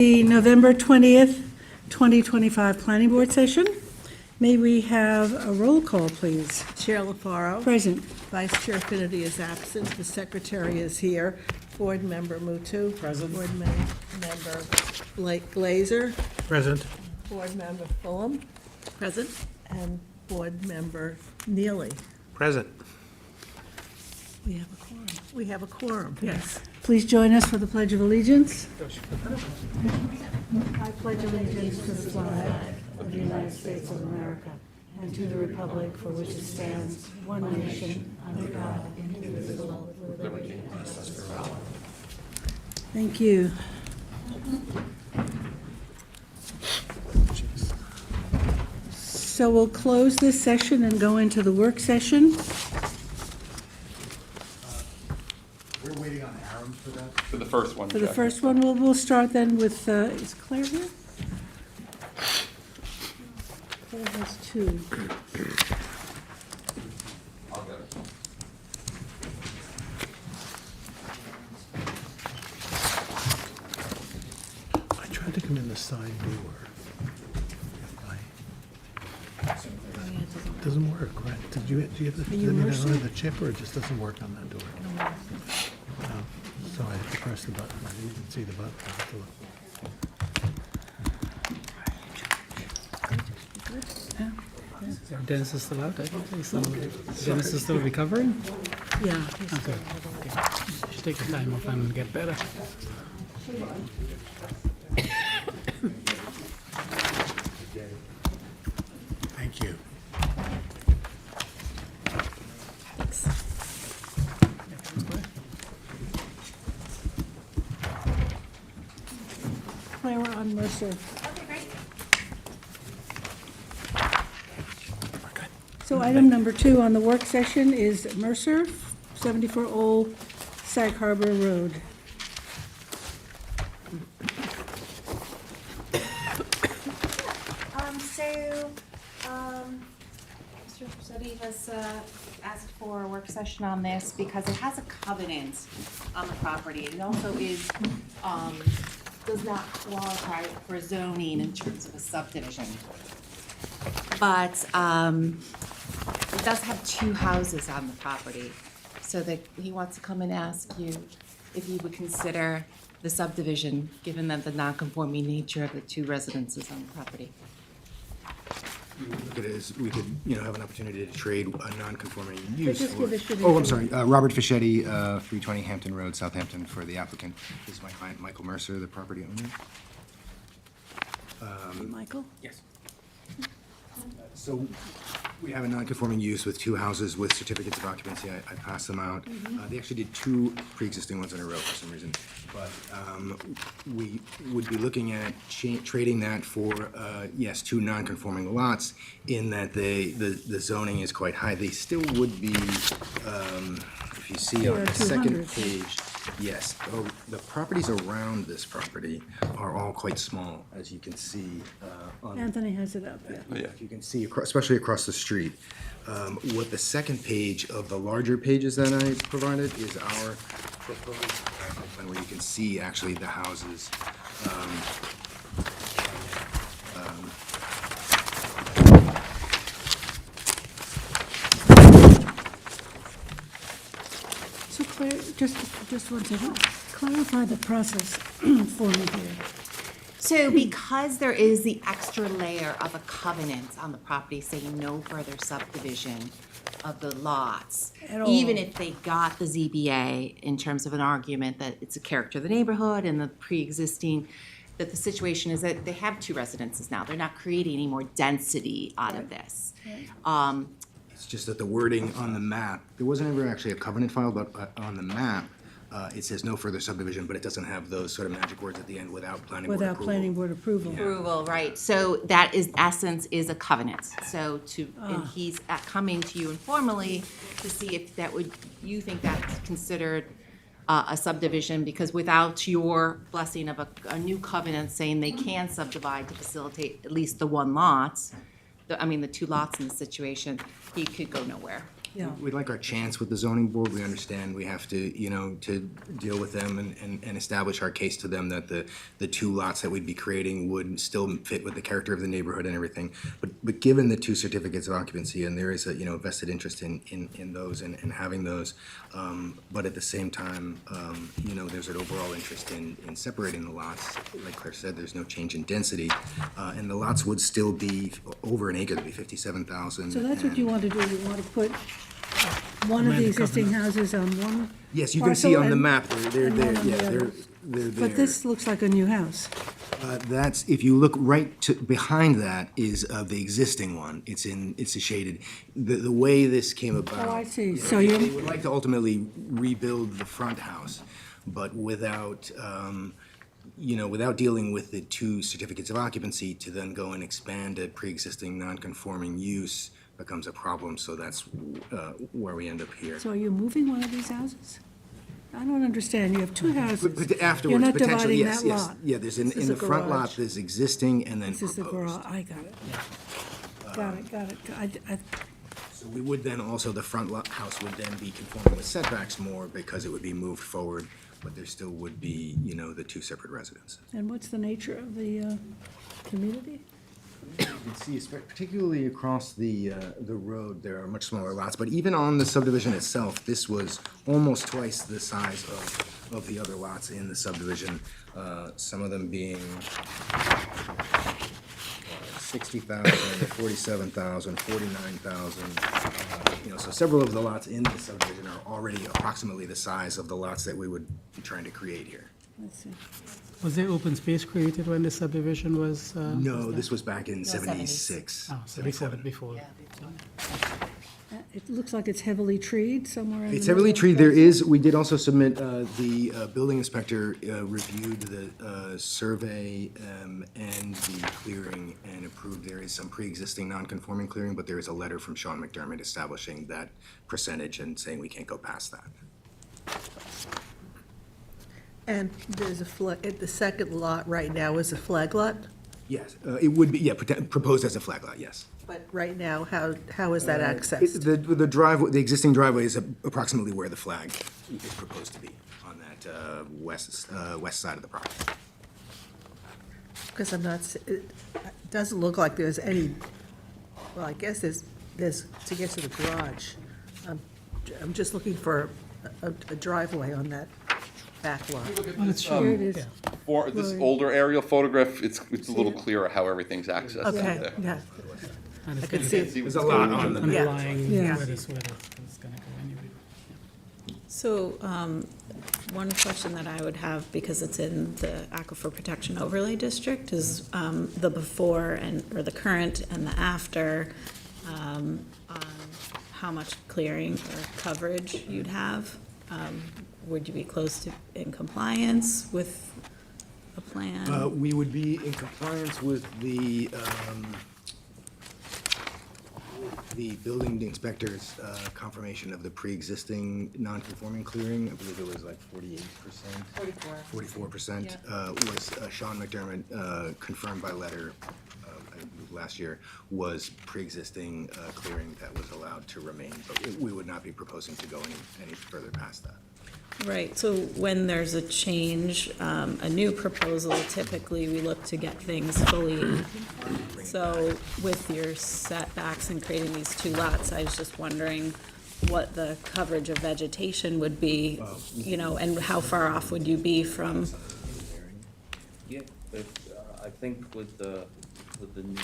The November 20th, 2025 Planning Board session. May we have a roll call, please? Chair LaFaro. Present. Vice Chair Finity is absent. The Secretary is here. Board Member Mutu. Present. Board Member Blake Glazer. Present. Board Member Fulham. Present. And Board Member Neely. Present. We have a quorum. We have a quorum, yes. Please join us for the Pledge of Allegiance. I pledge allegiance to the flag of the United States of America and to the republic for which it stands, one nation, under God, indivisible, with liberty and justice for all. Thank you. So we'll close this session and go into the work session. We're waiting on Aaron for that. For the first one. For the Jack. first one, we'll start then with, is Claire here? Claire has two. I'll get it. I tried to come in the side door. It doesn't work, right? Do you have the, you immersed? the chip, or it just doesn't work on that door? So I have to press the button. I didn't even see the button. I have to look. Are Dennis is still out? I think so. Dennis is still recovering? Yeah. Okay. Should take the time off and get better. Thank you. Claire, we're on Mercer. So item number 2 on the work session is Mercer, 74 Old Sag Harbor Road. Mr. Rossetti has asked for a work session on this because it has a covenant on the property. It also does not qualify for zoning in terms of a subdivision. But it does have 2 houses on the property. So that he wants to come and ask you if you would consider the subdivision, given that the non-conforming nature of the 2 residences on the property. Look at it as we could, have an opportunity to trade a non-conforming use just for. give us your Oh, I'm name. sorry, Robert Fischetti, 320 Hampton Road, Southampton, for the applicant. This is my client, Michael Mercer, the property owner. Michael? Yes. So we have a non-conforming use with 2 houses with certificates of occupancy. I passed them out. They actually did 2 pre-existing ones in a row for some reason. But we would be looking at trading that for, yes, 2 non-conforming lots in that the zoning is quite high. They still would be, if you see on the second 200s. page, yes, the properties around this property are all quite small, as you can see on Anthony has it up, yeah. Yeah. you can see, especially across the street. What the second page of the larger pages that I provided is our proposed plan, where you can see actually the houses. So Claire, just one second, clarify the process for me here. So because there is the extra layer of a covenant on the property saying no further subdivision of the lots, At all. even if they got the ZBA in terms of an argument that it's a character of the neighborhood and the pre-existing, that the situation is that they have 2 residences now. They're not creating any more density out of this. It's just that the wording on the map, there wasn't ever actually a covenant filed, but on the map, it says no further subdivision, but it doesn't have those sort of magic words at the end without planning board approval. Without planning board approval. Approval, right, so that is, essence, is a covenant. So and he's coming to you informally to see if that would, you think that's considered a subdivision, because without your blessing of a new covenant saying they can subdivide to facilitate at least the 1 lot, the 2 lots in the situation, he could go nowhere. Yeah. we'd like our chance with the zoning board. We understand we have to, you know, to deal with them and establish our case to them that the two lots that we'd be creating would still fit with the character of the neighborhood and everything. But given the two certificates of occupancy, and there is a, you know, vested interest in those and having those, but at the same time, you know, there's an overall interest in separating the lots. Like Claire said, there's no change in density, and the lots would still be over an acre, it'd be 57,000. So that's what you want to do, you want to put one of the existing houses on one Yes, you can see parcel on the and- map, they're and one there, on the yeah, other. they're there. But this looks like a new house. That's, if you look right to, behind that is the existing one. It's a shaded. The way this came about. Oh, I see. yeah, So they you, would like to ultimately rebuild the front house, but without, you know, without dealing with the two certificates of occupancy, to then go and expand a pre-existing non-conforming use becomes a problem, so that's where we end up here. so are you moving one of these houses? I don't understand, you have two houses. But afterwards, You're not potentially, dividing yes, that yes. lot. Yeah, there's, This in is the a front lot, garage. there's existing and then This is the proposed. garage, I got it. Got it. So we would then also, the front house would then be conforming with setbacks more because it would be moved forward, but there still would be, you know, the two separate residences. And what's the nature of the community? You can see, particularly across the road, there are much smaller lots, but even on the subdivision itself, this was almost twice the size of the other lots in the subdivision, some of them being 60,000, 47,000, 49,000. You know, so several of the lots in the subdivision are already approximately the size of the lots that we would be trying to create here. Let's see. Was there open space created when the subdivision was? No, this was back in 76. '76. Oh, so before. It looks like it's heavily treed somewhere in the It's middle heavily of treed. the There parcel. is, we did also submit, the building inspector reviewed the survey and the clearing and approved there is some pre-existing non-conforming clearing, but there is a letter from Sean McDermott establishing that percentage and saying we can't go past that. And there's a flag, the second lot right now is a flag lot, Yes, it would be, yeah, proposed as a flag lot, yes. but right now, how is that accessed? The driveway, the existing driveway is approximately where the flag is proposed to be, on that west side of the property. Because I'm not, it doesn't look like there's any, well, I guess there's, to get to the garage. I'm just looking for a driveway on that back lot. Well, it's Here it is. For this older aerial photograph, it's a little clearer how everything's accessed out Okay, there. yeah, And it's I could gonna see. See There's a lot on the Yeah. underlying Yeah. where this is gonna go anyway. So, one question that I would have, because it's in the Aquifer Protection Overlay District, is the before or the current and the after, on how much clearing or coverage you'd have. Would you be close to in compliance with a plan? We would be in compliance with the building inspector's confirmation of the pre-existing non-conforming clearing. I believe it was like 48%. 44%. Was Sean McDermott confirmed by letter, I believe last year, was pre-existing clearing that was allowed to remain. But we would not be proposing to go any further past that. Right, so when there's a change, a new proposal, typically we look to get things fully. So with your setbacks and creating these two lots, I was just wondering what the coverage of vegetation would be, you know, and how far off would you be from? Yeah, but I think with the new,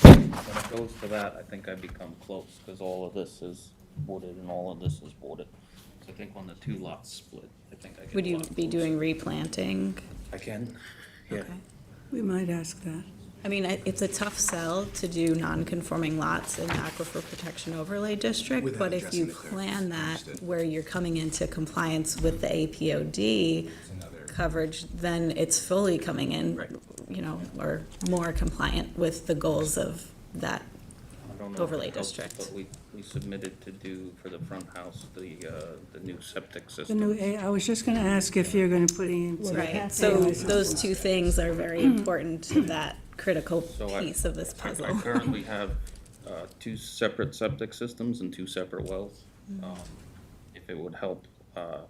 when it goes to that, I think I become close, because all of this is wooded and all of this is wooded. So I think when the two lots split, I think I get Would a you lot be closer. doing replanting? I can, yeah. Okay. We might ask that. I mean, it's a tough sell to do non-conforming lots in Aquifer Protection Overlay District, Without but if addressing you the clear. plan that Understood. where you're coming into compliance with the APOD coverage, then it's fully coming in, Right. you know, or more compliant with the goals of that I don't know if overlay it helps, district. But we submitted to do for the front house, the new septic The system. new, I was just gonna ask if you're gonna put in. Right, so those two things are very important to that critical So piece of this I puzzle. currently have two separate septic systems and two separate wells. If it would help, I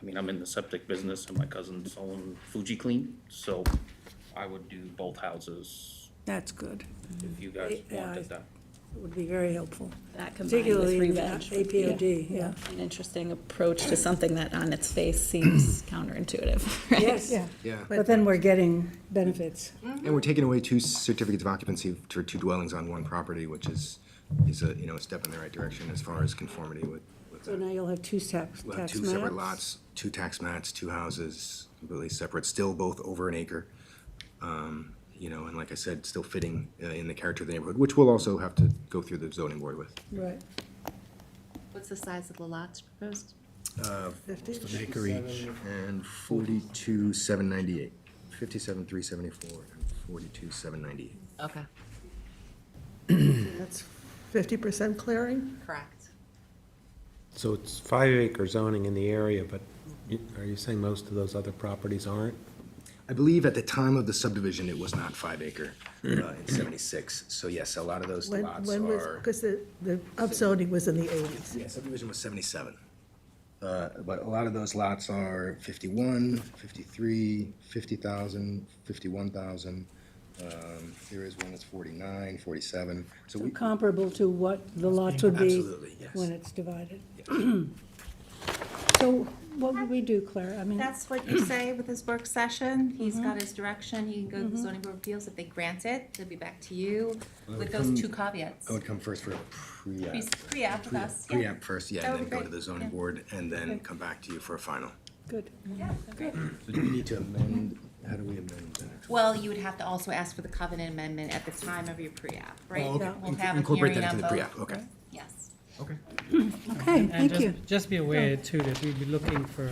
mean, I'm in the septic business and my cousins own Fuji Clean, so I would do both houses That's good. if you guys Yeah, wanted that. It would be very helpful, That combined with particularly in re-veg. APOD, yeah. An interesting approach to something that on its face seems counterintuitive, right? Yes, Yeah. but then we're getting benefits. And we're taking away two certificates of occupancy for two dwellings on one property, which is a, you know, a step in the right direction as far as conformity with. So now you'll have two tax We'll have maps. two separate lots, two tax mats, two houses, completely separate, still both over an acre. You know, and like I said, still fitting in the character of the neighborhood, which we'll also have to go through the zoning board with. Right, What's the size of the lots proposed? 50? An acre each. And 42,798, 57,374, and 42,798. Okay. That's 50% clearing? Correct. So it's 5-acre zoning in the area, but are you saying most of those other properties aren't? I believe at the time of the subdivision, it was not 5 acre in 76. So yes, a lot of those lots When was, are, because the upzoning was in the 80s. yeah, subdivision was 77. But a lot of those lots are 51, 53, 50,000, 51,000. There is one that's 49, 47. So So we, comparable to what the lots would be absolutely, yes. when it's divided. So what would we do, Claire? I mean, That's what you say with his work session. He's got his direction. You can go to the zoning board of appeals. If they grant it, it'll be back to you with those two caveats. I would come first for a pre-app. Pre-app with us, yeah. Pre-app first, yeah, That and would then be go to the great, zoning yeah. board, and then Okay. come back to you for a final. good. Yeah, great. So do we need to amend, how do we amend that? Well, you would have to also ask for the covenant amendment at the time of your pre-app, right? Oh, okay. We'll have a Incorporate hearing that on into the both. pre-app, okay. Yes. Okay. Okay, And thank you. just be aware too, that we'll be looking for,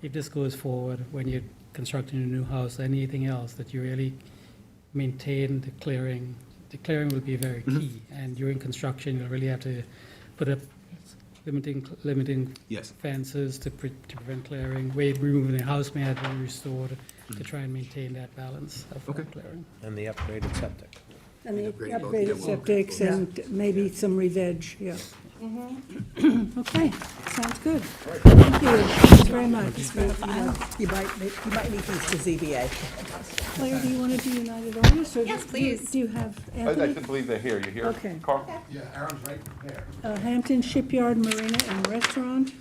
if this goes forward, when you're constructing a new house, or anything else, that you really maintain the clearing. The clearing will be very key, and during construction, you'll really have to put up limiting Yes. fences to prevent clearing, removing the house may have to be restored to try and maintain that balance of Okay. clearing. And the upgraded septic? And the upgraded both, upgraded yeah, we'll- septics and maybe some re-veg, yeah. Okay, sounds good. Thank you, thanks very much. You might need these to ZBA. Claire, do you want to do United Artists? or Yes, do- please. Do you have I Anthony? can believe they're here. You hear? Okay. Carl? Yeah, Aaron's right there. Hampton Shipyard Marina and Restaurant.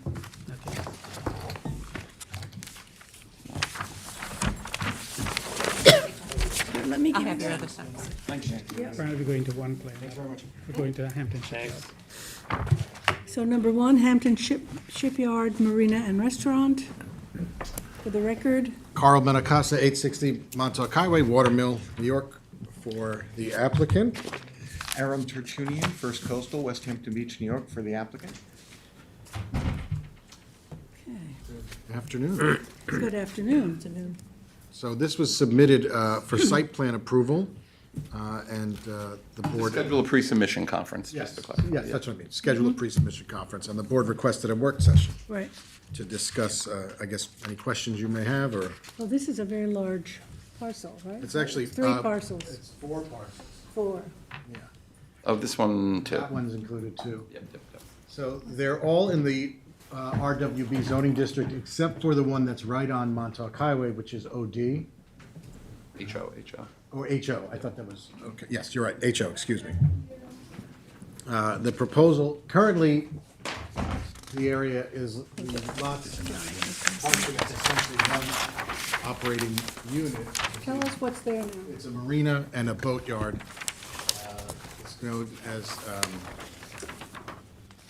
Let me I'll give have your you, other stuff. Apparently we're going to one place. We're going to Hampton Shipyard. so number one, Hampton Shipyard Marina and Restaurant. For the record, Carl Benacasa, 860 Montauk Highway, Watermill, New York, for the applicant. Aram Tertunian, First Coastal, West Hampton Beach, New York, for the applicant. Afternoon. good afternoon. So this was submitted for site plan approval, and the board. Schedule a pre-submission conference, just to clarify. Yes, that's what I mean. Schedule a pre-submission conference, and the board requested a work session Right. to discuss, I guess, any questions you may have, or. Well, this is a very large parcel, right? It's actually. Three parcels, It's 4 parcels. 4. Yeah. Oh, this one too. That one's included too. Yep, yep, yep. So they're all in the RWB zoning district, except for the one that's right on Montauk Highway, which is OD, HO. or HO. I thought that was, okay, yes, you're right, HO, excuse me. The proposal, currently, the area is, the lots function as essentially one operating unit. Tell us what's there now. It's a marina and a boatyard. It's known as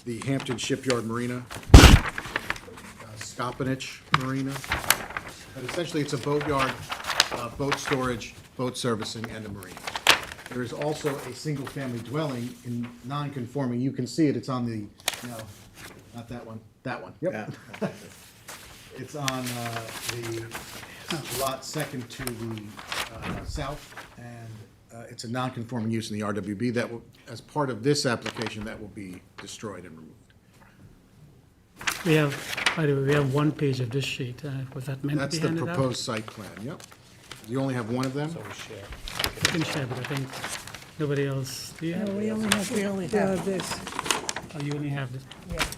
the Hampton Shipyard Marina, Skopinich Marina. But essentially, it's a boatyard, boat storage, boat servicing, and a marina. There is also a single-family dwelling in non-conforming. You can see it, it's on the, no, not that one, yep. It's on the lot second to the south, and it's a non-conforming use in the RWB. That will, as part of this application, that will be destroyed and removed. We have, by the way, we have one page of this sheet. Was that meant to That's be the handed out? proposed site plan, yep. You only have one of them? You can share, but I think Nobody else, do you No, have? we only have this. Oh, you only have this?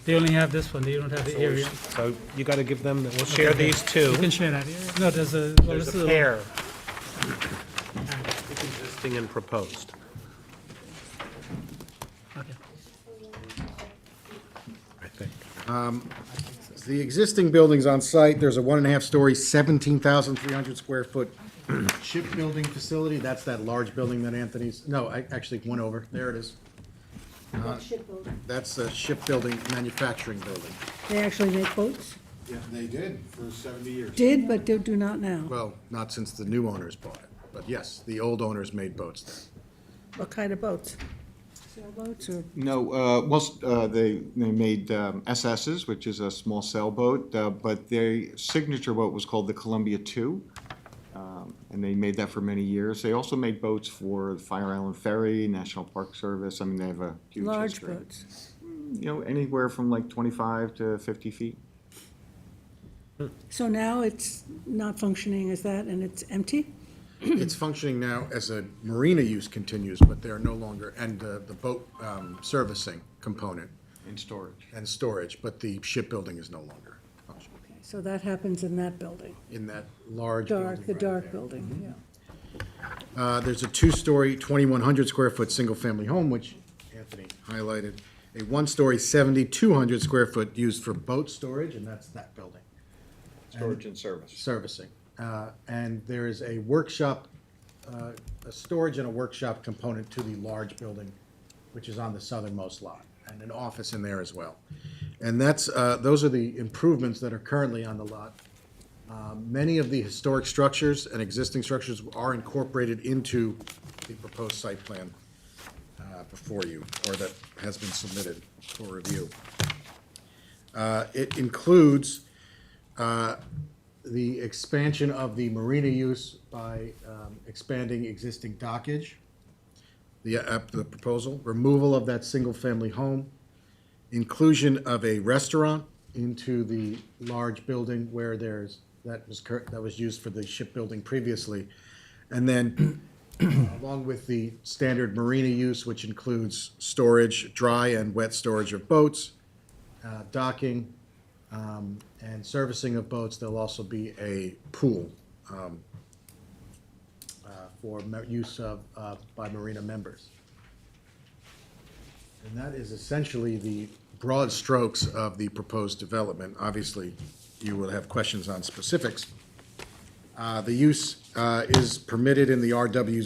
They only have this one, they don't have the area. So you gotta give them, we'll share these two. You can share that area. No, there's a, well, There's this a is pair. Existing and proposed. Okay. I think. The existing buildings on site, there's a 1.5-story, 17,300 square foot shipbuilding facility. That's that large building that Anthony's, no, actually, one over. There it is. That's a shipbuilding manufacturing building. They actually make boats? Yeah, they did for 70 years. Did, but do not now. Well, not since the new owners bought it. But yes, the old owners made boats then. What kind of boats? Sailboats or? No, they made SS's, which is a small sailboat, but their signature boat was called the Columbia II. And they made that for many years. They also made boats for the Fire Island Ferry, National Park Service. I mean, they have a huge Large history. boats. You know, anywhere from like 25 to 50 feet. So now it's not functioning as that and it's empty? It's functioning now as a marina use continues, but they're no longer, and the boat servicing component In storage. and storage, but the shipbuilding is no longer functioning So that happens in that building, in that large building. dark, the right dark there. building, yeah. There's a 2-story, 2,100 square foot single-family home, which Anthony highlighted. A 1-story, 7,200 square foot used for boat storage, and that's that building. Storage and service. Servicing. And there is a workshop, a storage and a workshop component to the large building, which is on the southernmost lot, and an office in there as well. And that's, those are the improvements that are currently on the lot. Many of the historic structures and existing structures are incorporated into the proposed site plan before you, or that has been submitted for review. It includes the expansion of the marina use by expanding existing dockage, the proposal, removal of that single-family home, inclusion of a restaurant into the large building where that was used for the shipbuilding previously, and then along with the standard marina use, which includes storage, dry and wet storage of boats, docking, and servicing of boats. There'll also be a pool for use of by marina members. And that is essentially the broad strokes of the proposed development. Obviously, you will have questions on specifics. The use is permitted in the RWB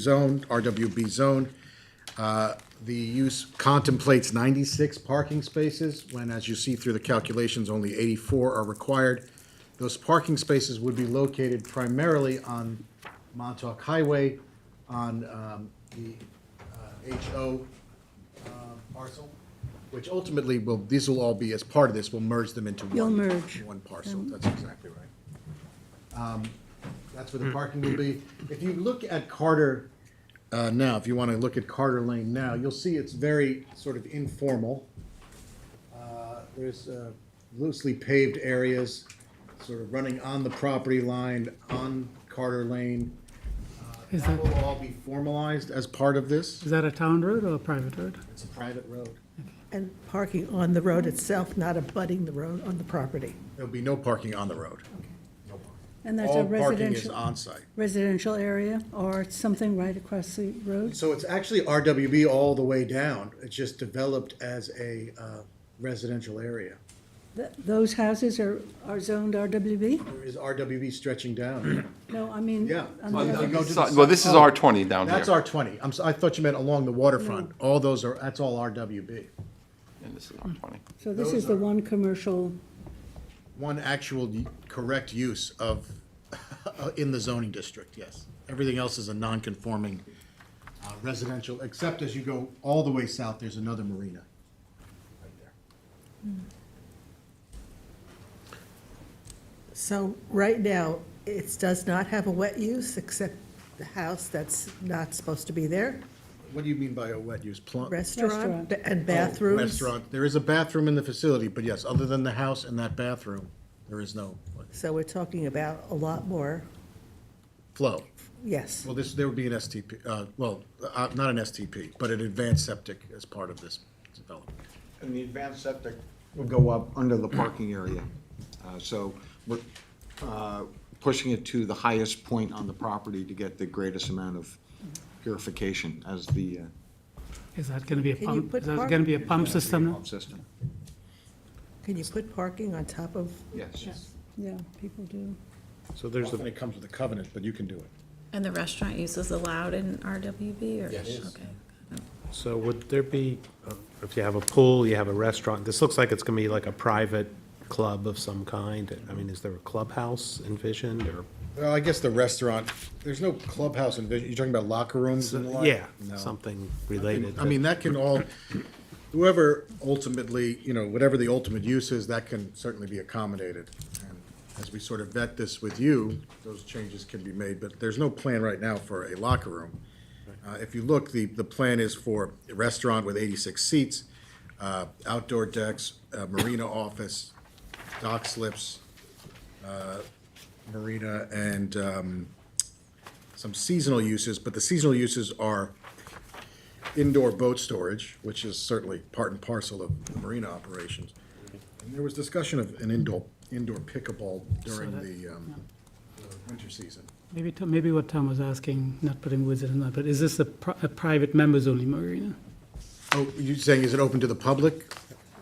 zone. The use contemplates 96 parking spaces, when, as you see through the calculations, only 84 are required. Those parking spaces would be located primarily on Montauk Highway, on the HO parcel, which ultimately these will all be, as part of this, we'll merge them into You'll merge. one parcel. That's exactly right. That's where the parking will be. If you look at Carter now, if you want to look at Carter Lane now, you'll see it's very sort of informal. There's loosely paved areas, sort of running on the property line, on Carter Lane. Is That that- will all be formalized as part of this. Is that a town road or a private road? It's a private road. And parking on the road itself, not abutting the road on the property. There'll be no parking on the road. No parking. And that's a All parking is residential, on-site. residential area or something right across the road? So it's actually RWB all the way down. It's just developed as a residential area. Those houses are zoned RWB? There is RWB stretching down. No, I mean. Yeah. on the Well, other- you go to the Well, this is south- R20 down here. That's R20. I thought you meant along the waterfront. All those are, that's all RWB. And this is R20. So this those is the are- one commercial, One actual correct use of, in the zoning district, yes. Everything else is a non-conforming residential, except as you go all the way south, there's another marina right there. So right now, it does not have a wet use, except the house that's not supposed to be there, What do you mean by a wet use? restaurant and Oh, bathrooms. Restaurant. There is a bathroom in the facility, but yes, other than the house and that bathroom, there is no So we're talking about a lot more, flow. Yes. Well, there would be an STP, not an STP, but an advanced septic as part of this development. And the advanced septic will go up under the parking area. So we're pushing it to the highest point on the property to get the greatest amount of purification as the Is that gonna be a Can you pump, put is that park- gonna be a pump system? pump system. Can you put parking on top of? Yes. Yeah, people do. So there's Often a, it comes with a covenant, but you can do it. And the restaurant use is allowed in RWB or? Yes. Okay. so would there be, if you have a pool, you have a restaurant, this looks like it's gonna be like a private club of some kind. I mean, is there a clubhouse envisioned, or? Well, I guess the restaurant, there's no clubhouse envision, you're talking about locker rooms and the like? Yeah, No. something related. I mean, that can all, whoever ultimately, whatever the ultimate use is, that can certainly be accommodated. And as we sort of vet this with you, those changes can be made, but there's no plan right now for a locker room. If you look, the plan is for a restaurant with 86 seats, outdoor decks, marina office, dock slips, marina, and some seasonal uses, but the seasonal uses are indoor boat storage, which is certainly part and parcel of the marina operations. And there was discussion of an indoor pickleball during the winter season. Maybe what Tom was asking, not putting words in his mouth, but is this a private members-only marina? Oh, you saying, is it open to the public?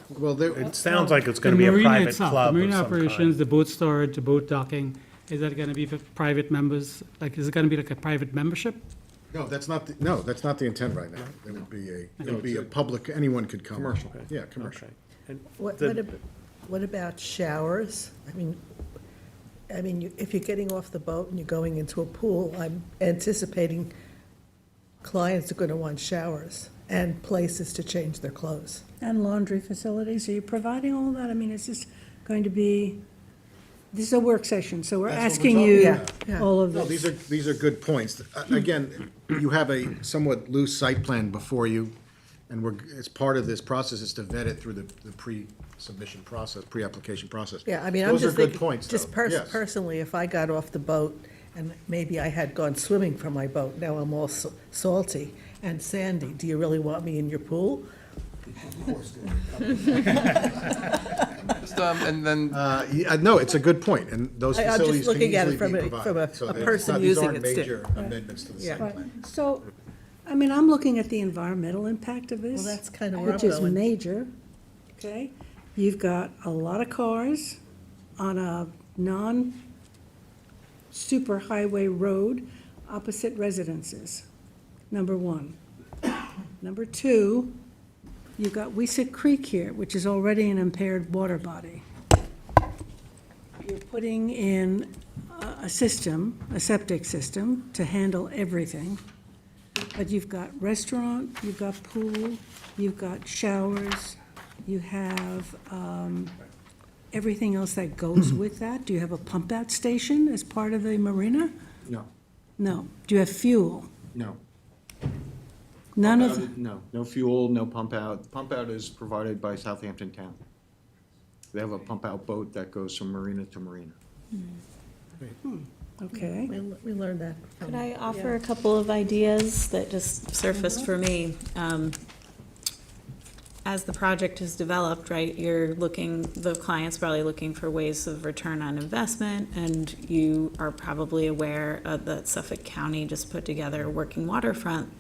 Well, there, It sounds like it's The gonna be a marina private itself, club the of marina some operations, kind. the boat storage, the boat docking, is that gonna be for private members? Like, is it gonna be like a private membership? no, that's not the intent right now. It would be a public, anyone could come. Commercial. Yeah, commercial. Okay. And What, the- what about showers? If you're getting off the boat and you're going into a pool, I'm anticipating clients are gonna want showers and places to change their clothes. And laundry facilities, are you providing all that? I mean, is this going to be, this is a work session, so we're That's what we're asking talking you about. Yeah. all of No, this. these are good points. Again, you have a somewhat loose site plan before you, and as part of this process is to vet it through the pre-submission process, pre-application process. Yeah, I'm Those are just good thinking, points, just though. Yes. personally, if I got off the boat and maybe I had gone swimming from my boat, now I'm all salty and sandy, do you really want me in your pool? Just, and then, No, it's a good point, and those I'm just facilities can looking at it easily be from provided. So a they're person not- these using aren't it still. major amendments to the Yeah. site plan. So, I mean, I'm looking at the environmental impact of this. Well, that's kinda where I'm Which is going. major, okay? You've got a lot of cars on a non-super highway road opposite residences, number one. Number two, you've got Weesick Creek here, which is already an impaired water body. You're putting in a system, a septic system, to handle everything. But you've got restaurant, you've got pool, you've got showers, you have everything else that goes with that. Do you have a pump-out station as part of the marina? No, No. Do you have fuel? no. None of, No fuel, no pump out. Pump out is provided by Southampton Town. They have a pump out boat that goes from marina to marina. okay. We learned that. Could I offer a couple of ideas that just surfaced for me? As the project is developed, right, the client's probably looking for ways of return on investment, and you are probably aware that Suffolk County just put together working waterfront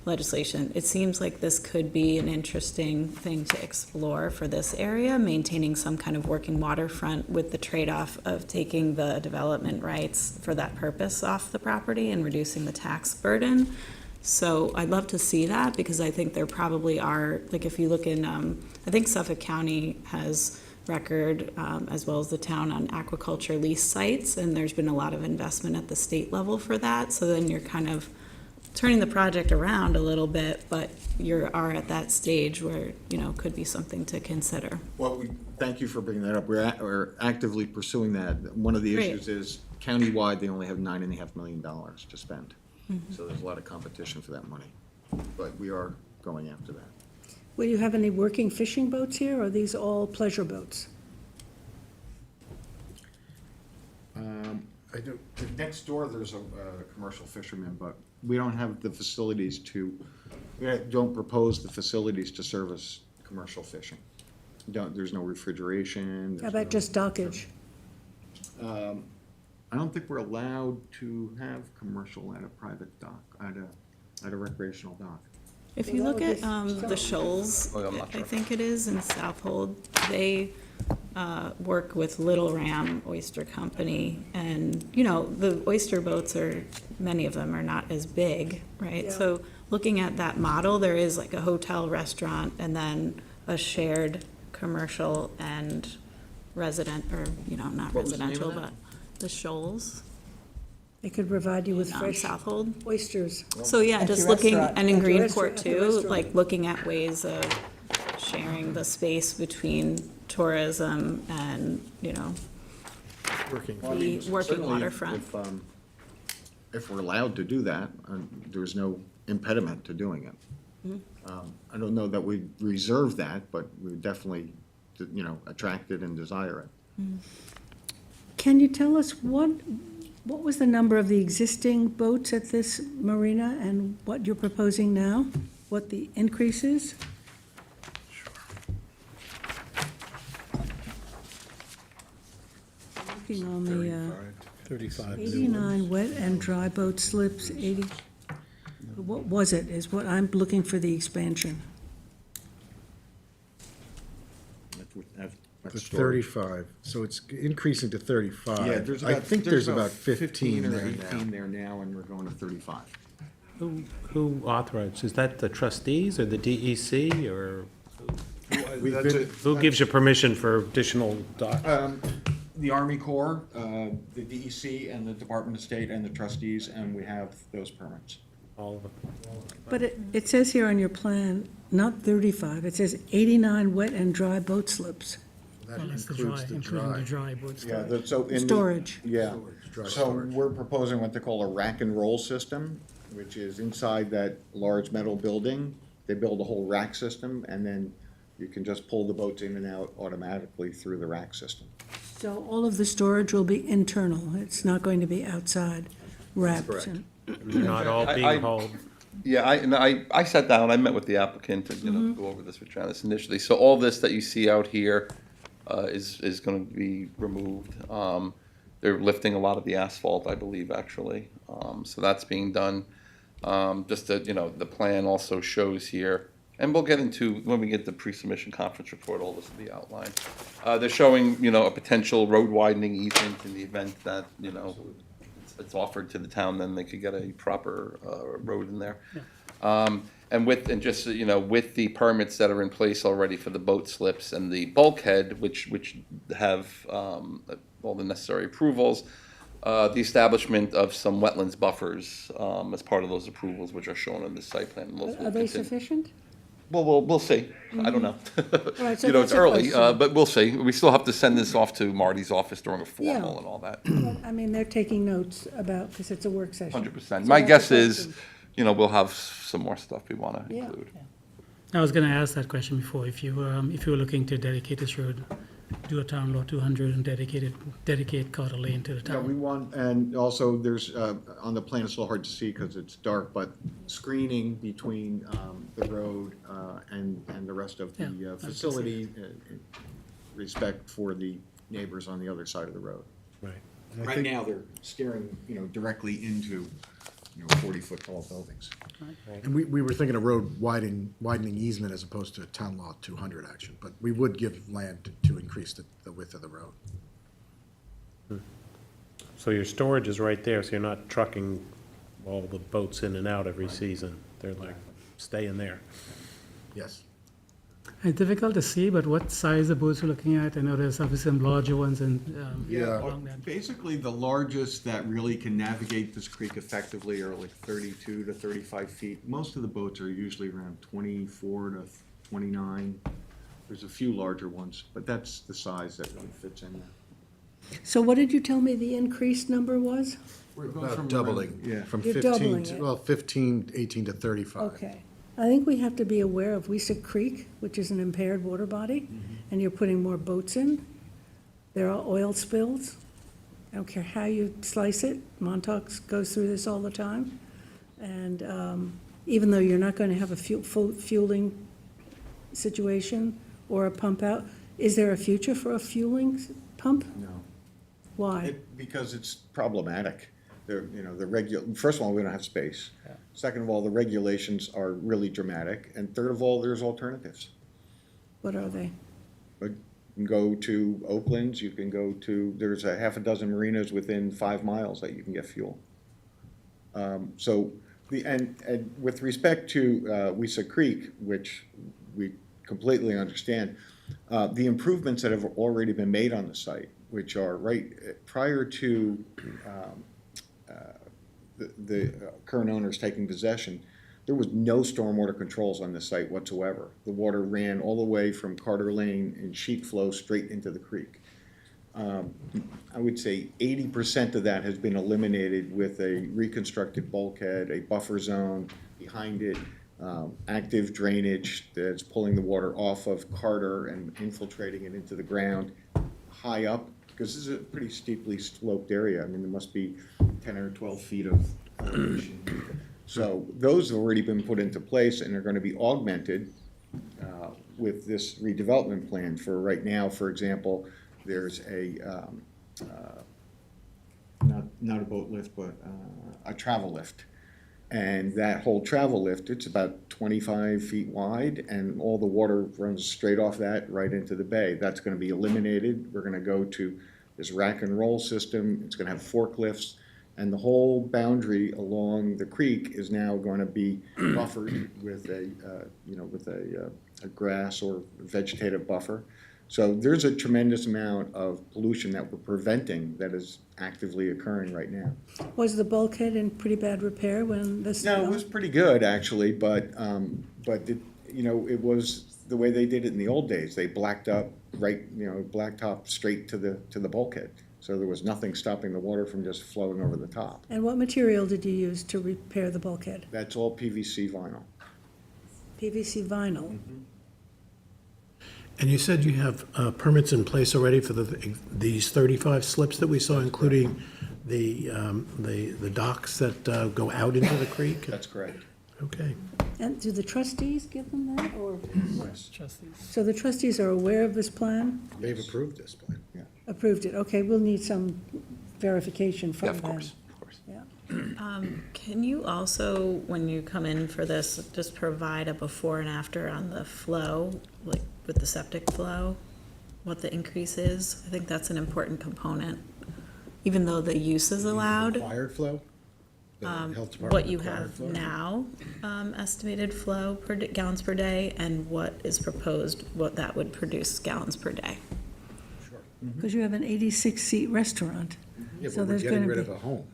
legislation. It seems like this could be an interesting thing to explore for this area, maintaining some kind of working waterfront with the trade-off of taking the development rights for that purpose off the property and reducing the tax burden. So I'd love to see that, because I think there probably are, like if you look in, I think Suffolk County has record, as well as the town, on aquaculture lease sites, and there's been a lot of investment at the state level for that. So then you're kind of turning the project around a little bit, but you are at that stage where, could be something to consider. Well, thank you for bringing that up. We're actively pursuing that. One of the Great. issues is countywide, they only have $9.5 million to spend. So there's a lot of competition for that money. But we are going after that. Will you have any working fishing boats here, or are these all pleasure boats? I do. Next door, there's a commercial fisherman, but we don't have the facilities to, we don't propose the facilities to service commercial fishing. There's no refrigeration. How there's about no- just dockage? I don't think we're allowed to have commercial at a private dock, at a recreational dock. If Well, you that look would at be the something. Shoals, Oh, yeah, I'm not I sure. think it is, in Southold, they work with Little Ram Oyster Company, and, you know, the oyster boats are, many of them are not as big, right? Yeah. So looking at that model, there is like a hotel, restaurant, and then a shared commercial and resident, or, you know, not What was the name of residential, that? but the Shoals, They could provide you with fresh Southold. oysters. So, yeah, At just your looking, restaurant. and in At your Greenport at the too, restaurant. like looking at ways of sharing the space between tourism and, you know, Working. Well, I mean, the working certainly waterfront. If we're allowed to do that, there's no impediment to doing it. I don't know that we reserve that, but we definitely, you know, attract it and desire it. Can you tell us what was the number of the existing boats at this marina and what you're proposing now? What the increase is? Looking on the 35 new 89 ones. wet and dry boat slips, 80, what was it, is what I'm looking for the expansion. The 35, so it's increasing to 35. Yeah, there's I about, think there's about 15 or there 18 now. there now, and we're going to 35. Who authorized, is that the trustees or the DEC, or We've That's been- it. who gives you permission for additional docks? The Army Corps, the DEC, and the Department of State, and the trustees, and we have those permits. All of them? But it says here on your plan, not 35, it says 89 wet and dry boat slips. That Well, that's the includes dry, the including the dry. dry boats. Yeah, so in the. Storage. Yeah, Dry so storage. we're proposing what they call a rack and roll system, which is inside that large metal building. They build a whole rack system, and then you can just pull the boats in and out automatically through the rack system. So all of the storage will be internal, it's not going to be outside wrapped. correct. and- They're not all I- being hauled? Yeah, I sat down, I met with the applicant to, you know, go over this with Janice initially. So all this that you see out here is gonna be removed. They're lifting a lot of the asphalt, I believe, actually. So that's being done. Just that, you know, the plan also shows here, and we'll get into, when we get the pre-submission conference report, all this will be outlined. They're showing, you know, a potential road widening easement in the event that, you know, it's offered to the town, then they could get a proper road in there. And just, you know, with the permits that are in place already for the boat slips and the bulkhead, which have all the necessary approvals, the establishment of some wetlands buffers as part of those approvals, which are shown on the site plan. and those will Are they continue. sufficient? Well, we'll see. I don't know. right, so You know, that's it's a early, question. but we'll see. We still have to send this off to Marty's office during a formal Yeah. and all that. I mean, they're taking notes about, because it's a work session. 100%. So My that's guess the is, question. you know, we'll have some more stuff we want to Yeah. include. I was gonna ask that question before, if you were looking to dedicate this road, do a town law 200 and dedicate Carter Lane to the Yeah, we town. want, and also there's, on the plan, it's a little hard to see because it's dark, but screening between the road and the rest of Yeah, the I can see facility, respect for the neighbors on the other side of the road. Right. And I Right think- now, they're staring, you know, directly into, 40-foot tall buildings. And we were thinking of road widening easement as opposed to town law 200 action, but we would give land to increase the width of the road. So your storage is right there, so you're not trucking all the boats in and out every season. They're like staying there. Yes. It's difficult to see, but what size of boats we're looking at? I know there's obviously some larger ones and, Yeah. along that. Basically, the largest that really can navigate this creek effectively are like 32 to 35 feet. Most of the boats are usually around 24 to 29. There's a few larger ones, but that's the size that really fits in there. So what did you tell me the increased number was? We're going About from doubling, around- Yeah. from You're 15, doubling to- it. well, 15, 18 to 35. Okay. I think we have to be aware of Weesek Creek, which is an impaired water body, and you're putting more boats in. There are oil spills, I don't care how you slice it, Montauk goes through this all the time. And even though you're not going to have a full fueling situation or a pump out, is there a future for a fueling pump? No. Why? Because it's problematic. First of all, we don't have space. Second of all, the regulations are really dramatic. And third of all, there's alternatives. What are they? But you can go to Oakland's, you can go to, there's a half a dozen marinas within 5 miles that you can get fuel. And with respect to Weesa Creek, which we completely understand, the improvements that have already been made on the site, which are prior to the current owners taking possession, there was no stormwater controls on the site whatsoever. The water ran all the way from Carter Lane in sheet flow straight into the creek. I would say 80% of that has been eliminated with a reconstructed bulkhead, a buffer zone behind it, active drainage that's pulling the water off of Carter and infiltrating it into the ground high up, because this is a pretty steeply sloped area. I mean, there must be 10 or 12 feet of elevation. So those have already been put into place and are going to be augmented with this redevelopment plan. For right now, for example, there's not a boat lift, but a travel lift. And that whole travel lift, it's about 25 feet wide, and all the water runs straight off that right into the bay. That's going to be eliminated. We're going to go to this rack and roll system. It's going to have forklifts, and the whole boundary along the creek is now going to be buffered with a grass or vegetative buffer. So there's a tremendous amount of pollution that we're preventing that is actively occurring right now. Was the bulkhead in pretty bad repair when this? No, it was pretty good, actually, but it was the way they did it in the old days. They blacktop straight to the bulkhead. So there was nothing stopping the water from just flowing over the top. And what material did you use to repair the bulkhead? That's all PVC vinyl. PVC vinyl? Mm-hmm. And you said you have permits in place already for these 35 slips that we saw, including the docks that go out into the creek? That's correct. Okay. And do the trustees give them that, or? Trustees. So the trustees are aware of this plan, They've approved this plan. Yeah. approved it? Okay, we'll need some verification from Yeah, them. of course, of course. Yeah. Can you also, when you come in for this, just provide a before and after on the flow, like with the septic flow, what the increase is? I think that's an important component, even though the use is allowed. Required flow? The health department What you required have flow? now, estimated flow gallons per day, and what is proposed, what that would produce gallons per day. Because you have an 86-seat restaurant. Yeah, So but we're there's getting gonna rid be- of a home.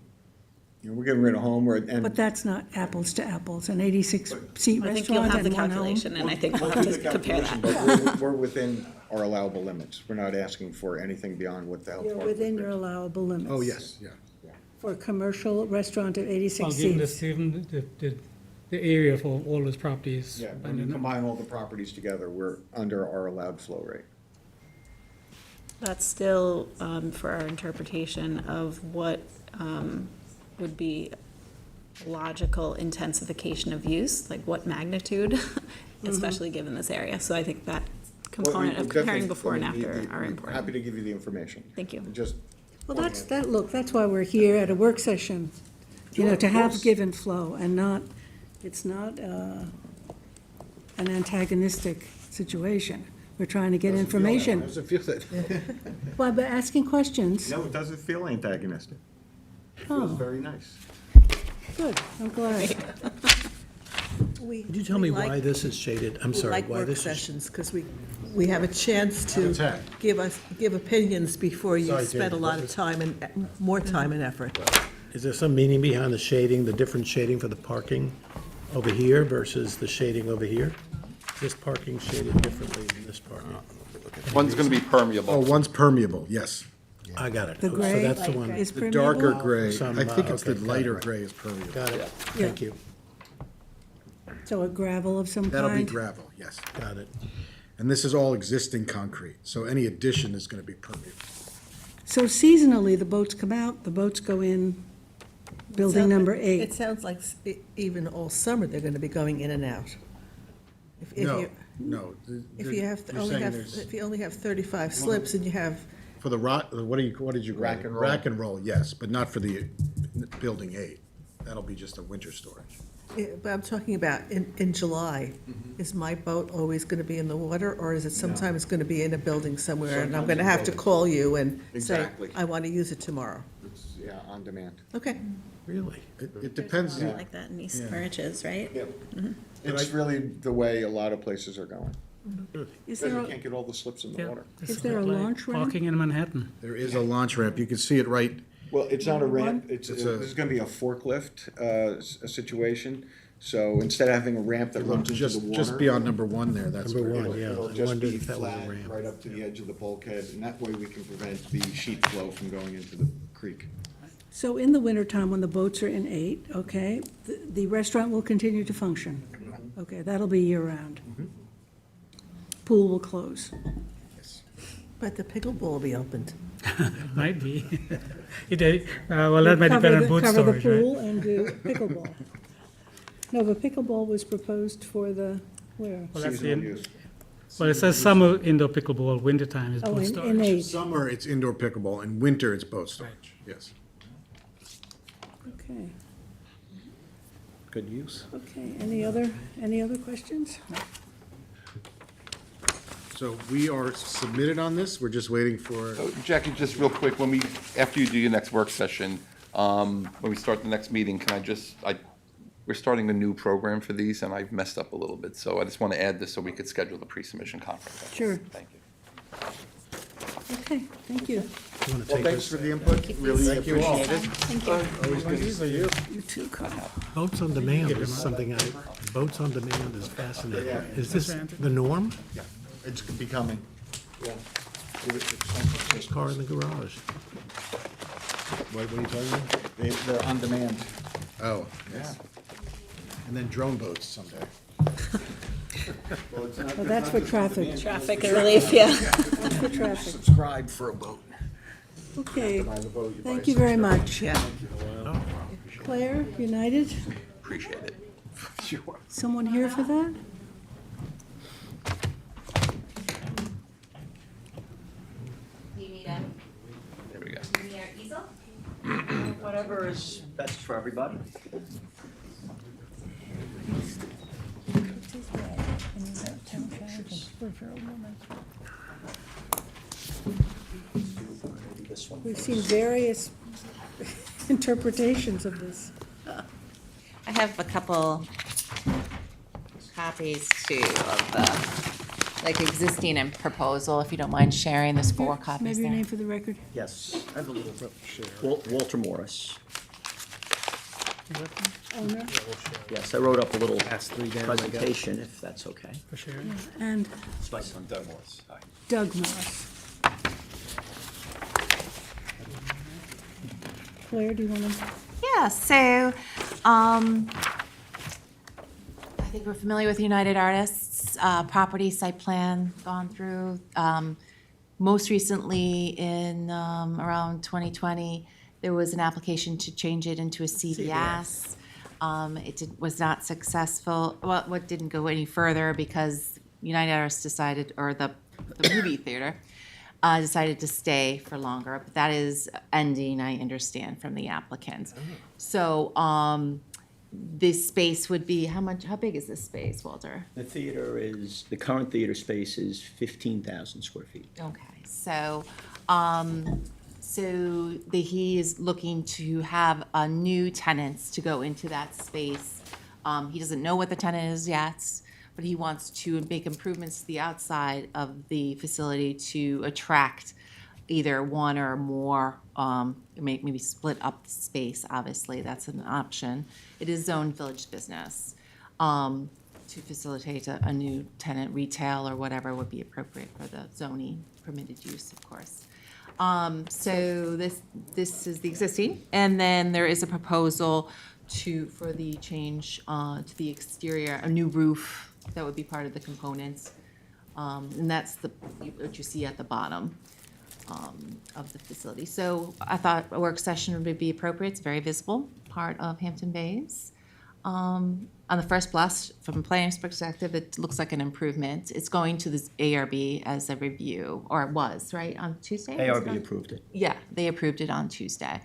We're getting rid of home, But that's not apples to apples, an 86-seat I think you'll restaurant have the and one home. calculation, and I think we'll We'll have do to the compare calculation, that. but we're within our allowable limits. We're not asking for anything beyond what the health You're department. within your allowable limits. Oh, yes, yeah. For a commercial restaurant of 86 Well, given seats. the area for all those properties. Yeah, when you combine all the properties together, we're under our allowed flow rate. That's still, for our interpretation of what would be logical intensification of use, like what magnitude, especially given this area. So I think that component of comparing before and after are Happy important. to give you the information. Thank you. Just. Well, that's why we're here at a work session, to have give and flow and not, it's not an antagonistic situation. We're trying to get information. Doesn't feel that. By asking questions. No, it doesn't feel antagonistic. It Oh. feels very nice. Good, I'm glad. Could Could you tell me why this is shaded? I'm sorry, like why work this is? sessions, because we have a chance to Habitat. give opinions before you Sorry, spend a David, lot what of was- time and, more time and effort. Is there some meaning behind the shading, the different shading for the parking over here versus the shading over here? This parking shaded differently than this parking. One's gonna be permeable. Oh, one's permeable, yes. I got it. The Oh, gray So that's the one. is The permeable? darker gray, Some, I think it's the okay, got it, lighter right. gray is permeable. Got it. Yeah. Thank you. So a gravel of some kind? That'll be gravel, yes. Got it. And this is all existing concrete, so any addition is gonna be permeable. So seasonally, the boats come out, the boats go in building number It 8. sounds like even all summer, they're gonna be going in and out. If No, you- no. If you have, You're only saying have, there's- if you only have 35 slips and you have, For the what did you call it? Rack and roll. Rack and roll, yes, but not for the building 8. That'll be just a winter storage. but I'm talking about in July, is my boat always gonna be in the water, or is it sometimes gonna be in a building somewhere, and I'm Sometimes gonna in a have to building. call you and say, Exactly. I wanna use it tomorrow? It's, yeah, on demand. Okay. Really? It depends. Something like that in East Burridges, right? It's really the way a lot of places are going. Is Because there you a, can't get all the slips in the Yeah, water. this Is there a like launch ramp? Parking in Manhattan. There is a launch ramp. You can see it right, Well, it's not a ramp, It's this a- is gonna be a forklift, a situation. So instead of having a ramp that runs into the water. just beyond number 1 there, that's Number where one, it'll- yeah. It'll I just wondered be if that was a flat, ramp. right up to the edge of the bulkhead, and that way we can prevent the sheet flow from going into the creek. so in the wintertime, when the boats are in 8, okay, the restaurant will continue to function? Okay, that'll be year-round. Pool will close. But the pickleball will be opened. Might be. Well, that might depend on boat storage, Cover the pool right? and do pickleball. No, but pickleball was proposed for the, where? Well, that's Seasonal the, use. well, it says summer indoor pickleball, wintertime is Oh, boat in storage. 8, Summer, it's indoor pickleball, and winter, it's boat storage, yes. okay. Good use. Okay, any other questions? So we are submitted on this, we're just waiting for, So, Jackie, just real quick, after you do your next work session, when we start the next meeting, we're starting a new program for these, and I've messed up a little bit, so I just want to add this so we could schedule the pre-submission conference. Sure. Thank you. Okay, thank you. You wanna Well, take thanks this? for the input, really appreciate it. You too, Carl. Boats on demand is something boats on demand is fascinating. Is this the norm? Yeah, it's becoming. Yeah. This car in the garage. what are you talking about? They're on demand. Oh, Yeah. and then drone boats someday. Well, it's not- Well, that's for traffic, Traffic relief, yeah. that's for traffic. Subscribe for a boat. Okay, Buy the boat, you buy thank a you very much. Yeah. Claire, United, Appreciate it. Sure. someone here for that? Do you need a, There we go. you need our easel? Whatever is best for everybody. Maybe this one. We've seen various interpretations of this. I have a couple copies too of the, like, existing and proposal, if you don't mind sharing, there's 4 copies Maybe your there. name for the record? Yes. I have a little Walter Morris. Owner Yes, I wrote up a little Pass 3 down, I guess. presentation, if that's okay. For sharing. and It's my son Doug Morris. Hi. Doug Morris. Claire, do you want to? Yeah, so, I think we're familiar with United Artists, property site plan gone through. Most recently in, around 2020, there was an application to change it into a CVS. Was not successful, well, what didn't go any further because United Artists decided, or the movie theater, decided to stay for longer, but that is ending, I understand, from the applicant. So, this space would be, how big is this space, Walter? The current theater space is 15,000 square feet. Okay, so, he is looking to have new tenants to go into that space. He doesn't know what the tenant is yet, but he wants to make improvements to the outside of the facility to attract either one or more, maybe split up the space, obviously, that's an option. It is zoned village business, to facilitate a new tenant, retail or whatever would be appropriate for the zoning permitted use, of course. So this is the existing, and then there is a proposal for the change to the exterior, a new roof that would be part of the components. And that's what you see at the bottom. of the facility. So I thought a work session would be appropriate. It's a very visible part of Hampton Bays. On the first blush, from a planner's perspective, it looks like an improvement. It's going to this ARB as a review, or it was, right, on Tuesday? Was it ARB on- approved it. Yeah, they approved it on Tuesday.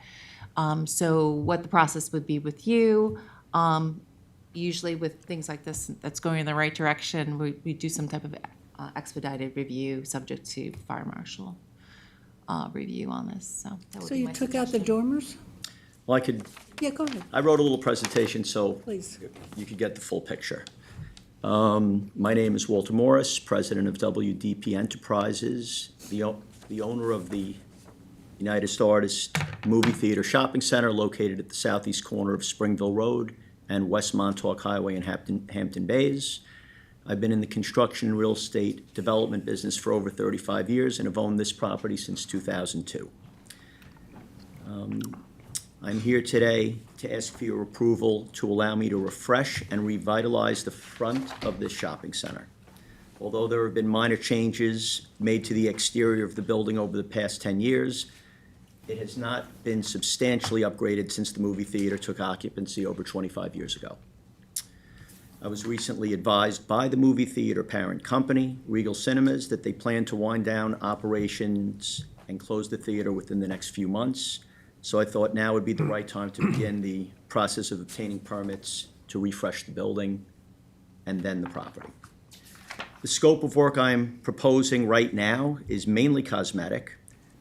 So what the process would be with you, usually with things like this, that's going in the right direction, we do some type of expedited review, subject to fire marshal review on this, so that would So be you my took out the suggestion. dormers? Well, I could, Yeah, go ahead, I wrote a little presentation, so please. you could get the full picture. My name is Walter Morris, president of WDP Enterprises, the owner of the United Artists Movie Theater Shopping Center located at the southeast corner of Springville Road and West Montauk Highway in Hampton Bays. I've been in the construction and real estate development business for over 35 years and have owned this property since 2002. I'm here today to ask for your approval to allow me to refresh and revitalize the front of this shopping center. Although there have been minor changes made to the exterior of the building over the past 10 years, it has not been substantially upgraded since the movie theater took occupancy over 25 years ago. I was recently advised by the movie theater parent company, Regal Cinemas, that they plan to wind down operations and close the theater within the next few months. So I thought now would be the right time to begin the process of obtaining permits to refresh the building and then the property. The scope of work I'm proposing right now is mainly cosmetic,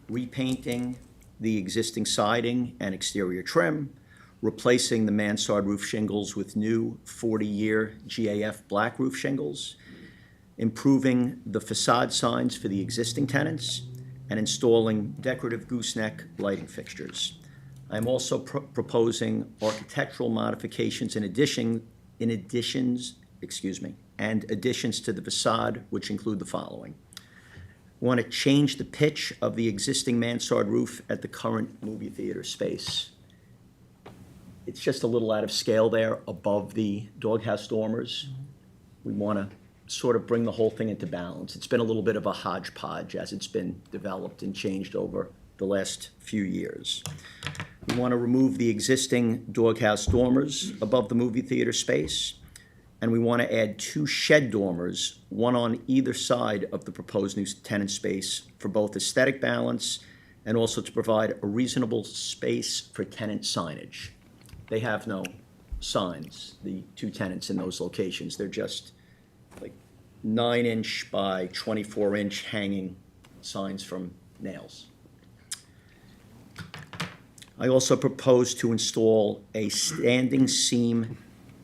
repainting the existing siding and exterior trim, replacing the mansard roof shingles with new 40-year GAF black roof shingles, improving the facade signs for the existing tenants, and installing decorative gooseneck lighting fixtures. I'm also proposing architectural modifications and additions to the facade, which include the following. We want to change the pitch of the existing mansard roof at the current movie theater space. It's just a little out of scale there above the doghouse dormers. We want to sort of bring the whole thing into balance. It's been a little bit of a hodgepodge as it's been developed and changed over the last few years. We want to remove the existing doghouse dormers above the movie theater space, and we want to add 2 shed dormers, one on either side of the proposed new tenant space for both aesthetic balance and also to provide a reasonable space for tenant signage. They have no signs, the 2 tenants in those locations. They're just like 9-inch by 24-inch hanging signs from nails. I also propose to install a standing seam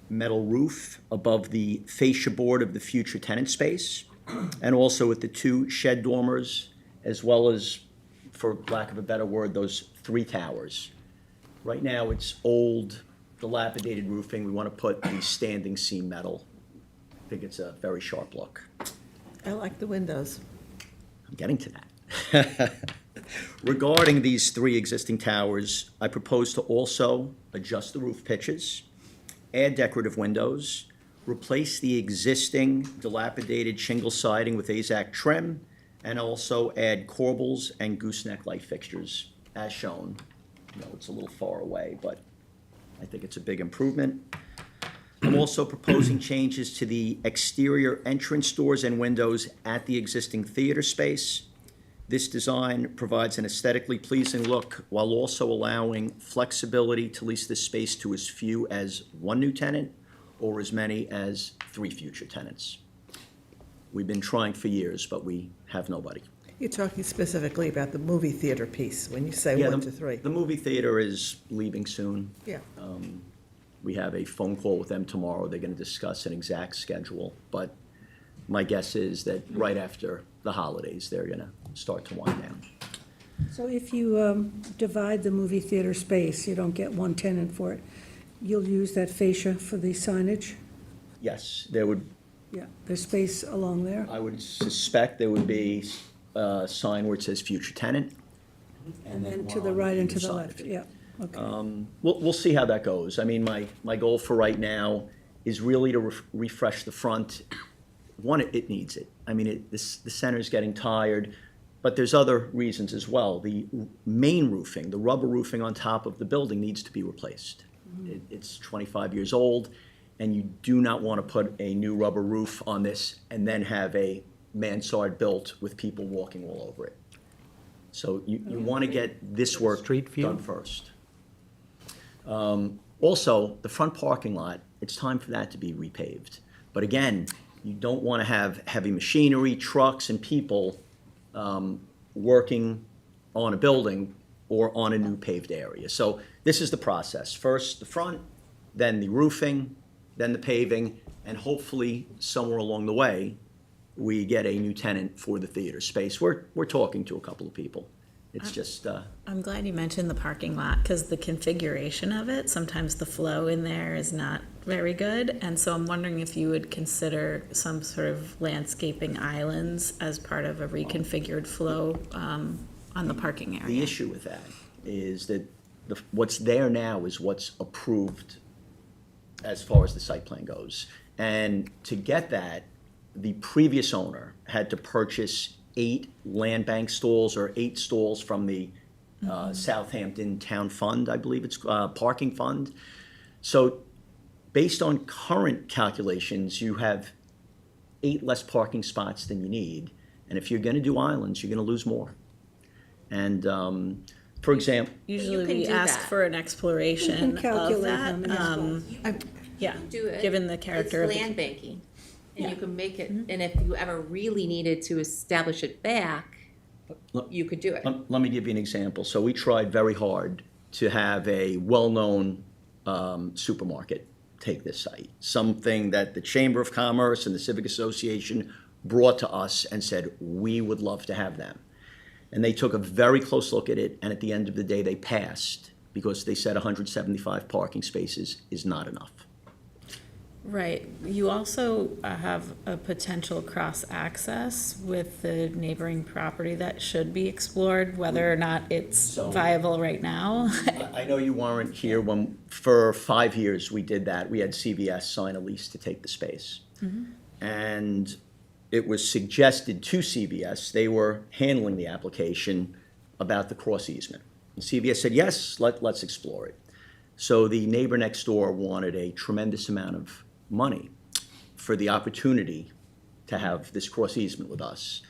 metal roof above the fascia board of the future tenant space, and also at the 2 shed dormers, as well as, for lack of a better word, those 3 towers. Right now, it's old, dilapidated roofing. We want to put the standing seam metal. I think it's a very sharp look. I like the windows. I'm getting to that. Regarding these 3 existing towers, I propose to also adjust the roof pitches, add decorative windows, replace the existing dilapidated shingle siding with AZAC trim, and also add corbels and gooseneck light fixtures as shown. You know, it's a little far away, but I think it's a big improvement. I'm also proposing changes to the exterior entrance doors and windows at the existing theater space. This design provides an aesthetically pleasing look while also allowing flexibility to lease this space to as few as 1 new tenant or as many as 3 future tenants. We've been trying for years, but we have nobody. You're talking specifically about the movie theater piece, when you say Yeah, 1 to 3. The movie theater is leaving soon. Yeah. We have a phone call with them tomorrow. They're going to discuss an exact schedule, but my guess is that right after the holidays, they're going to start to wind down. So if you divide the movie theater space, you don't get 1 tenant for it, you'll use that fascia for the signage? Yes, there would, Yeah, there's space along there? I would suspect there would be a sign where it says future tenant. And then to one the on right and either to the side. left, yeah, okay. We'll see how that goes. I mean, my goal for right now is really to refresh the front. One, it needs it. I mean, the center's getting tired. But there's other reasons as well. The main roofing, the rubber roofing on top of the building needs to be replaced. It's 25 years old, and you do not want to put a new rubber roof on this and then have a mansard built with people walking all over it. So you want to get this work Street view? done first. Also, the front parking lot, it's time for that to be repaved. But again, you don't want to have heavy machinery, trucks, and people working on a building or on a new paved area. So this is the process. First the front, then the roofing, then the paving, and hopefully somewhere along the way, we get a new tenant for the theater space. We're talking to a couple of people. It's just, I'm glad you mentioned the parking lot, because the configuration of it, sometimes the flow in there is not very good. And so I'm wondering if you would consider some sort of landscaping islands as part of a reconfigured flow on the parking area. the issue with that is that what's there now is what's approved as far as the site plan goes. And to get that, the previous owner had to purchase 8 land bank stalls or 8 stalls from the Southampton Town Fund, I believe it's parking fund. So based on current calculations, you have 8 less parking spots than you need. And if you're going to do islands, you're going to lose more. And for example, Usually can we do ask that. for an exploration of calculate how that. many Yeah, Do it. given the character of It's the. land banking, and Yeah. you can make it, and if you ever really needed to establish it back, you could do it. let me give you an example. So we tried very hard to have a well-known supermarket take this site, something that the Chamber of Commerce and the Civic Association brought to us and said, we would love to have them. And they took a very close look at it, and at the end of the day, they passed because they said 175 parking spaces is not enough. Right. You also have a potential cross-access with the neighboring property that should be explored, whether or not it's So- viable right now. I know you weren't here when, for 5 years, we did that. We had CVS sign a lease to take the space. And it was suggested to CVS, they were handling the application about the cross easement. And CVS said, yes, let's explore it. So the neighbor next door wanted a tremendous amount of money for the opportunity to have this cross easement with us.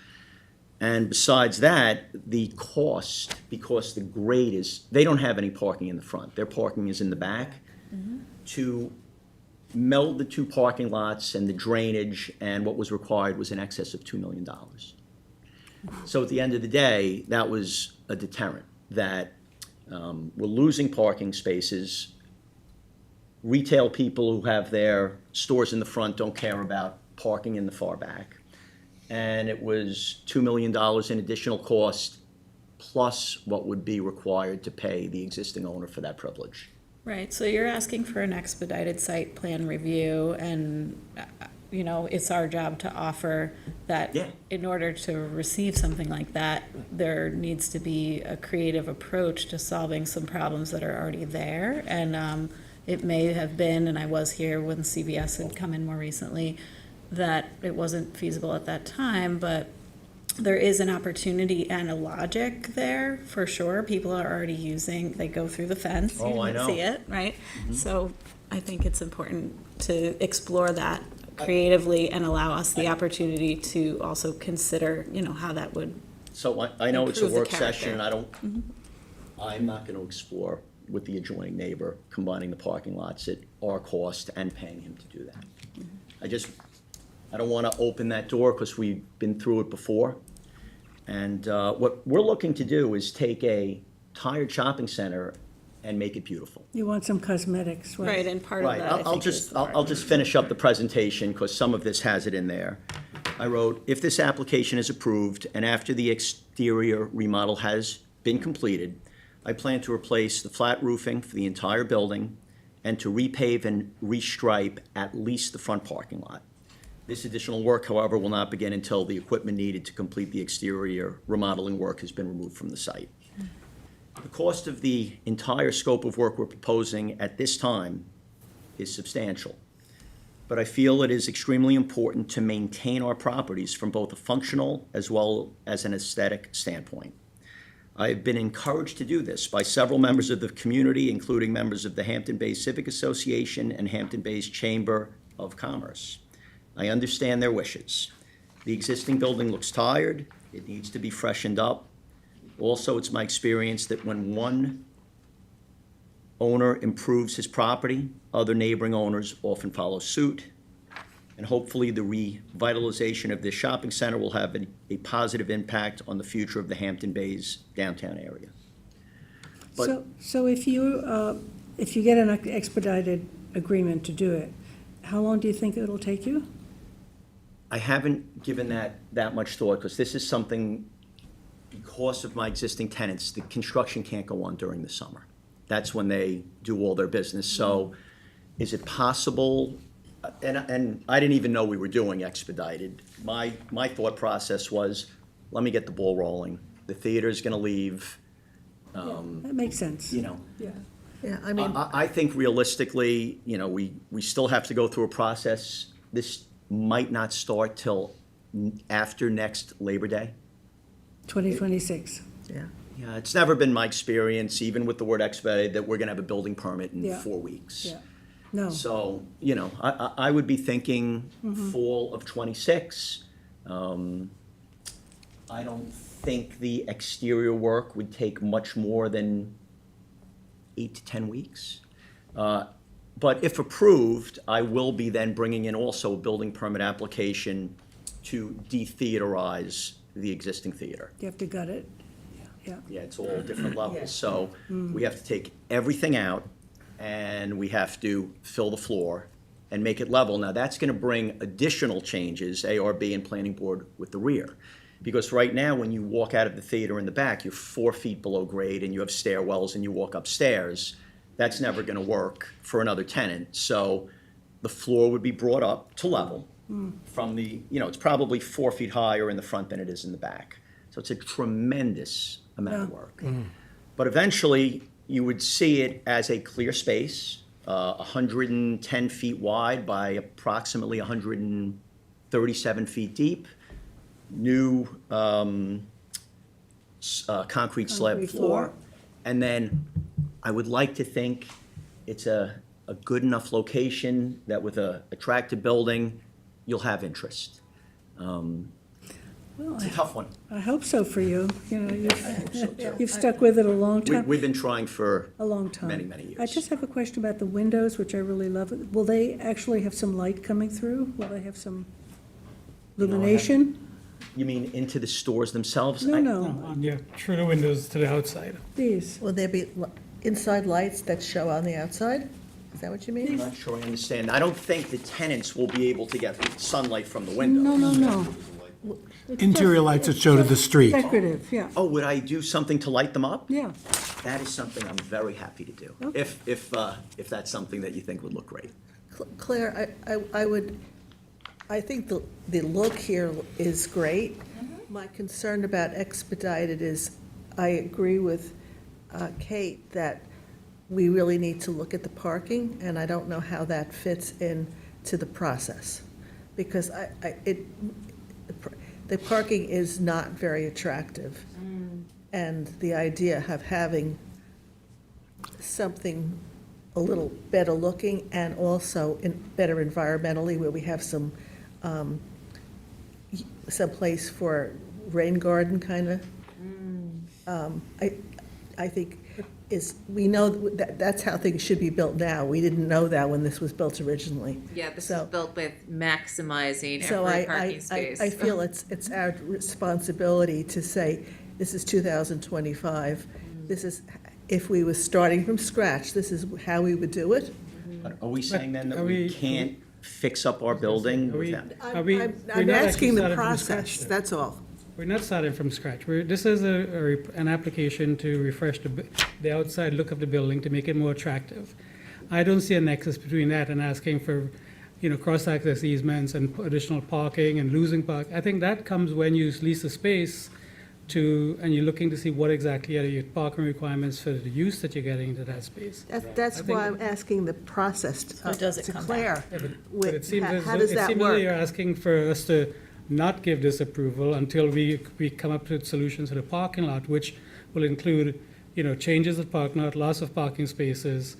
And besides that, the cost, because the grade is, they don't have any parking in the front. Their parking is in the back. To meld the 2 parking lots and the drainage and what was required was in excess of $2 million. So at the end of the day, that was a deterrent, that we're losing parking spaces. Retail people who have their stores in the front don't care about parking in the far back. And it was $2 million in additional cost, plus what would be required to pay the existing owner for that privilege. Right, so you're asking for an expedited site plan review, and, it's our job to offer that. Yeah. In order to receive something like that, there needs to be a creative approach to solving some problems that are already there. And it may have been, and I was here when CVS had come in more recently, that it wasn't feasible at that time, but there is an opportunity and a logic there, for sure. People are already using, they go through the fence. Oh, you I know. See it, right? So I think it's important to explore that creatively and allow us the opportunity to also consider, how that would. So I know it's a Improve the work session, and character. I'm not gonna explore with the adjoining neighbor, combining the parking lots at our cost and paying him to do that. I don't wanna open that door, because we've been through it before. And what we're looking to do is take a tired shopping center and make it beautiful. You want some cosmetics, right? Right, and part of Right, that, I I'll think, is the I'll just finish up the presentation, because some of this has it in there. I wrote, if this application is approved and after the exterior remodel has been completed, I plan to replace the flat roofing for the entire building and to repave and restripe at least the front parking lot. This additional work, however, will not begin until the equipment needed to complete the exterior remodeling work has been removed from the site. The cost of the entire scope of work we're proposing at this time is substantial. but I feel it is extremely important to maintain our properties from both a functional as well as an aesthetic standpoint. I have been encouraged to do this by several members of the community, including members of the Hampton Bays Civic Association and Hampton Bays Chamber of Commerce. I understand their wishes. The existing building looks tired. It needs to be freshened up. Also, it's my experience that when one owner improves his property, other neighboring owners often follow suit. And hopefully the revitalization of this shopping center will have a positive impact on the future of the Hampton Bays downtown area. But So if you get an expedited agreement to do it, how long do you think it'll take you? I haven't given that much thought, because this is something, because of my existing tenants, the construction can't go on during the summer. That's when they do all their business. So is it possible, and I didn't even know we were doing expedited. My thought process was, let me get the ball rolling. The theater's gonna leave, That makes sense. you know. Yeah. Yeah, I mean, I think realistically, you know, we still have to go through a process. This might not start till after next Labor Day. 2026. yeah. Yeah, it's never been my experience, even with the word expedited, that we're gonna have a building permit in Yeah. 4 weeks. Yeah. No. So, you know, I would be thinking fall of '26. I don't think the exterior work would take much more than 8 to 10 weeks. But if approved, I will be then bringing in also a building permit application to de-theaterize the existing theater. You have to gut it. Yeah. Yeah, it's all different levels, so we have to take everything out, and we have to fill the floor and make it level. Now, that's gonna bring additional changes, ARB and Planning Board, with the rear. Because right now, when you walk out of the theater in the back, you're 4 feet below grade, and you have stairwells, and you walk upstairs. That's never gonna work for another tenant. So the floor would be brought up to level from the, you know, it's probably 4 feet higher in the front than it is in the back. So it's a tremendous amount of work. But eventually, you would see it as a clear space, 110 feet wide by approximately 137 feet deep, new concrete slab Concrete floor. floor. And then I would like to think it's a good enough location that with a attractive building, you'll have interest. Well, It's a tough one. I hope so for you. You know, so, too. you've stuck with it a long time. We've been trying for A long time. many, many years. I just have a question about the windows, which I really love. Will they actually have some light coming through? Will they have some illumination? You mean into the stores themselves? No, I- no, Yeah, through the windows to the outside. these. Will there be inside lights that show on the outside? Is that what you I'm mean? not sure I understand. I don't think the tenants will be able to get sunlight from the window. No. Interior lights that show to the street. Decorative, yeah, Oh, would I do something to light them up? yeah. That is something I'm very happy to do, Okay. if that's something that you think would look great. Claire, I think the look here is great. My concern about expedited is, I agree with Kate that we really need to look at the parking, and I don't know how that fits in to the process. Because the parking is not very attractive. And the idea of having something a little better looking and also better environmentally, where we have some place for rain garden kind of. I think we know that's how things should be built now. We didn't know that when this was built originally. Yeah, this So- is built with maximizing So every parking space. I feel it's our responsibility to say, this is 2025. This is, if we were starting from scratch, this is how we would do it. But are we saying then that Are we we- can't fix up our building Are we- without? Are we- I'm we're not actually asking the starting from process, scratch, though. that's all. We're not starting from scratch. This is an application to refresh the outside look of the building to make it more attractive. I don't see a nexus between that and asking for, cross-access easements and additional parking and losing park. I think that comes when you lease the space and you're looking to see what exactly are your parking requirements for the use that you're getting into that space. That's why I'm asking the process does it to come Claire. But it seems How does that that work? you're asking for us to not give this approval until we come up with solutions for the parking lot, which will include, changes of parking lot, loss of parking spaces,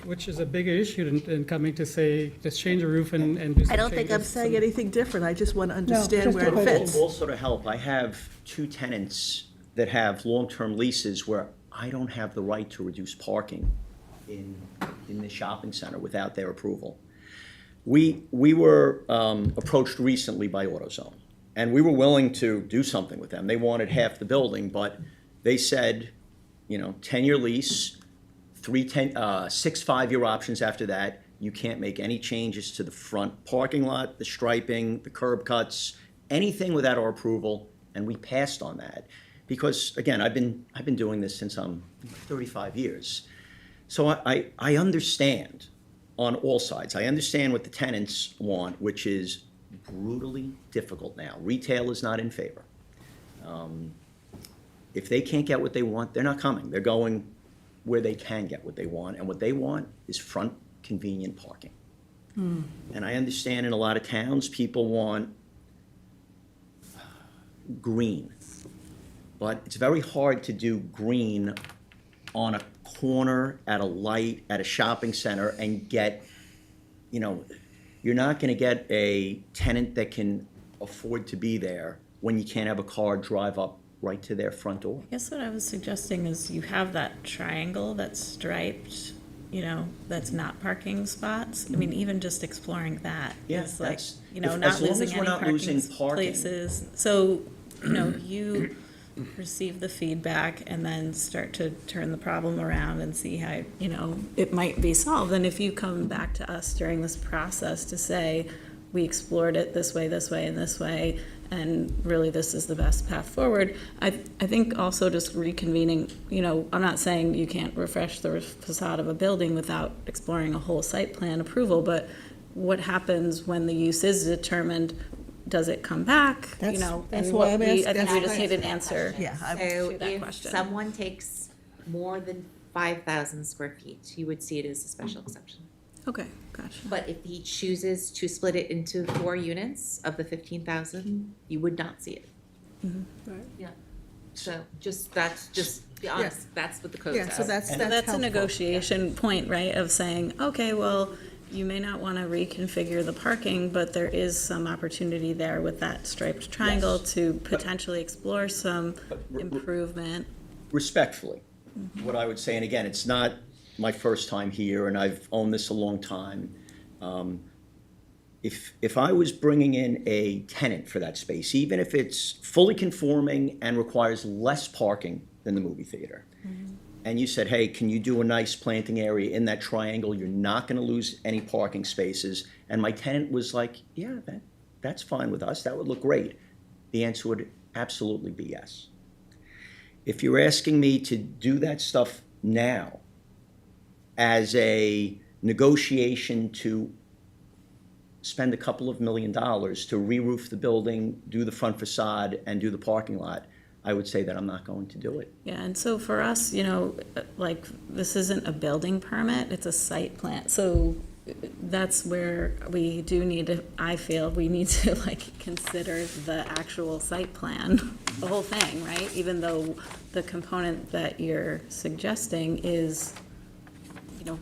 which is a bigger issue than coming to say, let's change the roof and do some I don't think I'm changes. saying anything different, I just want to understand just where a it question. fits. Also to help, I have two tenants that have long-term leases where I don't have the right to reduce parking in the shopping center without their approval. We were approached recently by AutoZone, and we were willing to do something with them. They wanted half the building, but they said, 10-year lease, 6 5-year options after that. You can't make any changes to the front parking lot, the striping, the curb cuts, anything without our approval, and we passed on that. Because, again, I've been doing this since I'm 35 years. So I understand on all sides. I understand what the tenants want, which is brutally difficult now. Retail is not in favor. If they can't get what they want, they're not coming. They're going where they can get what they want, and what they want is front convenient parking. And I understand in a lot of towns, people want green. But it's very hard to do green on a corner, at a light, at a shopping center, and get, you're not gonna get a tenant that can afford to be there when you can't have a car drive up right to their front door. I guess what I was suggesting is you have that triangle that's striped, that's not parking spots. I mean, even just exploring that Yeah, is like, that's- not as long losing as we're any not losing parking parking. places. So, you receive the feedback and then start to turn the problem around and see how, it might be solved. And if you come back to us during this process to say, we explored it this way, and this way, and really this is the best path forward. I think also just reconvening, I'm not saying you can't refresh the facade of a building without exploring a whole site plan approval, but what happens when the use is determined? Does it come back? That's I why I'm asking- think we that's just why- need an answer. Yeah, So to that if question. someone takes more than 5,000 square feet, you would see it as a special exception. Okay, gotcha. But if he chooses to split it into 4 units of the 15,000, you would not see it. Yeah. So that's just be honest, that's what the code Yeah, says. so that's So that's a helpful. negotiation point, right, of saying, okay, well, you may not want to reconfigure the parking, but there is some opportunity there with that striped triangle to potentially explore some improvement. Respectfully, what I would say, and again, it's not my first time here, and I've owned this a long time. If I was bringing in a tenant for that space, even if it's fully conforming and requires less parking than the movie theater, and you said, hey, can you do a nice planting area in that triangle? You're not gonna lose any parking spaces. And my tenant was like, yeah, that's fine with us. That would look great. The answer would absolutely be yes. If you're asking me to do that stuff now as a negotiation to spend a couple of $1 million to re-roof the building, do the front facade, and do the parking lot, I would say that I'm not going to do it. Yeah, and so for us, like, this isn't a building permit, it's a site plan. So that's where we do need to, I feel, we need to like consider the actual site plan, the whole thing, right? Even though the component that you're suggesting is,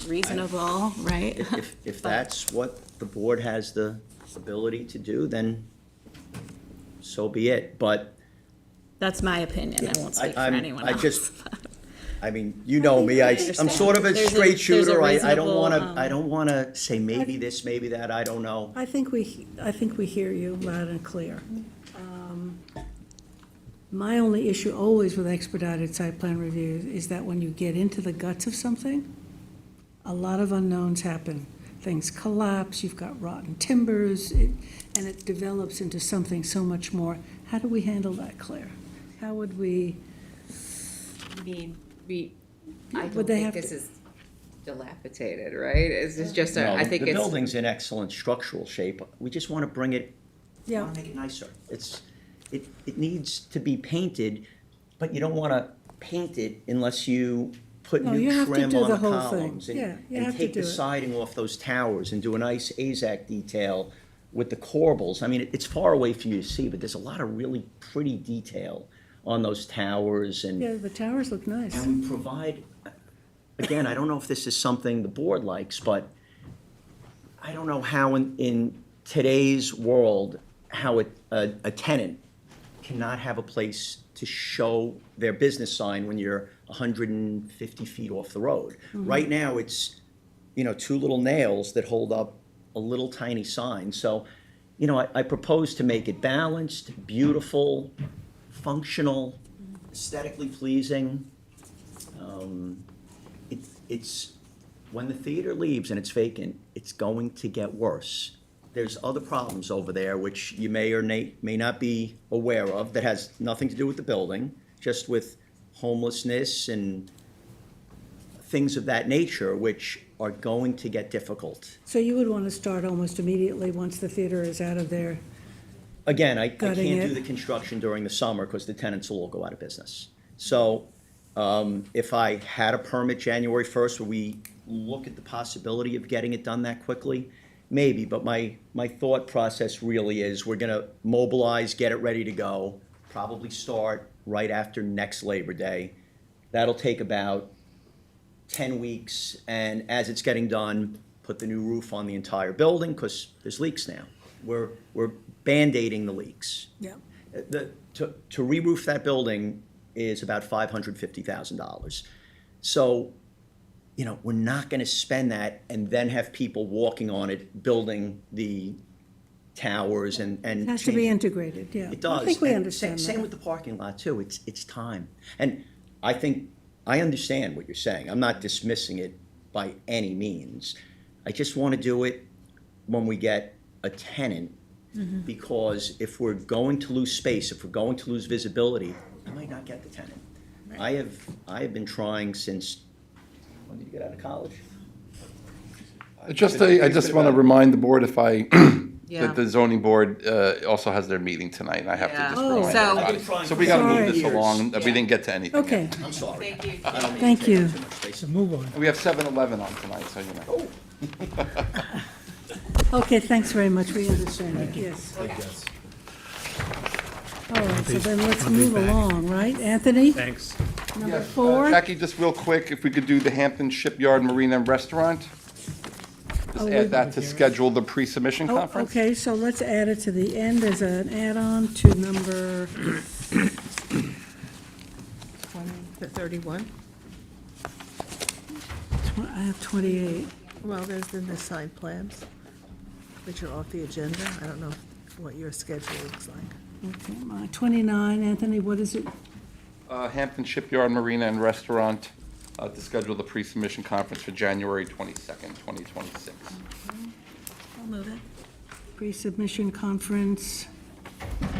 reasonable, right? If that's what the board has the ability to do, then so be it. But That's my opinion, I won't speak for I'm- anyone I else. just- I mean, you know me, I'm sort of a There's a- straight there's a shooter. I don't reasonable, wanna say maybe this, maybe that, I don't know. I think we hear you loud and clear. My only issue always with expedited site plan reviews is that when you get into the guts of something, a lot of unknowns happen. Things collapse, you've got rotten timbers, and it develops into something so much more. How do we handle that, Claire? How would we? I mean, I Would don't they think have this to- is dilapidated, right? Is this just No, I think the it's. building's in excellent structural shape. We just wanna bring it, Yeah. wanna make it nicer. it needs to be painted, but you don't want to paint it unless you put No, you new have to trim do on the the whole thing. columns. Yeah, you And have to take the do it. siding off those towers and do a nice AZAC detail with the corbels. I mean, it's far away for you to see, but there's a lot of really pretty detail on those towers and. Yeah, the towers look nice. And we provide, again, I don't know if this is something the board likes, but I don't know how in today's world, how a tenant cannot have a place to show their business sign when you're 150 feet off the road. Right now, it's, two little nails that hold up a little tiny sign. So, I propose to make it balanced, beautiful, functional, aesthetically pleasing. It's when the theater leaves and it's vacant, it's going to get worse. There's other problems over there which you may or may not be aware of that has nothing to do with the building, just with homelessness and things of that nature, which are going to get difficult. So you would want to start almost immediately once the theater is out of there? Again, I can't Gutting it. do the construction during the summer because the tenants will all go out of business. So if I had a permit January 1st, would we look at the possibility of getting it done that quickly? Maybe, but my thought process really is we're gonna mobilize, get it ready to go, probably start right after next Labor Day. That'll take about 10 weeks, and as it's getting done, put the new roof on the entire building, because there's leaks now. We're Band-Aiding the leaks. Yeah. To re-roof that building is about $550,000. So, we're not gonna spend that and then have people walking on it, building the towers and. It has to be integrated, yeah. It does. I think we And understand that. Same with the parking lot too, it's time. And I understand what you're saying, I'm not dismissing it by any means. I just wanna do it when we get a tenant, because if we're going to lose space, if we're going to lose visibility, I might not get the tenant. I have been trying since, when did you get out of college? I just want to remind the board Yeah. that the zoning board also has their meeting tonight, and I have to just Oh. remind So- everybody. I've been trying So we gotta move Sorry. this along, we didn't get to anything Okay, yet. I'm sorry. Thank you. I don't mean to Thank take you. up too much space. So move on. We have 7-Eleven on tonight, so you know. okay, thanks very much, we understand it, yes. All right, so then let's move along, right? Anthony, Thanks. number Yes, 4? Jackie, just real quick, if we could do the Hampton Shipyard Marina and Restaurant? Just Oh, add that to schedule the pre-submission Oh, conference? okay, so let's add it to the end as an add-on to number, The 31? I have 28. Well, there's then the signed plans, which are off the agenda. I don't know what your schedule looks like. Okay, my 29, Anthony, what is it? Hampton Shipyard Marina and Restaurant, to schedule the pre-submission conference for January 22nd, 2026. I'll move it. Pre-submission conference,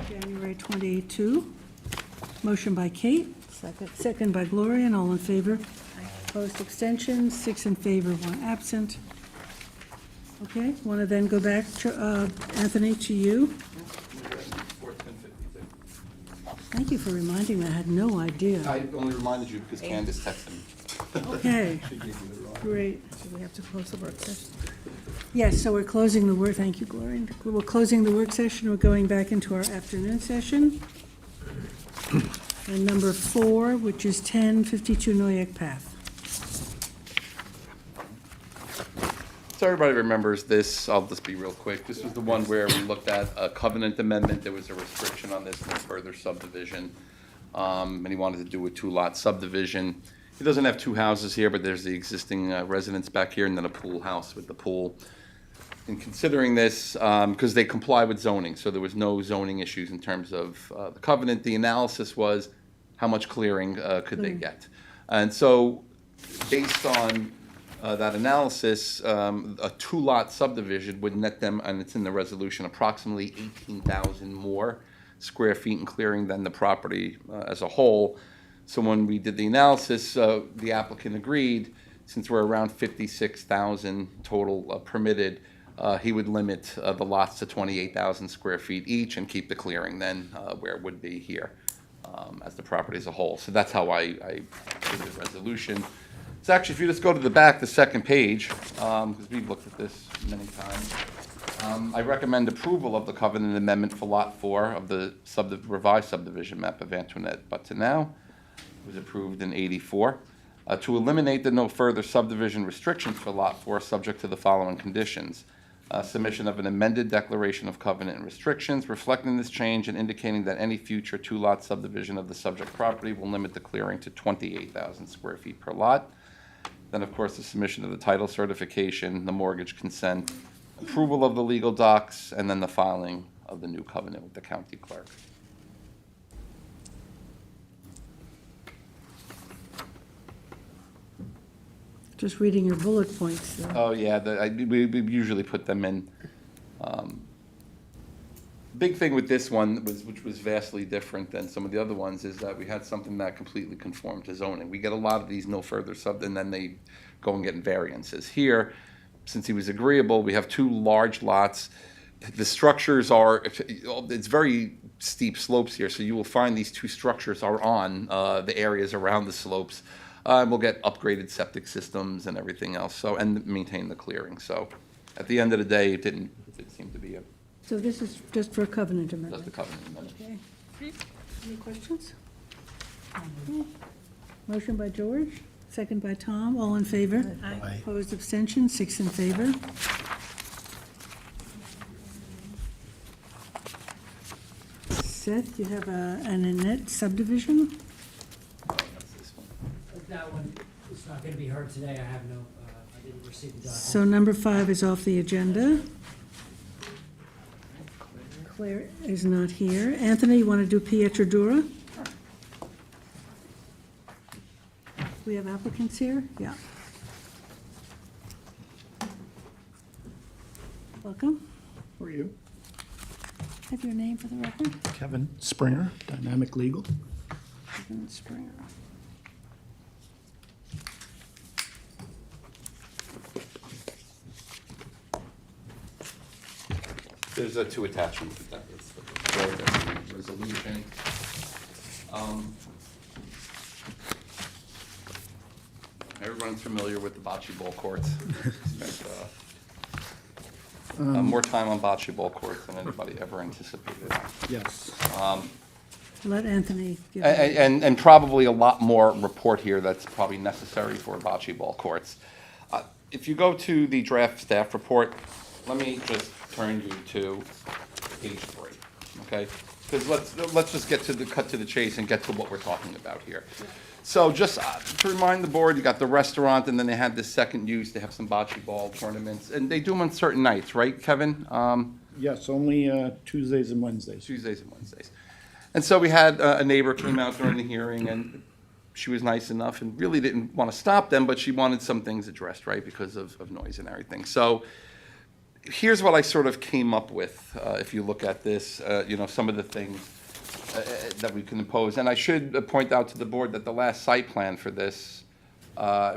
January 22. Motion by Kate. Second by Gloria, and all in favor. Opposed, abstentions, 6 in favor, 1 absent. Okay, want to then go back, Anthony, to you? Thank you for reminding me, I had no idea. I only reminded you because Candace texted me. Okay, great. So we have to close the work session. Yes, so we're closing the work, thank you, Gloria. We're closing the work session, we're going back into our afternoon session. And number 4, which is 1052 Noyak Path. So everybody remembers this, I'll just be real quick. This was the one where we looked at a covenant amendment, there was a restriction on this, no further subdivision. And he wanted to do a 2-lot subdivision. He doesn't have 2 houses here, but there's the existing residence back here and then a pool house with the pool. In considering this, because they comply with zoning, so there was no zoning issues in terms of the covenant, the analysis was how much clearing could they get? And so based on that analysis, a 2-lot subdivision would net them, and it's in the resolution, approximately 18,000 more square feet in clearing than the property as a whole. So when we did the analysis, the applicant agreed, since we're around 56,000 total permitted, he would limit the lots to 28,000 square feet each and keep the clearing then where it would be here as the property as a whole. So that's how I did the resolution. So actually, if you just go to the back, the second page, because we've looked at this many times, I recommend approval of the covenant amendment for Lot 4 of the revised subdivision map of Antoinette Buttonau. It was approved in '84. To eliminate the no further subdivision restrictions for Lot 4, subject to the following conditions. Submission of an amended declaration of covenant and restrictions reflecting this change and indicating that any future two-lot subdivision of the subject property will limit the clearing to 28,000 square feet per lot. Then, of course, the submission of the title certification, the mortgage consent, approval of the legal docs, and then the filing of the new covenant with the county clerk. Just reading your bullet points. Oh, yeah, we usually put them in. Big thing with this one, which was vastly different than some of the other ones, is that we had something that completely conformed to zoning. We get a lot of these no further and then they go and get variances. Here, since he was agreeable, we have two large lots. The structures are, it's very steep slopes here, so you will find these two structures are on the areas around the slopes. And we'll get upgraded septic systems and everything else, so, and maintain the clearing. So at the end of the day, it didn't seem to be So this is just for a covenant just amendment? a covenant amendment. Okay. Any questions? Okay. Motion by George, second by Tom, all in favor? Aye. Opposed, abstention, 6 in favor. Seth, you have an Annette subdivision? That's this one. That one is not going to be heard today. I have no, I didn't receive the document. So number 5 is off the agenda. Claire is not here. Anthony, you want to do Pietradura? We have applicants here? Yeah. Welcome. Who are you? Have your name for the record? Kevin Springer, Dynamic Legal. Kevin Springer. There's two attachments to that. It's the resolution. Everyone's familiar with the bocce ball courts. Spent more time on bocce ball courts than anybody ever anticipated. Yes. Let Anthony give. And probably a lot more report here that's probably necessary for bocce ball courts. If you go to the draft staff report, let me just turn you to page 3, okay? Because let's just get to the cut to the chase and get to what we're talking about here. So just to remind the board, you got the restaurant, and then they had this second use. They have some bocce ball tournaments, and they do them on certain nights, right, Kevin? Yes, only Tuesdays and Wednesdays. Tuesdays and Wednesdays. And so we had a neighbor came out during the hearing, and she was nice enough and really didn't want to stop them, but she wanted some things addressed, right, because of noise and everything. So here's what I sort of came up with, if you look at this, some of the things that we can impose. And I should point out to the board that the last site plan for this,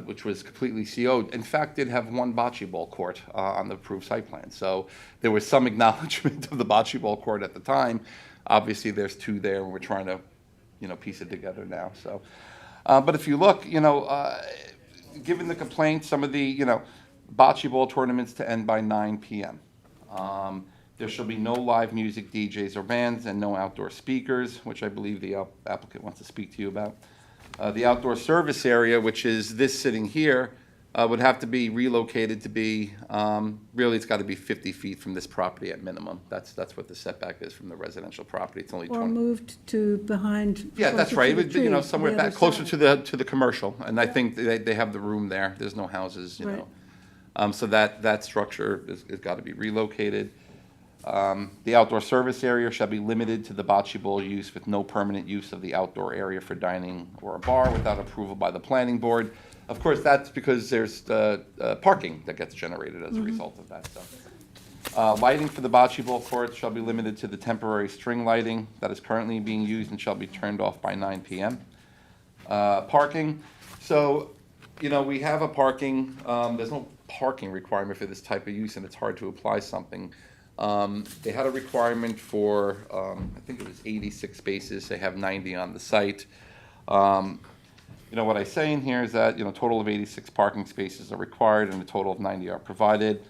which was completely CO'd, in fact, did have one bocce ball court on the approved site plan. So there was some acknowledgement of the bocce ball court at the time. Obviously, there's 2 there, and we're trying to, piece it together now. So, but if you look, given the complaint, some of the, bocce ball tournaments to end by 9 p.m. There shall be no live music, DJs, or bands, and no outdoor speakers, which I believe the applicant wants to speak to you about. The outdoor service area, which is this sitting here, would have to be relocated to be, really, it's got to be 50 feet from this property at minimum. That's what the setback is from the residential property. It's only 20. Or moved to behind. Yeah, that's closer right. to the It would, tree, somewhere the back, other closer side. to the commercial. And I think they have the room there. There's no houses, Right. So that structure has got to be relocated. The outdoor service area shall be limited to the bocce ball use with no permanent use of the outdoor area for dining or a bar without approval by the planning board. Of course, that's because there's parking that gets generated as a result of that. So, lighting for the bocce ball courts shall be limited to the temporary string lighting that is currently being used and shall be turned off by 9 p.m. Parking. So, we have a parking. There's no parking requirement for this type of use, and it's hard to apply something. They had a requirement for, I think it was 86 spaces. They have 90 on the site. What I say in here is that, a total of 86 parking spaces are required and a total of 90 are provided.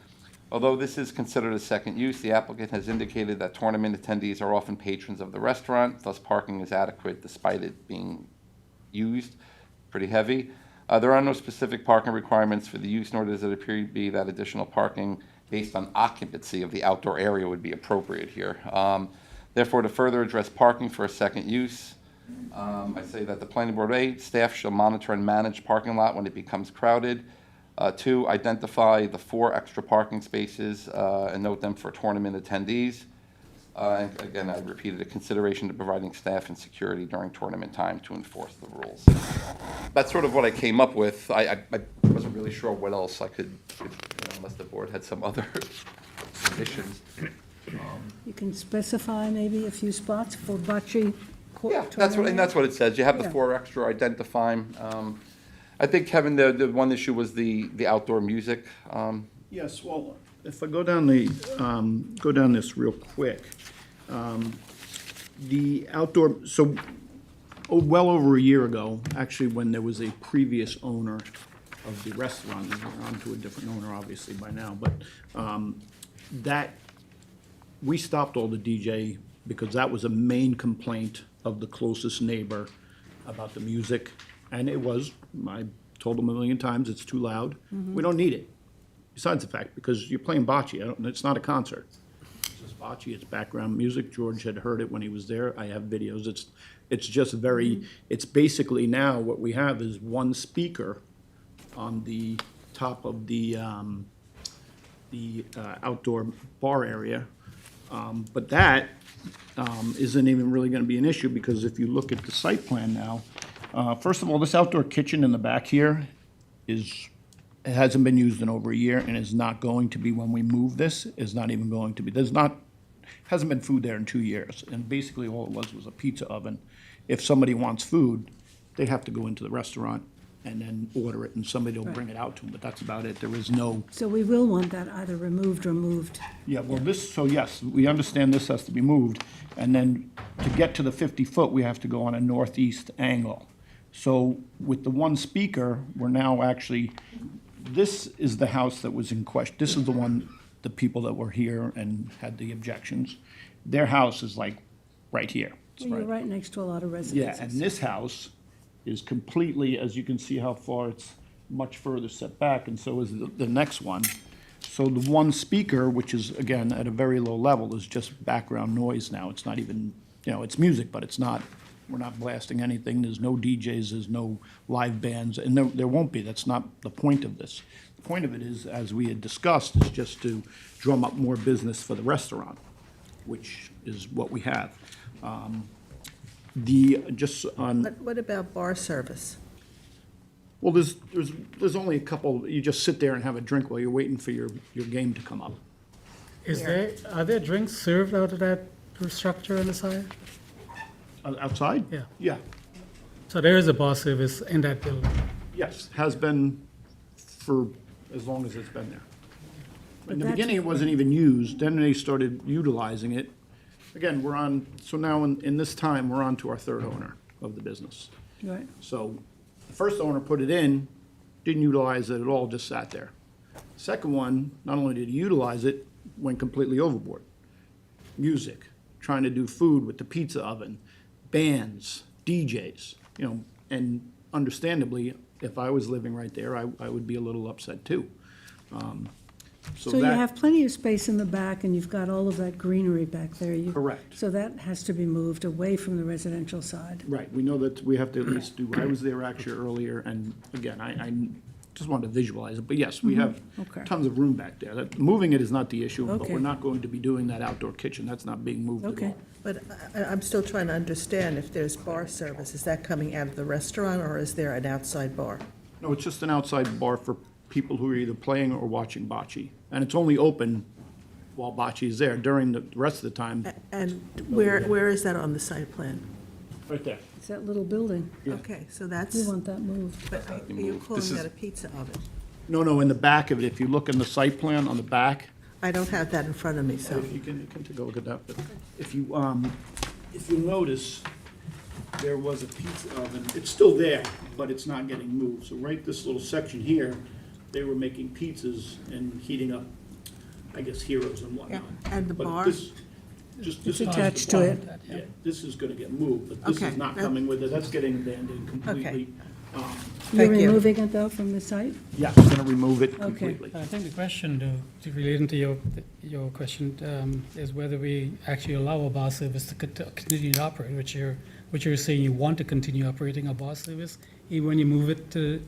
Although this is considered a second use, the applicant has indicated that tournament attendees are often patrons of the restaurant, thus parking is adequate despite it being used, pretty heavy. There are no specific parking requirements for the use, nor does it appear to be that additional parking based on occupancy of the outdoor area would be appropriate here. Therefore, to further address parking for a second use, I say that the planning board staff shall monitor and manage parking lot when it becomes crowded. 2, identify the 4 extra parking spaces and note them for tournament attendees. And again, I repeated a consideration to providing staff and security during tournament time to enforce the rules. That's sort of what I came up with. I wasn't really sure what else I could, unless the board had some other conditions. You can specify maybe a few spots for bocce court. Yeah, that's what it says. You have the Yeah. 4 extra, identify 'em. I think, Kevin, the one issue was the outdoor music. Yes, well, if I go down this real quick, the outdoor, so, well over a year ago, actually, when there was a previous owner of the restaurant, and we're on to a different owner, obviously, by now, but, we stopped all the DJ because that was a main complaint of the closest neighbor about the music. And it was, I told them a million times, it's too loud. We don't need it. Besides the fact, because you're playing bocce, it's not a concert. It's just bocce, it's background music. George had heard it when he was there. I have videos. It's just very, it's basically now what we have is one speaker on the top of the outdoor bar area. But that isn't even really gonna be an issue, because if you look at the site plan now, first of all, this outdoor kitchen in the back here it hasn't been used in over a year, and is not going to be when we move this, is not even going to be. Hasn't been food there in 2 years, and basically all it was a pizza oven. If somebody wants food, they have to go into the restaurant and then order it, and somebody will bring it out to them, but that's about it. There is no. So we will want that either removed or moved. Yeah, well, yes, we understand this has to be moved, and then to get to the 50-foot, we have to go on a northeast angle. So with the one speaker, we're now actually, this is the house that was in question. This is the one, the people that were here and had the objections. Their house is like right here. It's Well, you're right next to a lot of residences. Yeah, and this house is completely, as you can see how far it's much further set back, and so is the next one. So the one speaker, which is, again, at a very low level, is just background noise now. It's not even, it's music, but it's not, we're not blasting anything. There's no DJs, there's no live bands, and there won't be. That's not the point of this. The point of it is, as we had discussed, is just to drum up more business for the restaurant, which is what we have. What about bar service? Well, there's only a couple, you just sit there and have a drink while you're waiting for your game to come up. Are there drinks served out of that structure on the side? Outside? Yeah. Yeah, So there is a bar service in that building. yes, has been for as long as it's been there. In the beginning, it wasn't even used, then they started utilizing it. Again, so now in this time, we're on to our third owner of the business. Right. So the first owner put it in, didn't utilize it at all, just sat there. Second one, not only did he utilize it, went completely overboard. Music, trying to do food with the pizza oven, bands, DJs, and understandably, if I was living right there, I would be a little upset too. So you have plenty of space in the back, and you've got all of that greenery back there. Correct. So that has to be moved away from the residential side. Right, we know that we have to at least I was there actually earlier, and again, I just wanted to visualize it, but yes, we have Okay. tons of room back there. Moving it is not the issue, but Okay. we're not going to be doing that outdoor kitchen, that's not being moved at all. Okay. But I'm still trying to understand, if there's bar service, is that coming out of the restaurant, or is there an outside bar? No, it's just an outside bar for people who are either playing or watching bocce, and it's only open while bocce is there. During the rest of the time, And where is that on the site plan? right there. It's that little building. Yeah. Okay, so We that's, want that moved. but are you calling that a pizza oven? No, in the back of it, if you look in the site plan on the back, I don't have that in front of me, so. you can take a look at that, but if you notice, there was a pizza oven, it's still there, but it's not getting moved. So right this little section here, they were making pizzas and heating up, I guess, heroes and whatnot. Yeah, and the But bar? this- Just this is just attached the to bar. it. Yeah, this is gonna get moved, but this Okay. is not coming with it, that's getting abandoned completely. You're Thank you. removing it though from the site? Yeah, I'm gonna remove it Okay. completely. I think the question, to relating to your question, is whether we actually allow a bar service to continue to operate, which you're saying you want to continue operating a bar service, even when you move it to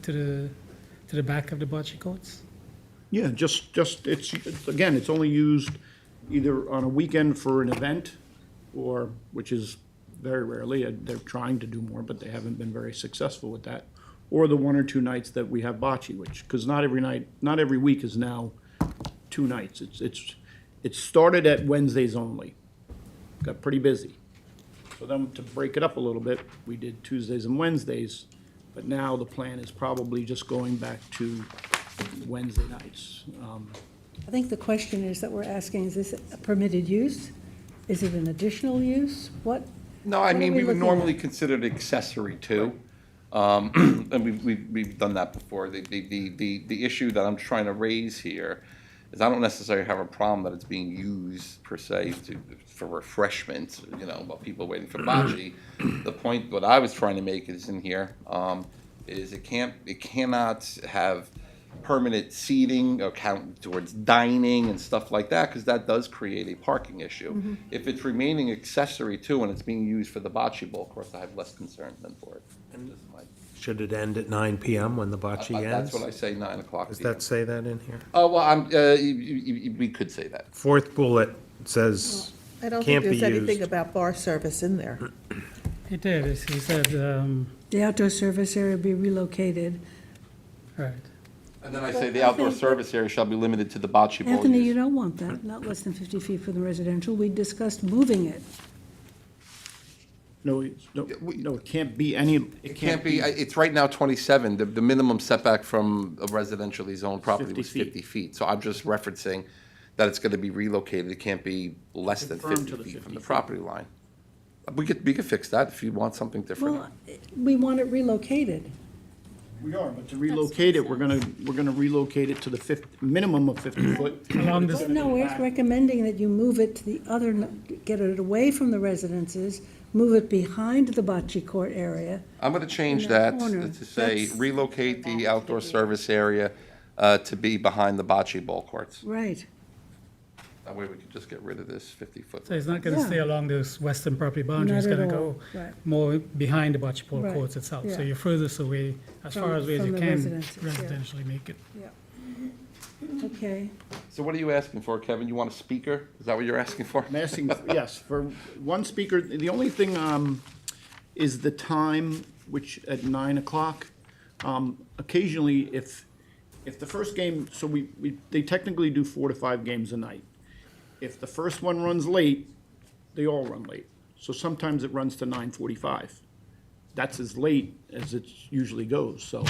the back of the bocce courts? Yeah, again, it's only used either on a weekend for an event, or, which is very rarely, they're trying to do more, but they haven't been very successful with that, or the 1 or 2 nights that we have bocce, because not every week is now 2 nights. It started at Wednesdays only. Got pretty busy. So then to break it up a little bit, we did Tuesdays and Wednesdays, but now the plan is probably just going back to Wednesday nights. I think the question is that we're asking, is this a permitted use? Is it an additional use? What? No, I What are mean, we we would looking normally at? consider it accessory too. And we've done that before. The issue that I'm trying to raise here is I don't necessarily have a problem that it's being used per se for refreshment, while people are waiting for bocce. The point, what I was trying to make is in here, is it cannot have permanent seating or count towards dining and stuff like that, because that does create a parking issue. If it's remaining accessory too and it's being used for the bocce ball course, I have less concern than for it. And this is my- Should it end at 9 PM when the bocce ends? That's what I say, 9 o'clock. Does PM. that say that in here? Oh, well, we could say that. Fourth bullet says, I don't think can't be there's anything used. about bar service in there. He did, he said, The outdoor service area be relocated. right. And then I say the outdoor service area shall be limited to the bocce ball Anthony, use. you don't want that, not less than 50 feet from the residential. We discussed moving it. No, it can't be any, It can't be, it's right now 27. The minimum setback from a residentially zoned property 50 was feet. 50 feet. So I'm just referencing that it's going to be relocated. It can't be less than Confirmed 50 to the feet 50 from the feet. property line. We could fix that if you want something different. Well, we want it relocated. We are, but to relocate it, we're gonna relocate it to the minimum of 50 foot. Along this, But no, it's recommending that you move it to the other, get it away from the residences, move it behind the bocce court area. I'm going to change In that that corner. to say That's- relocate the outdoor service area to be behind the bocce ball courts. Right. That way we could just get rid of this 50-foot. so it's not gonna Yeah. stay along this western property boundary, Not it's at gonna all, go right. more behind the bocce ball Right, courts itself. So yeah. you're furthest away, as far away as From you the can residences, yeah. residentially make it. Okay. So what are you asking for, Kevin? You want a speaker? Is that what you're asking for? I'm asking, yes, for one speaker, the only thing is the time, which at 9 o'clock. Occasionally, if the first game, so they technically do 4 to 5 games a night. If the first one runs late, they all run late. So sometimes it runs to 9:45. That's as late as it usually goes, so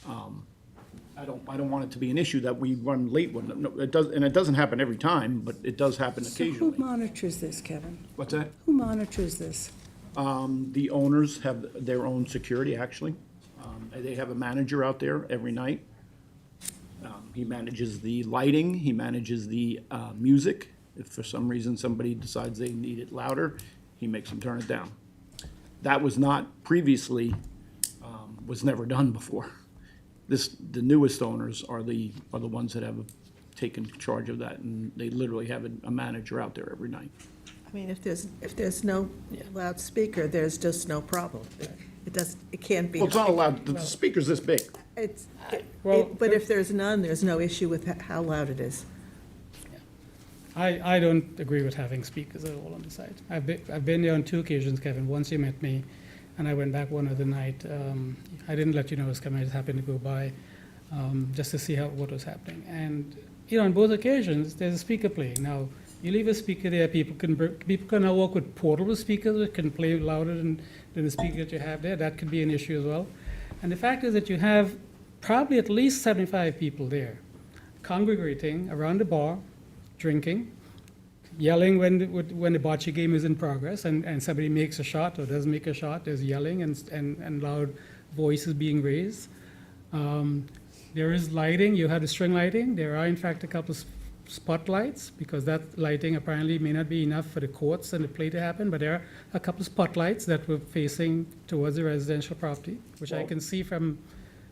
I don't want it to be an issue that we run late one. No, it does, and it doesn't happen every time, but it does happen So who occasionally. monitors this, Kevin? What's that? Who monitors this? The owners have their own security, actually. They have a manager out there every night. He manages the lighting, he manages the music. If for some reason somebody decides they need it louder, he makes them turn it down. That was not previously, was never done before. The newest owners are the ones that have taken charge of that, and they literally have a manager out there every night. I mean, if there's no loudspeaker, there's just no problem. It can't be. Well, it's not allowed, the speaker's this big. But if there's none, there's no issue with how loud it is. I don't agree with having speakers at all on the site. I've been there on 2 occasions, Kevin. Once you met me, and I went back one other night. I didn't let you know it was coming. I just happened to go by just to see what was happening. And on both occasions, there's a speaker playing. Now, you leave a speaker there, people can now work with portable speakers that can play louder than the speaker that you have there. That could be an issue as well. And the fact is that you have probably at least 75 people there, congregating around the bar, drinking, yelling when the bocce game is in progress, and somebody makes a shot or doesn't make a shot, there's yelling and loud voices being raised. There is lighting, you have the string lighting, there are in fact a couple of spotlights, because that lighting apparently may not be enough for the courts and the play to happen, but there are a couple of spotlights that were facing towards the residential property, which I can see from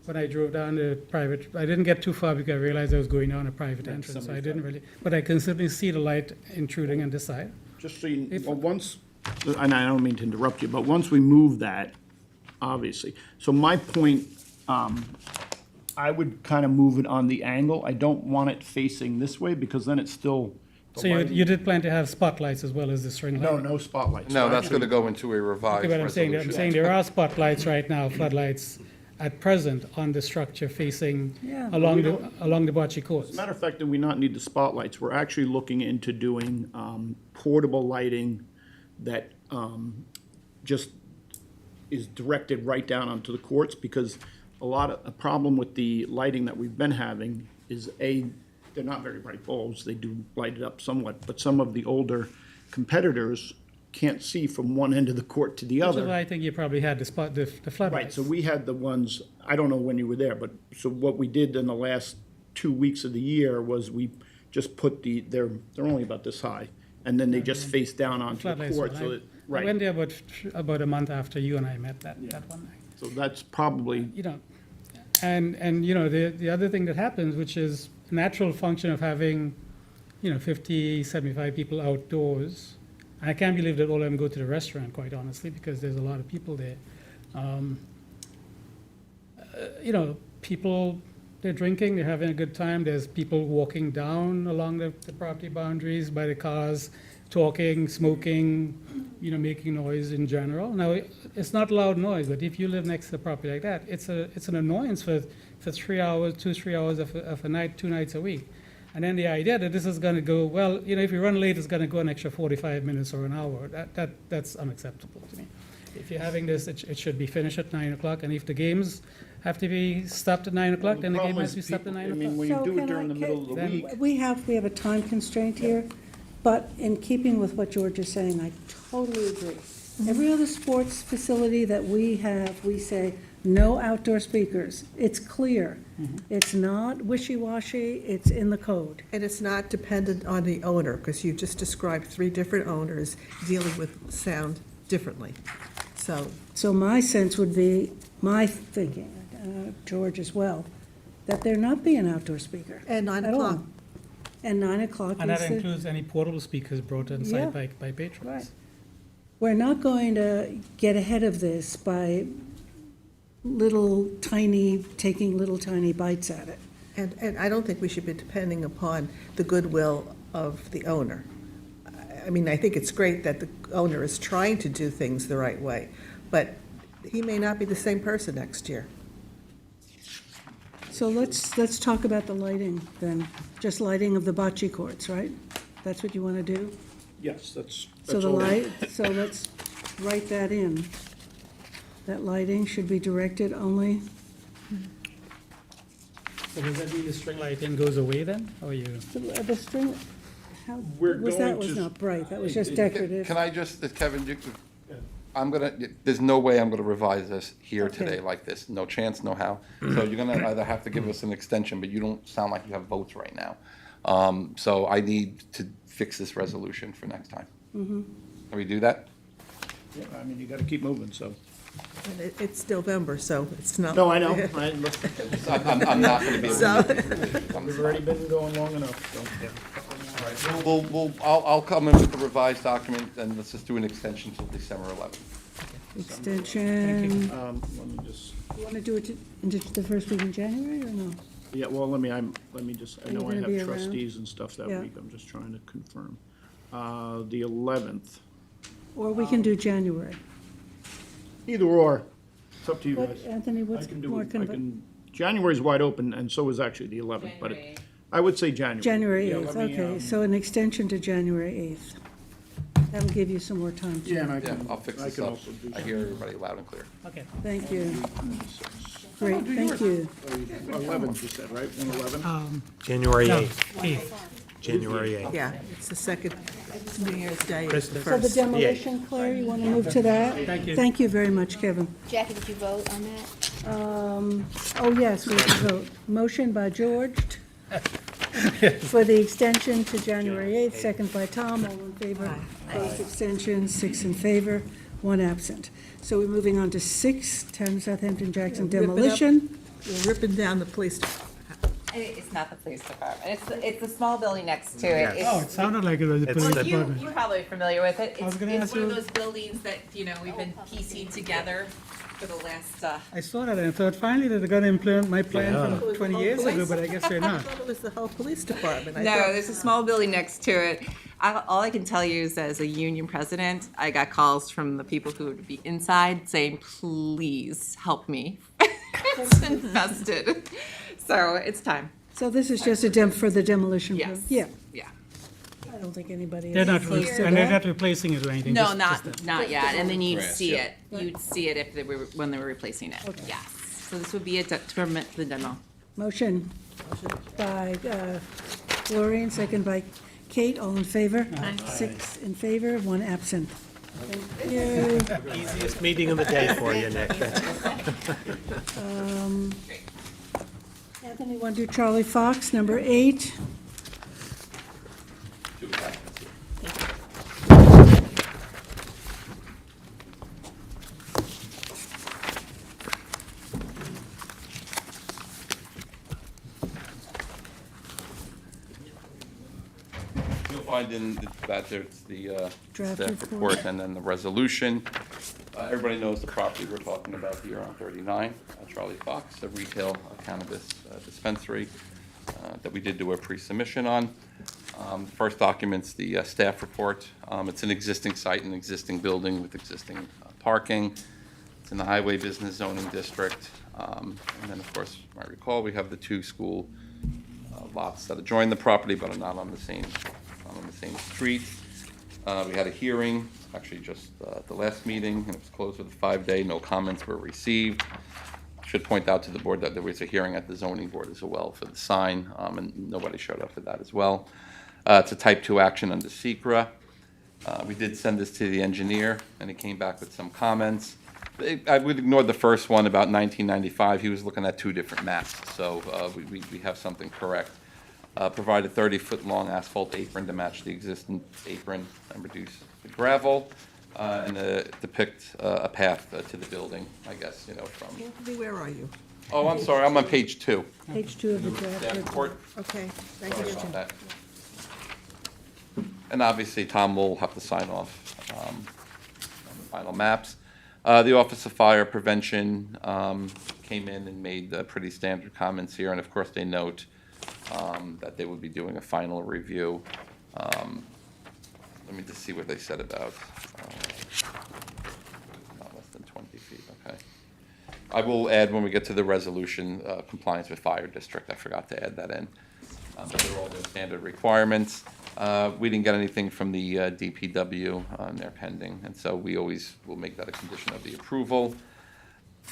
when I drove down the private, I didn't get too far because I realized I was going down a private entrance, so I didn't really, but I can certainly see the light intruding on this side. Just so you, well, once, and I don't mean to interrupt you, but once we move that, obviously, so my point, I would kind of move it on the angle. I don't want it facing this way, because then it's still. the So you lighting- did plan to have spotlights as well as the string No, lighting? no spotlights. No, that's Actually, gonna go into a revised Okay, but I'm saying resolution. there are spotlights right now, floodlights at present on the structure facing Yeah. along the bocce courts. As a matter of fact, do we not need the spotlights? We're actually looking into doing portable lighting that just is directed right down onto the courts, because a problem with the lighting that we've been having is they're not very bright bulbs, they do light it up somewhat, but some of the older competitors can't see from one end of the court to the Which is other. why I think you probably had the floodlights. Right, so we had the ones, I don't know when you were there, but, so what we did in the last 2 weeks of the year was we just put they're only about this high, and then they just face down onto the Floodlights. court, so that, I went right. there about a month after you and I met that one night. So that's probably, You know, and you know, the other thing that happens, which is a natural function of having, 50, 75 people outdoors. I can't believe that all of them go to the restaurant, quite honestly, because there's a lot of people there. People, they're drinking, they're having a good time. There's people walking down along the property boundaries by the cars, talking, smoking, making noise in general. Now, it's not loud noise, but if you live next to a property like that, it's an annoyance for 3 hours, 2-3 hours of a night, 2 nights a week. And then the idea that this is gonna go, well, if you run late, it's gonna go an extra 45 minutes or an hour, that's unacceptable to me. If you're having this, it should be finished at 9 o'clock, and if the games have to be stopped at 9 o'clock, then the game has to be stopped at 9 I mean, o'clock. when you So do can it during I- the middle of the Then- week, We have a time constraint here, but in keeping with what George is saying, I totally agree. Every other sports facility that we have, we say, no outdoor speakers. It's clear. It's not wishy-washy, it's in the code. And it's not dependent on the owner, because you just described 3 different owners dealing with sound differently. So My sense would be, my thinking, George as well, that there not be an outdoor speaker. And 9 at all. o'clock. And 9 o'clock And that is the, includes any portable speakers brought on Yeah. site by patrons. right. We're not going to get ahead of this by taking little tiny bites at it. And I don't think we should be depending upon the goodwill of the owner. I mean, I think it's great that the owner is trying to do things the right way, but he may not be the same person next year. So let's talk about the lighting then, just lighting of the bocce courts, right? That's what you want to do? yes, that's So the all. so let's write that in. That lighting should be directed only, So does that mean the string lighting goes away then, or you? the string, how, We're was going that was to- not bright, that was just decorative. Can I just, Kevin, there's no way I'm gonna revise this here Okay. today like this, no chance, no how. So you're gonna either have to give us an extension, but you don't sound like you have votes right now. So I need to fix this resolution for next time. Can we do that? Yeah, I mean, you gotta keep moving, so. And it's November, so it's not. No, I know, I'm not gonna be able So- to. make the decision. we've already been going long enough, so. I'll come in with the revised document, and let's just do an extension till December 11th. Extension, Let me just, you want to do it into the first week in January, or no? yeah, well, let me just, I Are you know I gonna be have around? trustees and stuff that Yeah. week, I'm just trying to confirm. The 11th, Or we can do January. either or, it's up to you What, guys. Anthony, I what's can do more it, January's wide open, and so is actually the 11th, but I would say January. January Yeah, 8th, let me, okay, so an extension to January 8th. That'll give you some more time. Yeah, and I Yeah, can, I'll fix I this can up. also do I hear everybody loud and clear. Okay. Thank you. 26. Great, thank you. 11, you said, right? 111? January No, 8th, eighth. January 8th. Yeah, it's the second, New Year's Day, it's the Kristen. So the first. demolition, Claire, you want to move to that? Thank you. Thank you very much, Kevin. Jackie, did you vote on that? Oh, yes, we can vote. Motion by George for the extension to January 8th, second by Tom, all in favor. Opposed, extension, 6 in favor, 1 absent. So we're moving on to 6, 10 Southampton Jackson Rip it up. demolition. We're ripping down the police. It's not the police department. It's the small building next to it. Yes. It's- Oh, it sounded like it was the It's police the- department. You're probably familiar with it. I was It's gonna it's ask one of you- those buildings that, we've been piecing together for the last, I saw that and I thought finally they're gonna implement my plan from 20 years ago, but I guess they're I not. thought it was the whole police department. I No, thought- there's a small building next to it. All I can tell you is as a union president, I got calls from the people who would be inside saying, please help me. It's infested. So it's time. So this is just for the demolition? Yes. Yeah, Yeah. I don't think anybody They're is not, opposed to and they're that. not replacing it or anything. No, just- just that. not yet. And then you'd Grass, see yeah. it. You'd see it if they were, when they were replacing it. Yes. So this would be a permit for the demo. Motion by Gloria, and second by Kate, all in favor? 6 in favor, 1 absent. Thank you. Easiest meeting of the day for you, Nick. Anthony, want to do Charlie Fox, number 8? You'll find in that there's the Draft staff report. report and then the resolution. Everybody knows the property we're talking about here on 39, Charlie Fox, a retail cannabis dispensary that we did do a pre-submission on. The first document's the staff report. It's an existing site, an existing building with existing parking. It's in the Highway Business Zoning District. And then, of course, you might recall, we have the 2 school lots that adjoin the property but are not on the same street. We had a hearing, actually just the last meeting, and it was closed with a 5-day, no comments were received. Should point out to the board that there was a hearing at the zoning board as well for the sign, and nobody showed up for that as well. It's a type 2 action under SECRA. We did send this to the engineer, and he came back with some comments. I would ignore the first one about 1995. He was looking at 2 different maps, so we have something correct. Provided 30-foot-long asphalt apron to match the existing apron and reduce the gravel, and depict a path to the building, I guess, from... Anthony, where are you? Oh, I'm sorry, I'm on page 2. Page 2 of the draft Staff report. report. Okay, thank Sorry you. about that. And obviously, Tom will have to sign off on the final maps. The Office of Fire Prevention came in and made pretty standard comments here, and of course, they note that they would be doing a final review. Let me just see what they said about not less than 20 feet, okay. I will add, when we get to the resolution, compliance with fire district. I forgot to add that in. But they're all their standard requirements. We didn't get anything from the DPW, and they're pending, and so we always will make that a condition of the approval.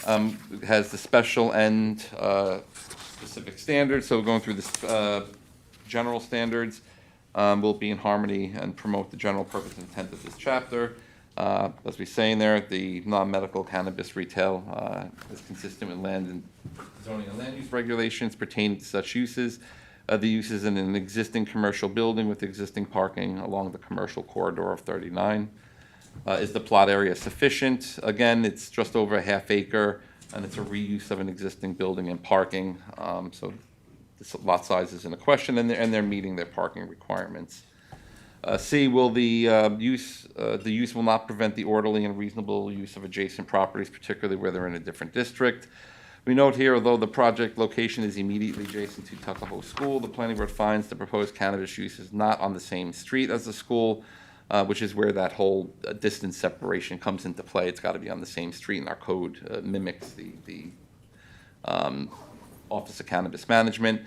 It has the special and specific standards, so going through the general standards will be in harmony and promote the general purpose and intent of this chapter. As we say in there, the non-medical cannabis retail is consistent with land and zoning and land use regulations pertaining to such uses. The use is in an existing commercial building with existing parking along the commercial corridor of 39. Is the plot area sufficient? Again, it's just over a half acre, and it's a reuse of an existing building and parking. So the lot size isn't a question, and they're meeting their parking requirements. C, will the use will not prevent the orderly and reasonable use of adjacent properties, particularly where they're in a different district. We note here, although the project location is immediately adjacent to Tuckahoe School, the planning board finds the proposed cannabis use is not on the same street as the school, which is where that whole distance separation comes into play. It's got to be on the same street, and our code mimics the Office of Cannabis Management.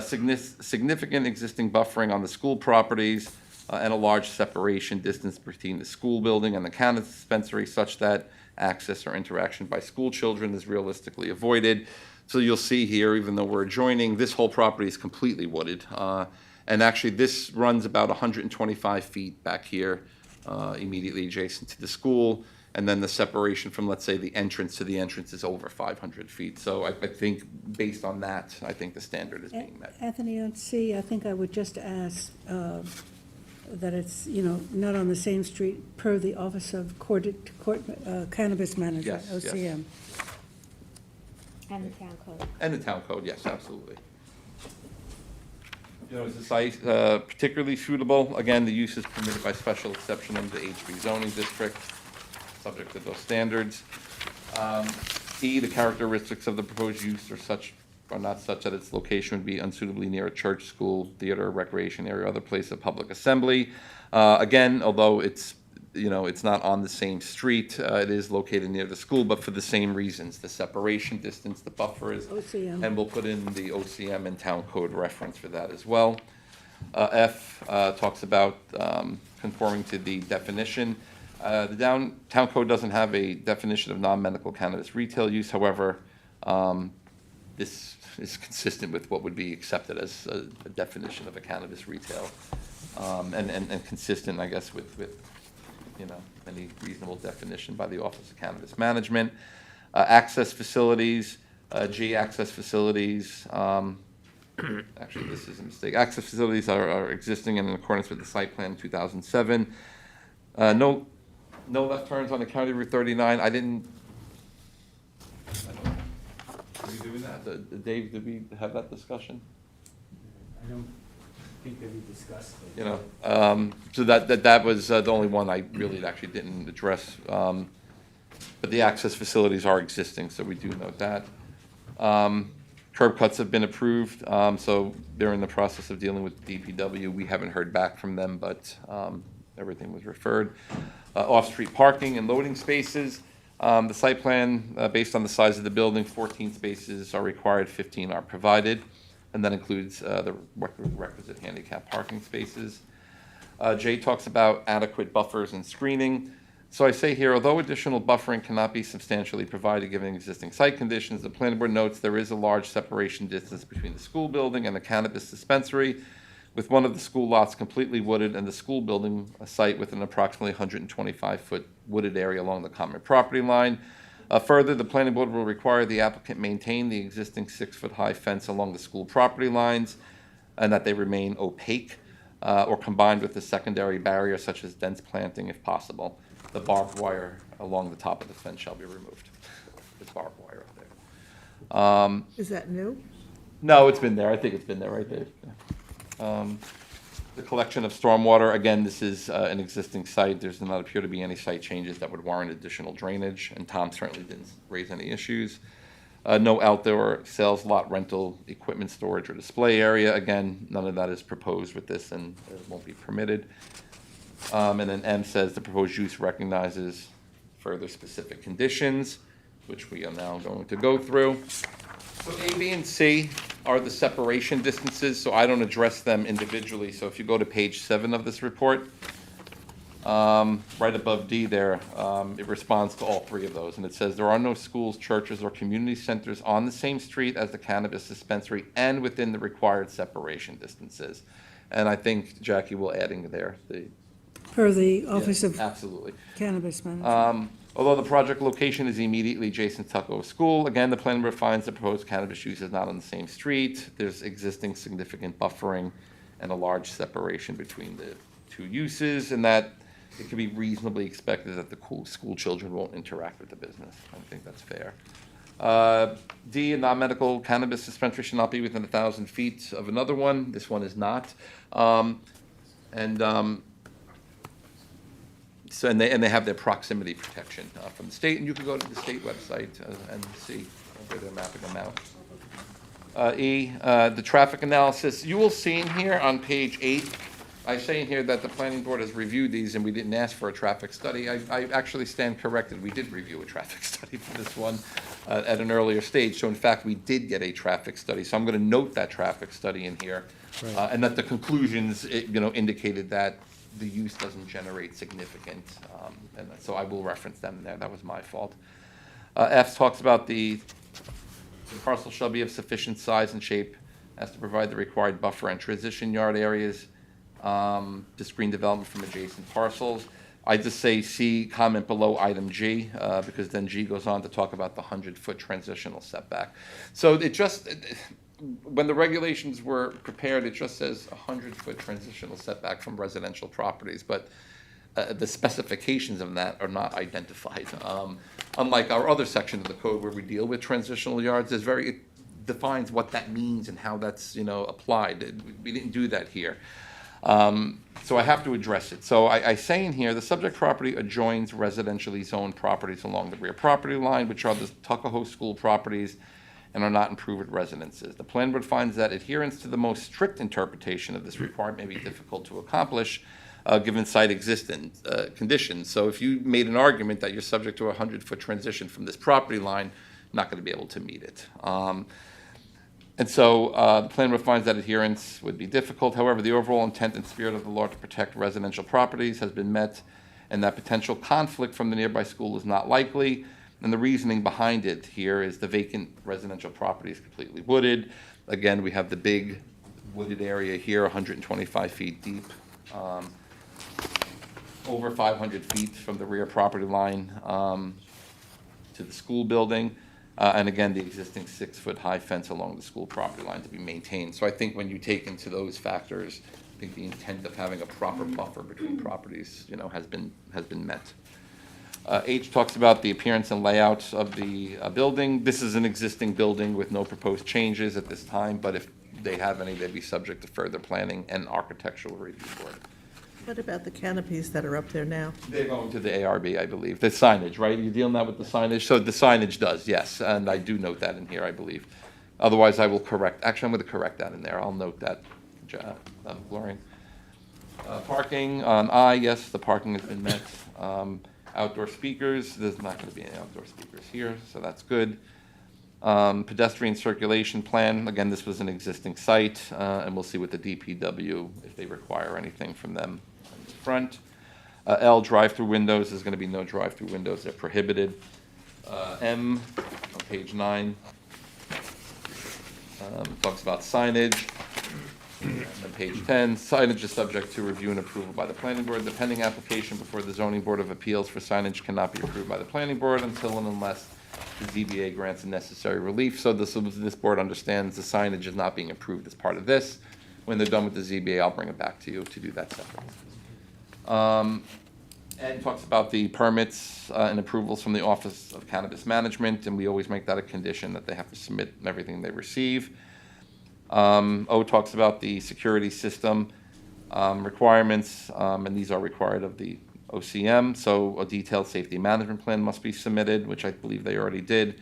Significant existing buffering on the school properties. and a large separation distance between the school building and the cannabis dispensary such that access or interaction by school children is realistically avoided. So you'll see here, even though we're adjoining, this whole property is completely wooded. And actually, this runs about 125 feet back here, immediately adjacent to the school. And then the separation from, let's say, the entrance to the entrance is over 500 feet. So I think, based on that, I think the standard is being met. Anthony, on C, I think I would just ask that it's, not on the same street per the Office of Cannabis Manager, Yes, yes. OCM. And the town code. And the town code, yes, absolutely. Is the site particularly suitable? Again, the use is permitted by special exception under the H3 zoning district, subject to those standards. E, the characteristics of the proposed use are not such that its location would be unsuitably near a church, school, theater, recreation area, or other place of public assembly. Again, although it's not on the same street, it is located near the school, but for the same reasons, the separation distance, the buffers. OCM. And we'll put in the OCM and town code reference for that as well. F talks about conforming to the definition. The town code doesn't have a definition of non-medical cannabis retail use. However, this is consistent with what would be accepted as a definition of a cannabis retail, and consistent, I guess, with any reasonable definition by the Office of Cannabis Management. Access facilities, G, access facilities. Actually, this is a mistake. Access facilities are existing and in accordance with the site plan 2007. No left turns on the County Route 39. I don't, are we doing that? Dave, did we have that discussion? I don't think that we discussed it. So that was the only one I really actually didn't address. But the access facilities are existing, so we do note that. Curb cuts have been approved, so they're in the process of dealing with DPW. We haven't heard back from them, but everything was referred. Off-street parking and loading spaces. The site plan, based on the size of the building, 14 spaces are required, 15 are provided, and that includes the requisite handicap parking spaces. J talks about adequate buffers and screening. So I say here, although additional buffering cannot be substantially provided given existing site conditions, the planning board notes there is a large separation distance between the school building and the cannabis dispensary, with one of the school lots completely wooded and the school building a site with an approximately 125-foot wooded area along the common property line. Further, the planning board will require the applicant maintain the existing 6-foot-high fence along the school property lines and that they remain opaque or combined with a secondary barrier such as dense planting if possible. The barbed wire along the top of the fence shall be removed. There's barbed wire up there. Is that new? No, it's been there. I think it's been there, right, Dave? The collection of stormwater, again, this is an existing site. There's not appear to be any site changes that would warrant additional drainage, and Tom certainly didn't raise any issues. No outdoor sales lot, rental, equipment storage, or display area. Again, none of that is proposed with this and it won't be permitted. And then M says the proposed use recognizes further specific conditions, which we are now going to go through. So A, B, and C are the separation distances, so I don't address them individually. So if you go to page 7 of this report, right above D there, it responds to all 3 of those. And it says there are no schools, churches, or community centers on the same street as the cannabis dispensary and within the required separation distances. And I think Jackie will adding there Per the Office of absolutely. Cannabis Manager. Although the project location is immediately adjacent to Tuckahoe School, again, the planning board finds the proposed cannabis use is not on the same street. There's existing significant buffering and a large separation between the 2 uses, and that it can be reasonably expected that the school children won't interact with the business. I think that's fair. D, a non-medical cannabis dispensary should not be within 1,000 feet of another one. This one is not. So they have their proximity protection from the state, and you can go to the state website and see where they're mapping them out. E, the traffic analysis. You will see in here on page 8, I say in here that the planning board has reviewed these and we didn't ask for a traffic study. I actually stand corrected. We did review a traffic study for this one at an earlier stage. So in fact, we did get a traffic study. So I'm going to note that traffic study in here, and that the conclusions indicated that the use doesn't generate significant, and so I will reference them there, that was my fault. F talks about the parcel shall be of sufficient size and shape as to provide the required buffer and transition yard areas, to screen development from adjacent parcels. I just say C, comment below item G, because then G goes on to talk about the 100-foot transitional setback. So it just, when the regulations were prepared, it just says 100-foot transitional setback from residential properties, but the specifications of that are not identified. Unlike our other section of the code where we deal with transitional yards, it defines what that means and how that's, applied. We didn't do that here. So I have to address it. So I say in here, the subject property adjoins residentially zoned properties along the rear property line, which are the Tuckahoe School properties and are not improved residences. The plan board finds that adherence to the most strict interpretation of this requirement may be difficult to accomplish, given site existing conditions. So if you made an argument that you're subject to a 100-foot transition from this property line, not going to be able to meet it. And so the plan finds that adherence would be difficult. However, the overall intent and spirit of the law to protect residential properties has been met, and that potential conflict from the nearby school is not likely. And the reasoning behind it here is the vacant residential property is completely wooded. Again, we have the big wooded area here, 125 feet deep, over 500 feet from the rear property line to the school building. And again, the existing 6-foot high fence along the school property line to be maintained. So I think when you take into those factors, I think the intent of having a proper buffer between properties, has been met. H talks about the appearance and layout of the building. This is an existing building with no proposed changes at this time, but if they have any, they'd be subject to further planning and architectural review board. What about the canopies that are up there now? They're going to the ARB, I believe. The signage, right? You're dealing now with the signage? So the signage does, yes, and I do note that in here, I believe. Otherwise, I will correct, actually, I'm going to correct that in there. I'll note that, Gloria. Parking on I, yes, the parking has been met. Outdoor speakers, there's not going to be any outdoor speakers here, so that's good. Pedestrian circulation plan, again, this was an existing site, and we'll see with the DPW if they require anything from them in the front. L, drive-through windows, there's going to be no drive-through windows, they're prohibited. M, on page 9, talks about signage. And then page 10, signage is subject to review and approval by the planning board. The pending application before the zoning board of appeals for signage cannot be approved by the planning board until and unless the ZBA grants the necessary relief. So this board understands the signage is not being approved as part of this. When they're done with the ZBA, I'll bring it back to you to do that separately. Ed talks about the permits and approvals from the Office of Cannabis Management, and we always make that a condition that they have to submit everything they receive. O talks about the security system requirements, and these are required of the OCM. So a detailed safety management plan must be submitted, which I believe they already did.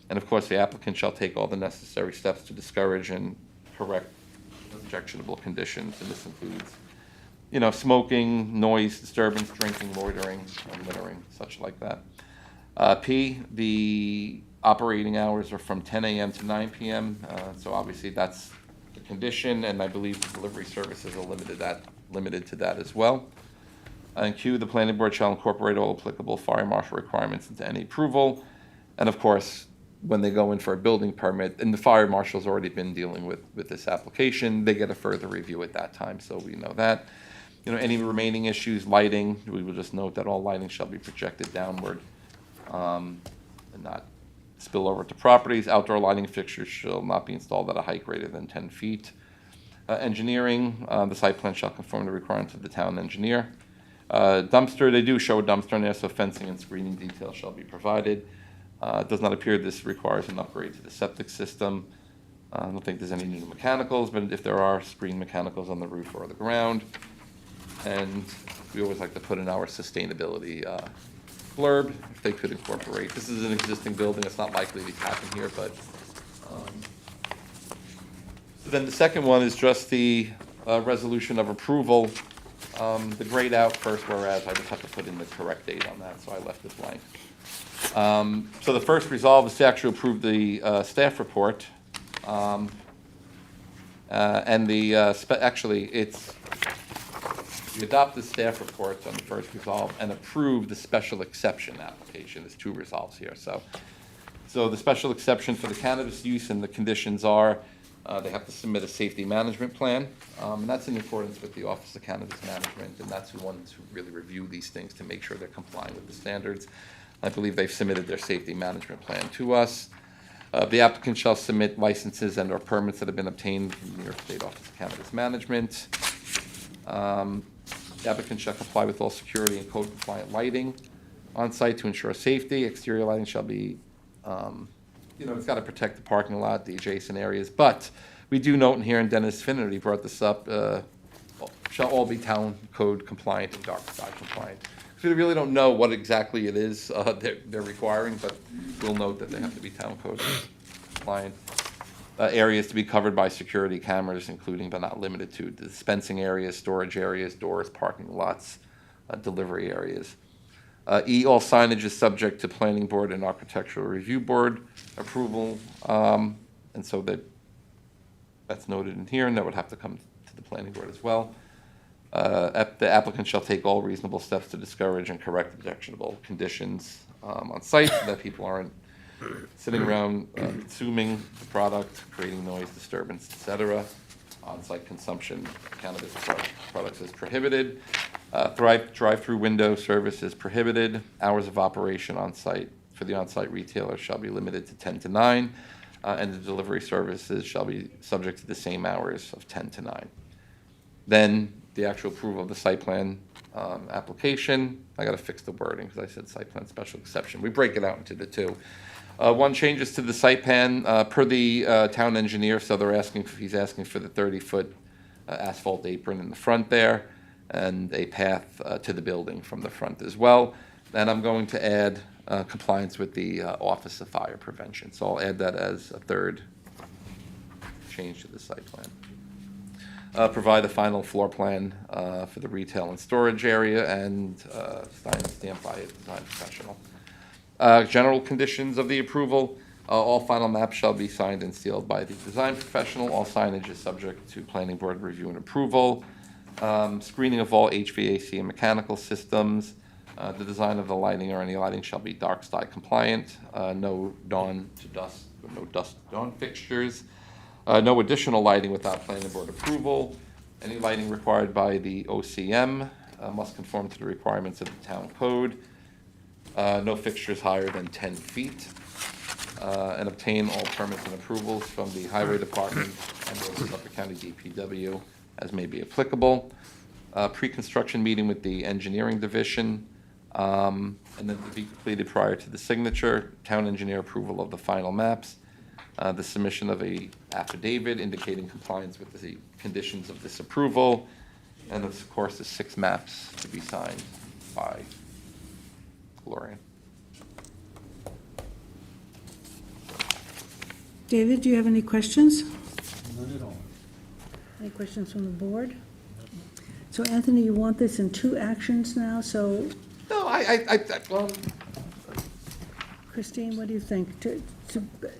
And of course, the applicant shall take all the necessary steps to discourage and correct objectionable conditions, and this includes, smoking, noise disturbance, drinking, loitering, and littering, such like that. P, the operating hours are from 10 a.m. to 9 p.m., so obviously that's the condition, and I believe the delivery services are limited to that as well. And Q, the planning board shall incorporate all applicable fire marshal requirements into any approval. And of course, when they go in for a building permit, and the fire marshal's already been dealing with this application, they get a further review at that time, so we know that. Any remaining issues, lighting, we will just note that all lighting shall be projected downward and not spill over to properties. Outdoor lighting fixtures shall not be installed at a height greater than 10 feet. Engineering, the site plan shall conform to the requirements of the town engineer. Dumpster, they do show a dumpster in there, so fencing and screening details shall be provided. It does not appear this requires an upgrade to the septic system. I don't think there's any new mechanicals, but if there are, screen mechanicals on the roof or the ground. And we always like to put in our sustainability blurb, if they could incorporate. This is an existing building, it's not likely to happen here, but. So then the second one is just the resolution of approval. The grayed out first whereas, I just have to put in the correct date on that, so I left it blank. So the first resolve is to actually approve the staff report. And the, actually, it's You adopt the staff reports on the first resolve and approve the special exception application. There's two resolves here, so the special exception for the cannabis use and the conditions are, they have to submit a safety management plan, and that's in accordance with the Office of Cannabis Management, and that's the ones who really review these things to make sure they're complying with the standards. I believe they've submitted their safety management plan to us. The applicant shall submit licenses and/or permits that have been obtained from the New York State Office of Cannabis Management. The applicant shall comply with all security and code compliant lighting on site to ensure safety. Exterior lighting shall be, it's got to protect the parking lot, the adjacent areas. But we do note in here, and Dennis Finnerty brought this up, shall all be town code compliant and dark sky compliant. So we really don't know what exactly it is they're requiring, but we'll note that they have to be town code compliant. Areas to be covered by security cameras, including but not limited to dispensing areas, storage areas, doors, parking lots, delivery areas. E, all signage is subject to planning board and architectural review board approval, and so that's noted in here, and that would have to come to the planning board as well. The applicant shall take all reasonable steps to discourage and correct objectionable conditions on site so that people aren't sitting around consuming the product, creating noise, disturbance, etc. On-site consumption of cannabis products is prohibited. Drive-through window service is prohibited. Hours of operation on-site for the on-site retailer shall be limited to 10 to 9, and the delivery services shall be subject to the same hours of 10 to 9. Then the actual approval of the site plan application. I got to fix the wording because I said site plan special exception. We break it out into the two. One changes to the site plan per the town engineer, so he's asking for the 30-foot asphalt apron in the front there and a path to the building from the front as well. And I'm going to add compliance with the Office of Fire Prevention. So I'll add that as a third change to the site plan. Provide a final floor plan for the retail and storage area and stamped by a design professional. General conditions of the approval, all final maps shall be signed and sealed by the design professional. All signage is subject to planning board review and approval. Screening of all HVAC and mechanical systems. The design of the lighting or any lighting shall be dark sky compliant. No dawn to dusk, no dusk to dawn fixtures. No additional lighting without planning board approval. Any lighting required by the OCM must conform to the requirements of the town code. No fixtures higher than 10 feet. And obtain all permits and approvals from the Highway Department and the Suffolk County DPW as may be applicable. Pre-construction meeting with the engineering division, and then to be completed prior to the signature, town engineer approval of the final maps, the submission of a affidavit indicating compliance with the conditions of this approval, and of course the 6 maps to be signed by Gloria. David, do you have any questions? None at all. Any questions from the board? So Anthony, you want this in 2 actions now, so No, well, Christine, what do you think? To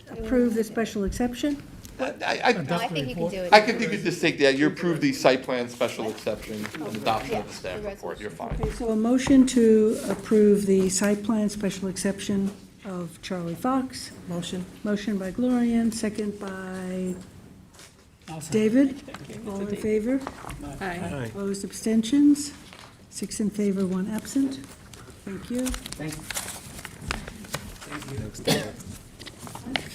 approve the special exception? No, I think you can do it. I could, you could just take that, you approve the site plan special exception and adoption of the staff the report, you're fine. Okay, so a motion to approve the site plan special exception of Charlie Fox. Motion. Motion by Gloria, second by David. All in favor? Aye. Opposed, abstentions? 6 in favor, 1 absent. Thank you.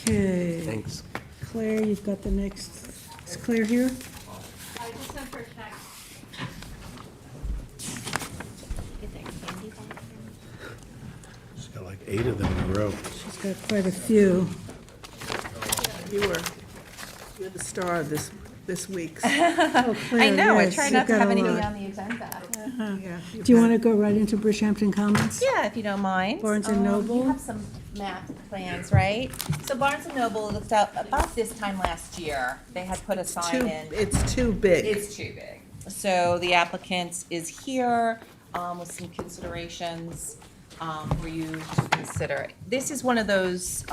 Okay. Thanks. Claire, you've got the next, is Claire here? I just sent her a text. Get that candy bar. She's got like 8 of them in a row. She's got quite a few. You're the star of this week's. Oh, Claire, I know, I yes, try you've not to got have a anything lot. on the agenda. Yeah. Do you want to go right into Bridgehampton Comments? Yeah, if you don't mind. Barnes and Noble? You have some map plans, right? So Barnes and Noble looked out about this time last year. They had put a sign in. It's too big. It's too big. So the applicant is here with some considerations for you to consider. This is one of those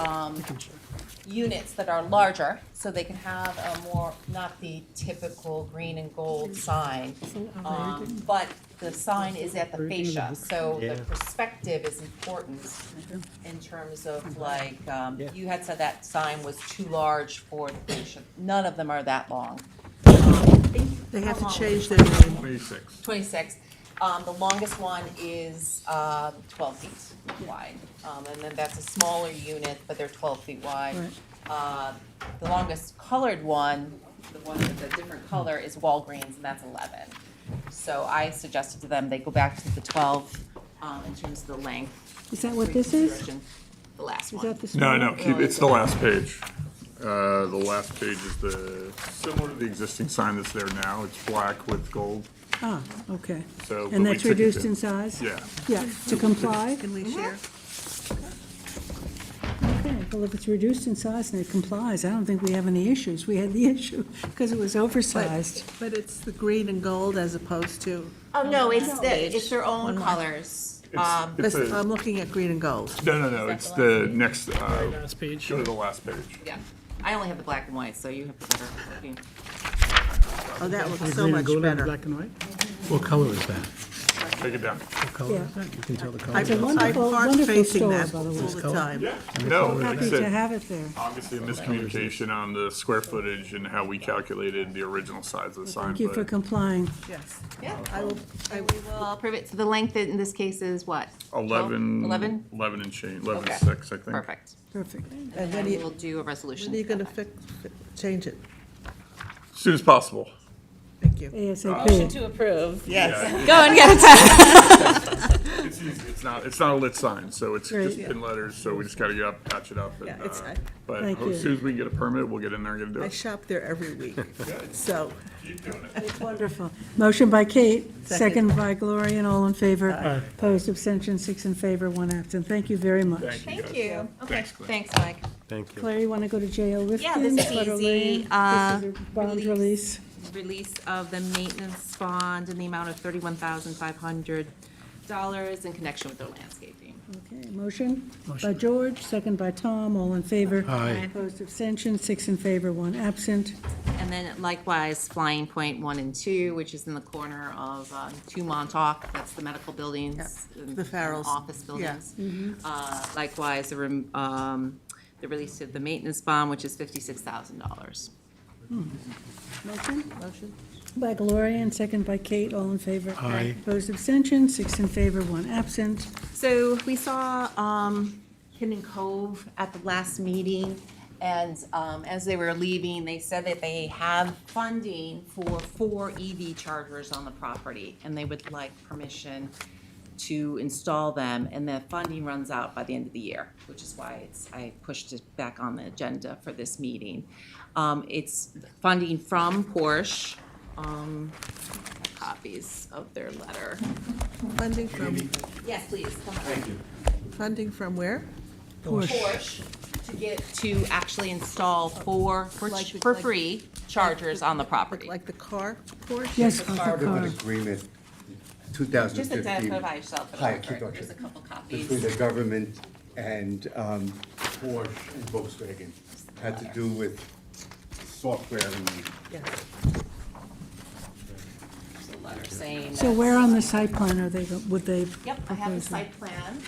units that are larger, so they can have a more, not the typical green and gold sign. But the sign is at the fascia, so the perspective is important in terms of like, you had said that sign was too large for the fascia. None of them are that long. They have to change their name. 26. The longest one is 12 feet wide. And then that's a smaller unit, but they're 12 feet wide. The longest colored one, the one with the different color, is Walgreens, and that's 11. So I suggested to them they go back to the 12 in terms of the length. Is that what this is? The last Is one. that the No, small? no, it's the last page. The last page is similar to the existing sign that's there now. It's black with gold. Ah, okay. So, but And we that's took it reduced down. in size? Yeah. Yeah, to comply? Can we share? Okay, well, if it's reduced in size and it complies, I don't think we have any issues. We had the issue because it was oversized. But it's the green and gold as opposed to, Oh, no, it's their own colors. It's a- I'm looking at green and gold. No, it's the next, Last page. go to the last page. Yeah, I only have the black and white, so you have the better looking. Oh, that looks so Green and much gold and better. black and white? What color is that? Take it down. What color is that? You can tell the color. I It's a I wonderful, park wonderful facing store, that by the all way. the time. No, like I Happy to said, have it there. obviously a miscommunication on the square footage and how we calculated the original size of the sign. Thank you for but complying. Yes. Yeah. I will, We will approve it. So the length in this case is what? 11. 11? 11 and change, 11 and Okay. 6, I think. Perfect. Perfect. and And when we you, will do a resolution. when are you to gonna that effect. change it? As soon as possible. Thank you. ASAP. To approve. Yes. Go and get it done. It's easy. It's not a lit sign, so it's Great. just pin letters, so we just gotta get up, patch it up. And, Yeah, it's, but Thank you. as soon as we get a permit, we'll get in there and get it I done. shop there every week, so. Keep doing it. It's wonderful. Motion by Kate, Second. second by Gloria, and all in favor. Aye. Opposed, abstention, 6 in favor, 1 absent. Thank you very much. Thank you, Thank guys. you. Okay, Thanks, Claire. thanks, Mike. Thank you. Claire, you want to go to J.O. Rifkin? Yeah, this is Federal easy. Lane? This is a bond release. Release of the maintenance bond in the amount of $31,500 in connection with their landscaping. Okay, motion by George, second by Tom, all in favor. Aye. Opposed, abstention, 6 in favor, 1 absent. And then likewise, Flying Point 1 and 2, which is in the corner of 2 Montauk, that's the medical buildings. Yeah, and- the Farrells. and Office buildings. Mm-hmm. Likewise, the release of the maintenance bond, which is $56,000. Motion Motion? by Gloria and second by Kate, all in favor. Aye. Opposed, abstention, 6 in favor, 1 absent. So we saw Hidden Cove at the last meeting, and as they were leaving, they said that they have funding for 4 EV chargers on the property, and they would like permission to install them, and the funding runs out by the end of the year, which is why I pushed it back on the agenda for this meeting. It's funding from Porsche, copies of their letter. Funding from, Yes, please, come on. funding from where? Porsche to actually install for Like- free chargers on the property. Like the car Porsche? Yes, for the Part of an car. agreement, Just 2015, identify yourself for the Hi, record. keep going. There's a couple between copies. the government and Porsche and Volkswagen. Had to do with software and Yes. There's a letter saying So that- where on the site plan are they, would they? Yep, I have the propose that? site plan.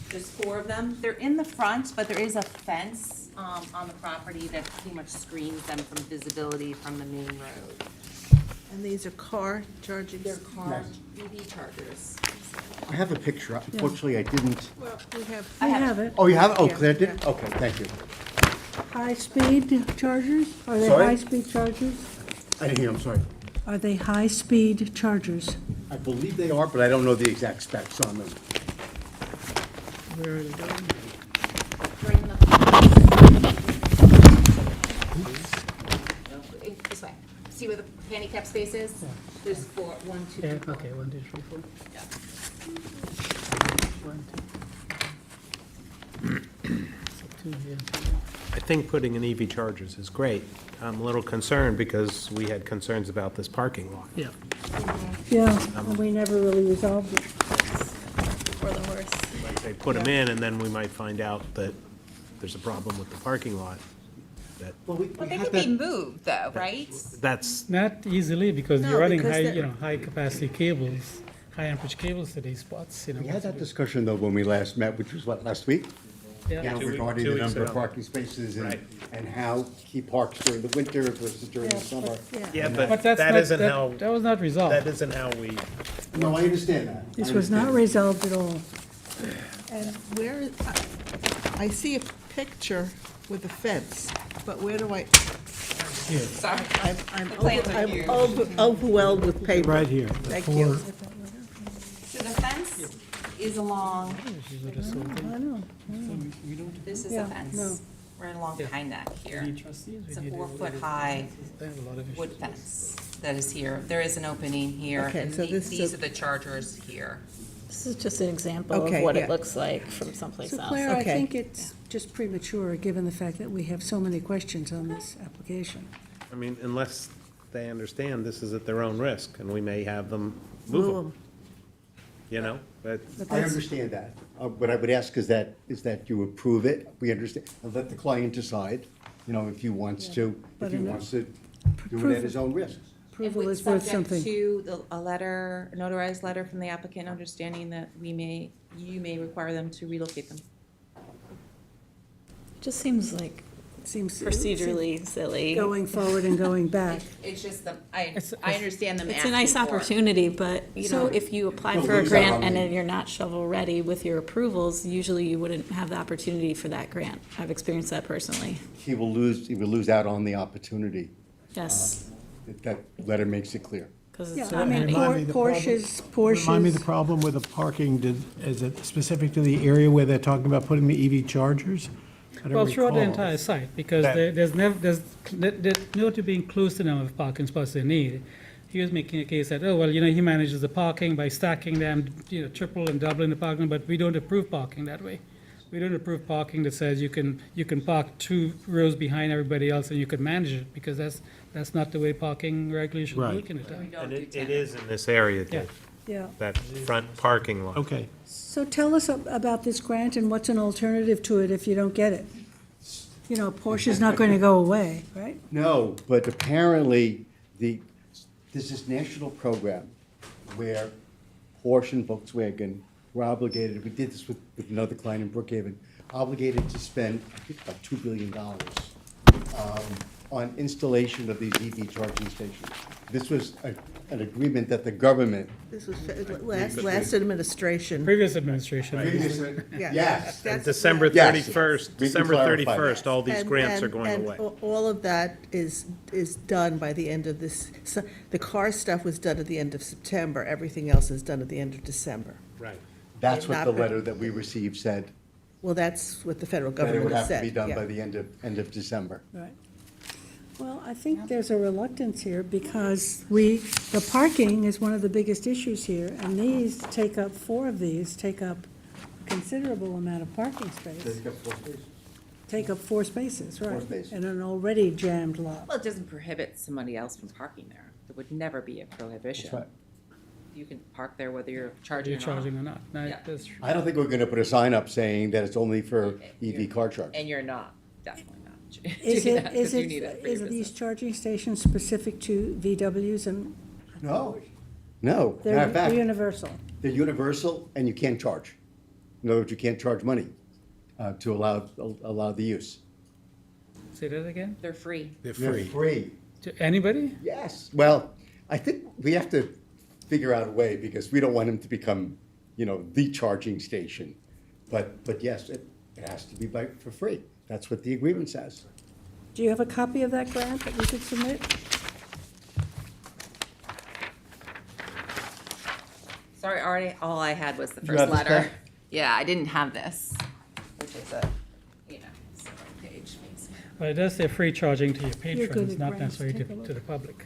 There's 4 of them. They're in the front, but there is a fence on the property that pretty much screens them from visibility from the main road. And these are car charging? They're car EV chargers. I have a picture. Unfortunately, I didn't. Well, we have. I have it. Oh, you have? Oh, Yeah, Claire did? yeah. Okay, thank you. High-speed chargers? Are they Sorry? high-speed chargers? I didn't hear, I'm sorry. Are they high-speed chargers? I believe they are, but I don't know the exact specs on them. Where are they going? Right in the. This way. See where the handicap space is? There's 4, 1, 2, 3, Yeah, 4. okay, 1, 2, 3, 4. Yeah. 1, 2. So 2 here. I think putting in EV chargers is great. I'm a little concerned because we had concerns about this parking lot. Yeah. Yeah, and we never really resolved it. For the horse. Like they put them in and then we might find out that there's a problem with the parking lot, that, Well, they could be moved though, right? that's, Not easily, because No, you're running because high, they're- high-capacity cables, high-amperage cables to these spots, We had that discussion, though, when we last met, which was what, last week? Yeah. You know, regarding 2 the weeks number of ago. parking spaces Right. and how he parks during the winter versus during the summer. yeah, But but that's that not- isn't how, That was not resolved. that isn't how we, No, I understand that. This I was not understand. resolved at all. And where, I see a picture with a fence, but where do I? Sorry. I'm plans are huge. overwhelmed with paper. Right here. Thank you. So the fence is along, I know. this is Yeah, the fence, no. right along Pine Neck here. Any trustees, we It's a need to- 4-foot-high They have a lot of wood issues. fence that is here. There is an opening here, Okay, and so this is these a- are the chargers here. This is just an example of Okay, what yeah. it looks like from someplace So else. Claire, I Okay. think it's just premature, given the fact that we have so many questions on this application. I mean, unless they understand this is at their own risk, and we may have them move Move them, 'em. you know? But But I that's- understand that. What I would ask is that you approve it, we understand, and let the client decide, you know, if he wants to, But if he in a- wants to do it proof- at his own risk. Approval And is worth subject something. to a letter, a notarized letter from the applicant, understanding that you may require them to relocate them. Just seems like Seems procedurally silly. going forward and going back. It's just the, I It's- understand them It's a asking nice for it. opportunity, but, you know, So- if you apply Well, for a lose out on grant and the- then you're not shovel-ready with your approvals, usually you wouldn't have the opportunity for that grant. I've experienced that personally. He will lose out on the opportunity. Yes, That letter makes it clear. because Yeah, it's. I mean, Remind me the problem- Porsches. Remind me the problem with the parking, is it specific to the area where they're talking about putting the EV chargers? I don't Well, throughout the recall. entire site, because That- there's no to being close to the number of parking spots they need. He was making a case that, oh, well, you know, he manages the parking by stacking them, you know, triple and doubling the parking, but we don't approve parking that way. We don't approve parking that says you can park 2 rows behind everybody else and you can manage it, because that's not the way parking regulations Right. work in the town. and it is in this area, Yeah. Yeah. that front parking lot. Okay. So tell us about this grant and what's an alternative to it if you don't get it? You know, Porsche's not going to go away, right? No, but apparently, there's this national program where Porsche and Volkswagen were obligated, we did this with another client in Brookhaven, obligated to spend, I think, about $2 billion on installation of these EV charging stations. This was an agreement that the government. This was last administration. Previous administration. Yeah. Yes. That's- December Yes. 31st, We can December clarify 31st, all these And- grants are and- going and away. all of that is done by the end of this, the car stuff was done at the end of September, everything else is done at the end of December. Right. That's what the Not- letter that we received said, Well, that's what the federal that it government would has have to be said, done yeah. by the end of December. Right. Well, I think there's a reluctance here because the parking is one of the biggest issues here, and these take up, 4 of these take up a considerable amount of parking space. Take up 4 spaces, right. spaces. In an already jammed lot. Well, it doesn't prohibit somebody else from parking there. There would never be a prohibition. That's right. You can park there whether you're charging You're or not. charging or not. No, Yeah. that's true. I don't think we're gonna put a sign up saying that it's only for EV car charging. And you're not, definitely not. Is doing it, that, is 'cause you it, need it for is your these business. charging stations specific to VWs and No, no. Matter they're of fact, universal? they're universal and you can't charge. In other words, you can't charge money to allow the use. Say that again? They're free. They're They're free. free. To anybody? Yes. Well, I think we have to figure out a way because we don't want them to become, you know, the charging station. But yes, it has to be for free. That's what the agreement says. Do you have a copy of that grant that we could submit? Sorry, already, all I had was the You first have this letter. back? Yeah, I didn't have this, which is a, summary page. Well, it does say free charging to your good patrons, at not grants. necessarily Take a look. to the public.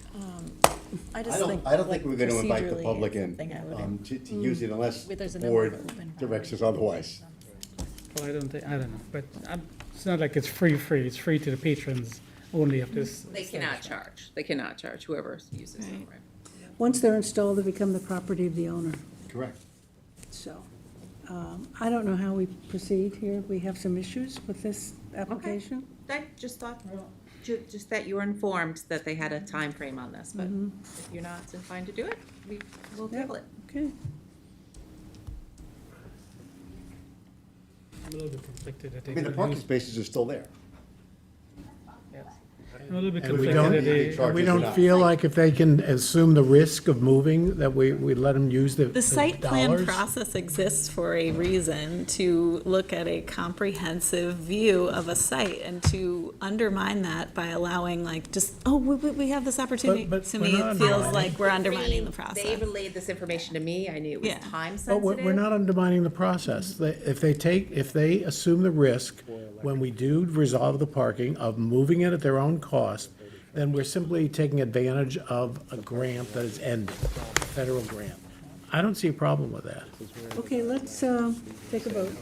I I just don't, think. I don't think we're gonna invite the procedurally, public it's in something I would- to use it unless There's a number board of open directs us otherwise. Well, I don't know, but it's not like it's free, it's free to the patrons only of this. They cannot charge. They cannot charge whoever uses it, right? Once they're installed, they become the property of the owner. Correct. So, I don't know how we proceed here. We have some issues with this application. I just thought, just that you were informed that they had a time frame on this, but if you're not inclined to do it, we will table it. Okay. I'm a little bit conflicted. I mean, the parking spaces are still there. I'm a little bit And we conflicted. don't, we don't feel like if they can assume the risk of moving, that we let them use the The site plan dollars? process exists for a reason, to look at a comprehensive view of a site, and to undermine that by allowing like, just, oh, we have this opportunity, But to we're me, not it feels undermining. like we're undermining the They process. relayed this information to me, I knew it was Yeah. time But sensitive. we're not undermining the process. If they assume the risk, when we do resolve the parking, of moving it at their own cost, then we're simply taking advantage of a grant that is ending, a federal grant. I don't see a problem with that. Okay, let's take a vote.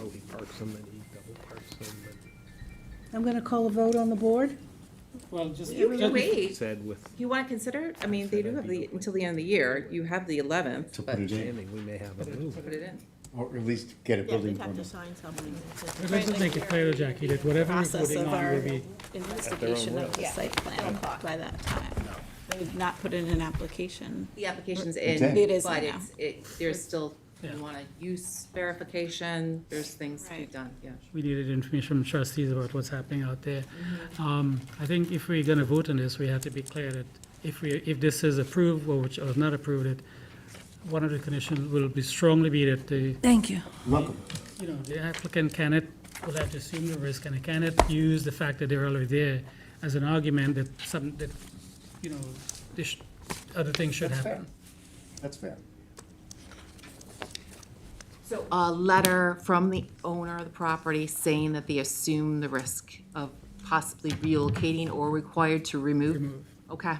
I'm going to call a vote on the board. Well, just. You can wait. Said with You want to consider it? I mean, they do have until the end of the year, you have the 11th, To but put it in, we may have a move. put it in. or at least get a building permit. sign something. But let's just make it clear, Jackie, that whatever we're Process voting of on our will be, investigation of the Yeah. site plan by that time. They've not put in an application. The application's It's in, in. It is but now. there's still, you Yeah. want to use verification, there's things to be Right. done, yeah. we needed information from trustees about what's happening out there. I think if we're gonna vote on this, we have to be clear that if this is approved or which or not approved, it, one of the conditions will be strongly be that the, Thank you. Welcome. the applicant cannot, will have to assume the risk, and they cannot use the fact that they're already there as an argument that this, other things should That's fair. happen. That's fair. So a letter from the owner of the property saying that they assume the risk of possibly relocating or required to remove? Okay.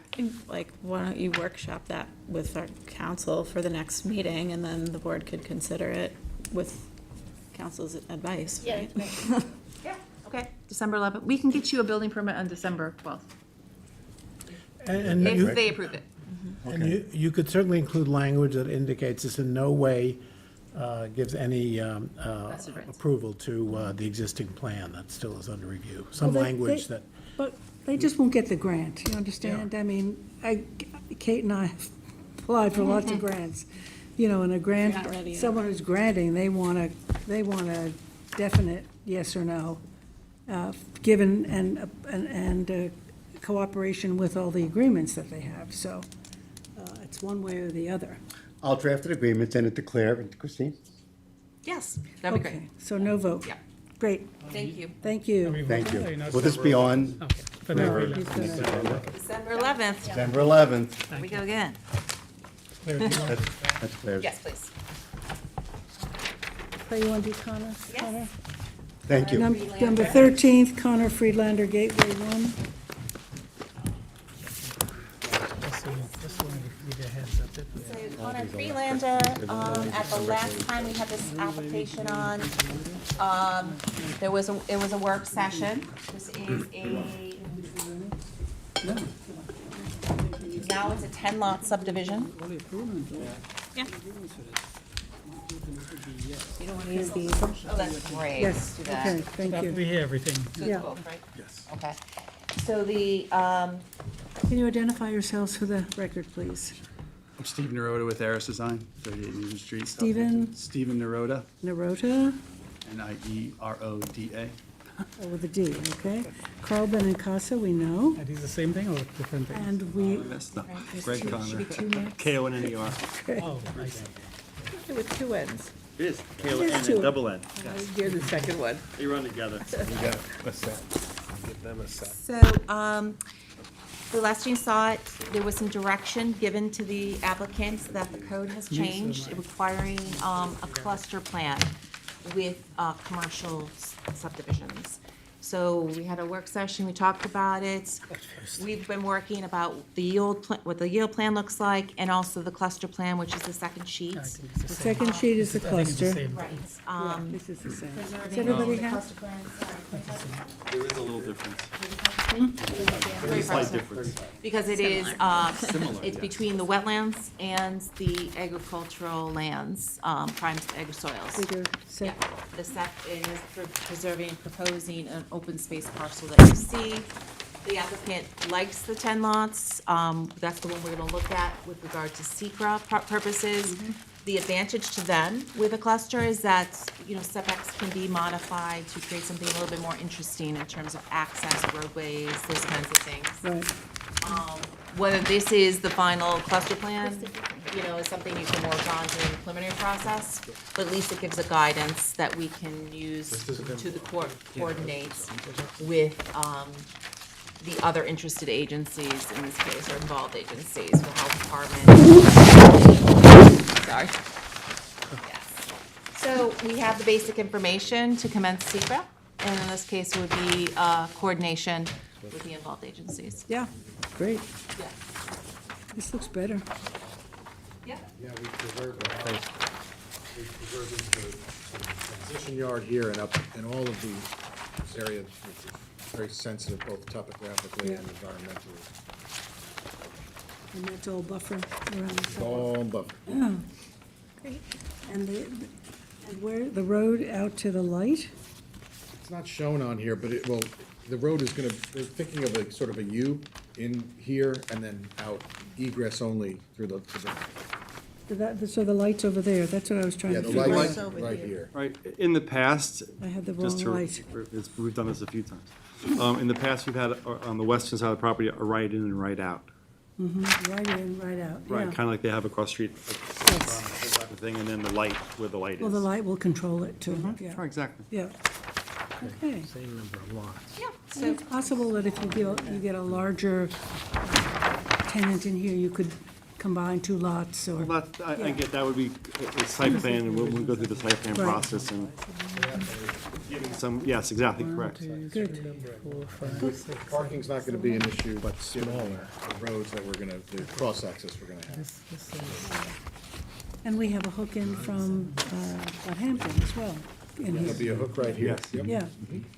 Like, why don't you workshop that with our council for the next meeting, and then the board could consider it with council's advice, Yeah, right? that's great. Yeah, okay, December 11th. We can get you a building permit on December 12th, And if they approve it. And you could certainly include language that indicates this in no way gives any Vested rights. approval to the existing plan that still is under review. Well, Some they- language they- that, But they just won't get the grant, you understand? I mean, Kate and I have applied for lots of grants. You know, and a Not grant, ready yet. someone who's granting, they want a definite yes or no, given and cooperation with all the agreements that they have. So it's one way or the other. I'll draft an agreement, send it to Claire and to Christine. Yes, that'd be great. Okay, so no vote. Yeah. Great, Thank you. thank you. Thank you. Will this be on Okay. But then we'll- He's gonna- December 11th. December 11th? Here we go again. That's Claire's. Yes, please. So you want to do Connor? Yes. Connor? Thank you. Number 13th, Connor Friedlander Gateway 1. Just wanted to give you a heads up that So Connor Freelander, at the last time we had this application on, it was a work session. This is now it's a 10-lot subdivision. Yeah. You don't want to use these? Oh, that's great. Yes, Do that. okay, thank after you. we hear everything. Do Yeah. both, right? Yes. Okay. So the, Can you identify yourselves for the record, please? I'm Steve Naroda with Aris Design, 38 Union Street. Stephen? Southampton. Stephen Naroda, Narota, Nieroda. oh, with a D, okay? Carl Benincasa, we know. Are these the same thing or different things? And we, That's not There's Greg two- Connor. should be two next. K-O-N-N-E-R. Oh, I see. With two ends. It is, There's K-O-N-N, two. double N. You're the second one. They run together. We got a set. Give them a set. so, the last you saw it, there was some direction given to the applicants that the code has changed, requiring, a cluster plan with, commercial subdivisions. So we had a work session, we talked about it. We've been working about the yield, what the yield plan looks like, and also the cluster plan, which is the second sheet. The second sheet is the cluster. Right. Yeah, this is the same. Does Preserving everybody the have? cluster plans, There is a little difference. Very Slight impressive. difference. Because it is, Similar, it's yes. between the wetlands and the agricultural lands, prime agri soils. Bigger set. Yeah, the set is for preserving and proposing an open space parcel that you see. The applicant likes the 10 lots. That's the one we're gonna look at with regard to secra purposes. The advantage to them with a cluster is that, you know, setbacks can be modified to create something a little bit more interesting in terms of access, roadways, those kinds of things. Right. Whether this is the final cluster plan, you know, is something you can work on during the preliminary process, but at least it gives a guidance that we can use to the coordinate with, the other interested agencies in this case, or involved agencies, the health department. Sorry. Yes. So we have the basic information to commence secra, and in this case it would be, coordination with the involved agencies. Yeah, great. Yeah. This looks better. Yeah. Yeah, we preserved the house. We preserved the transition yard here and up, and all of the this area, which is very sensitive both topographically and environmentally. And that's all buffer around the side. All buffer. Oh, great. And and where, the road out to the light? It's not shown on here, but it will, the road is gonna, we're thinking of a sort of a U in here and then out egress only through the, So the light's over there, that's what I was trying yeah, to the figure out. light's right here. Right, in the past. I had the just wrong to- light. We've done this a few times. In the past, we've had, on the western side of the property, a right in and right out. Right in, right out, yeah. Right, kind of like they have across the street, Yes. type of thing, and then the light where the light is. Well, the light will control it too, yeah. Right, exactly. Yeah. Okay. Same number of lots. Yeah. So it's possible that if you get a larger tenant in here, you could combine two lots or. Well, I get, that would be a site plan, and we'll go through the site plan Right. process and giving some, yes, exactly, correct. Good. Parking's not gonna be an issue, but smaller, the roads that we're gonna, the cross-access we're gonna have. And we have a hook in from Southampton as well. in There'll here. be a hook right here. Yep. Yeah,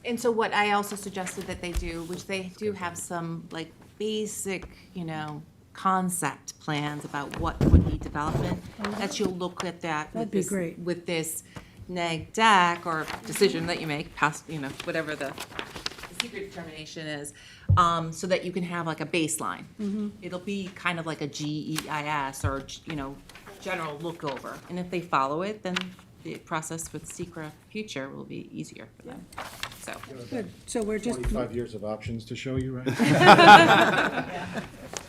And so what I also suggested that they do, which they do have some like basic, you know, concept plans about what would be development, that you'll look at that. That'd with be this- great. With this neg deck or decision that you make, past, you know, whatever the secret determination is, so that you can have like a baseline. It'll be kind of like a GEIS or, you know, general look over. And if they follow it, then the process with secret future will be easier for them. So. good. So we're just, 25 years of options to show you, right?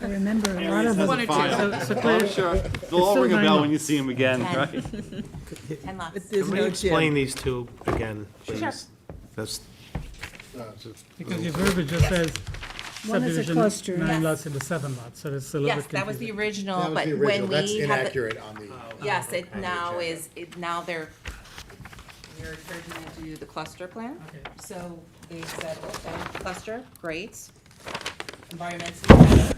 I remember a lot of them. One or two. I'm sure, they'll all ring a bell when you see them again, right? 10 lots. There's Can we no explain gym. these two again, Sure. please? That's, Because your verbiage just says One is a subdivision, cluster. 9 lots into 7 lots, so it's a little Yes, bit that was the confusing. original, That was but the when original, that's we have the. inaccurate on the. Yes, it on the now agenda. is, now we're encouraging them to do the cluster plan. Okay. So they said, okay, cluster, great. Environmentally better.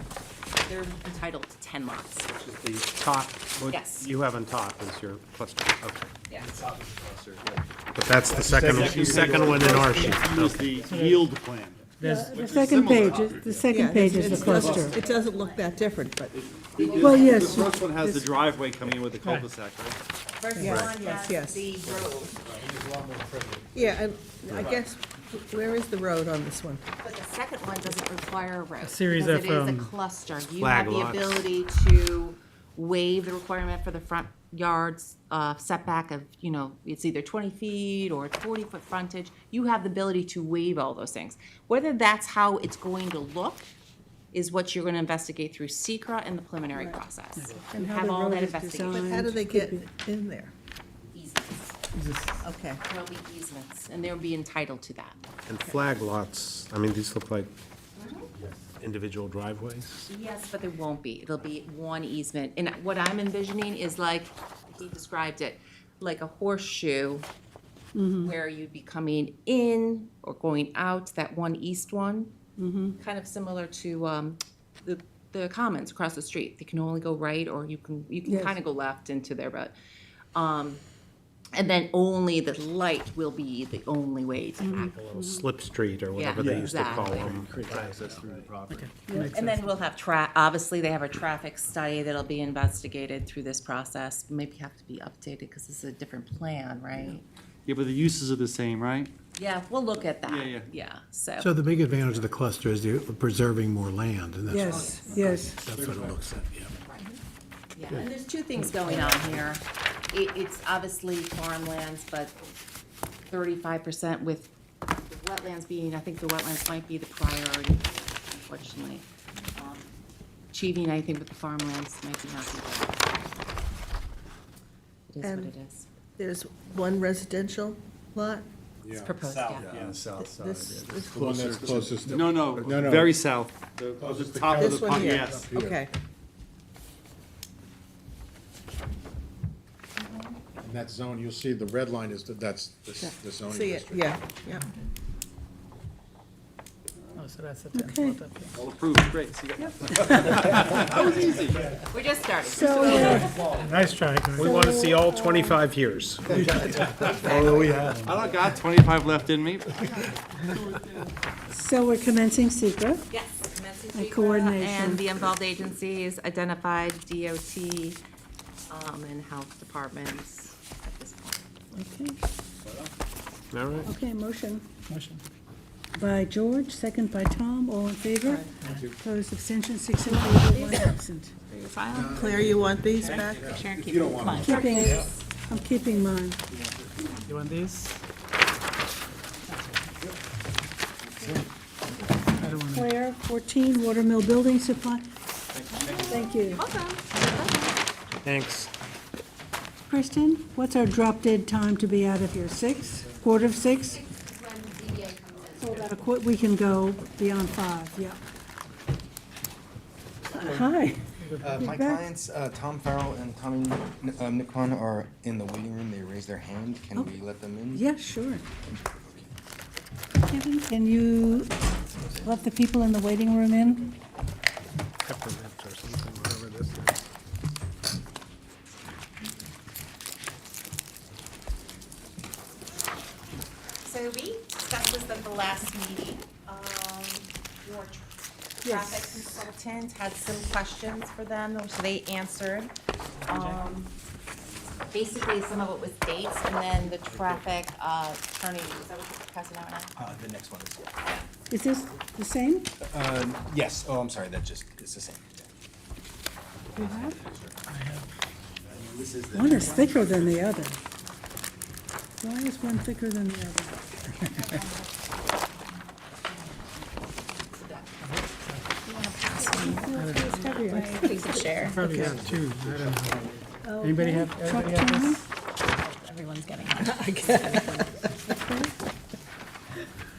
They're entitled to 10 lots. The top, what Yes. you have on top is your cluster, okay. Yeah. but that's the second one in our sheet. Use the yield plan. The second page, Yeah, is it's- the cluster. It doesn't look that different, but Well, yes. The first one has the driveway coming in with the cul-de-sac, right? First Yes, one yes, has yes. the road, yeah, and I guess, where is the road on this one? but the second one doesn't require a road. series because of, it is a cluster. You flag have the lots. ability to waive the requirement for the front yards setback of, you know, it's either 20 feet or 40-foot frontage. You have the ability to waive all those things. Whether that's how it's going to look is what you're going to investigate through SECRA and the preliminary process. And how Have the all road that is investigation. designed. How do they get in there? Easements. Okay. There'll be easements, and they'll be entitled to that. And flag lots, I mean, these look like individual driveways. Yes, but there won't be. It'll be one easement. And what I'm envisioning is like, he described it, like a horseshoe where you'd be coming in or going out, that one east one. Kind of similar to the Commons across the street. They can only go right, or you can Yes. kind of go left into there, but, and then only the light will be the only way to access. A little slip street or whatever Yeah, they used to call exactly. them. Access through the property. And then we'll have obviously they have a traffic study that'll be investigated through this process, maybe have to be updated because this is a different plan, right? Yeah, but the uses are the same, right? Yeah, we'll look at that. Yeah. So the big advantage of the cluster is you're preserving more land, and Yes, yes. that's what it looks at, yeah. Yeah, and there's two things going on here. It's obviously farmlands, but 35% with the wetlands being, I think the wetlands might be the priority, unfortunately. Achieving anything with the farmlands might be not be good. It is what And it is. there's one residential lot? It's proposed, yeah. Yeah, on the south side. This- yeah. this- The one that's closest to. No, No. very south. The Closest to top of the, This one here? yes. Okay. In that zone, you'll see the red line is, that's the zoning See it, district. yeah. Oh, so that's the 10 Okay. foot up here. All approved, great. See you. That was easy. We're just starting. So, Nice try. We want to see all 25 years. Oh, we have. I don't got 25 left in me. So we're commencing secret. Yes, commencing And secret, coordination. And the involved agencies identified DOT, and health departments at this point. Okay, All right. okay, motion Motion. by George, second by Tom, all in favor? Opposed, abstention, 6 in favor, 1 absent. Claire, you want these back? I'm keeping mine. You want these? I don't want to. Claire, 14, Watermill Building Supply. Thank you. Thanks. Kristen, what's our drop dead time to be out of here? 6? Quarter of 6? We can go beyond 5, yeah. Hi. My back. clients, Tom Farrell and Tommy Nikon, are in the waiting room. They raised their hand. Can we let them in? Yeah, sure. Kevin, can you let the people in the waiting room in? Peppermint or something, whatever this is. So we discussed this at the last meeting. Your traffic consultant had some questions for them, so they answered. Basically, some of it was dates, and then the traffic turning, is that what you're passing out now? The next one is, Is this the same? yes. Oh, I'm sorry. It's the same. You have? This is the. One is thicker than the other. Why is one thicker than the other? It's heavier. Please share. Probably have two, I don't know. Anybody have this? Everyone's getting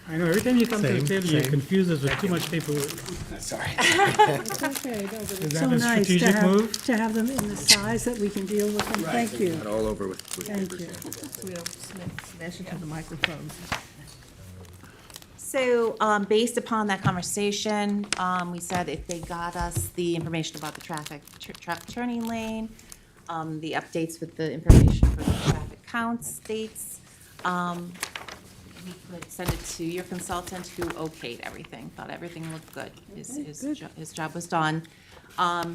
I know, every time you come to the Same, table, you same. confuse us with too much paperwork. Sorry. It's okay, no, but Is it's that so a nice to strategic have, move? to have them in the size that we can deal with them. Thank you. Not all over with Thank papers. you. So we don't smash into the microphones. So, based upon that conversation, we said if they got us the information about the traffic turning lane, the updates with the information for the traffic counts, dates, we could send it to your consultant who okayed everything, thought everything looked good. His job was done.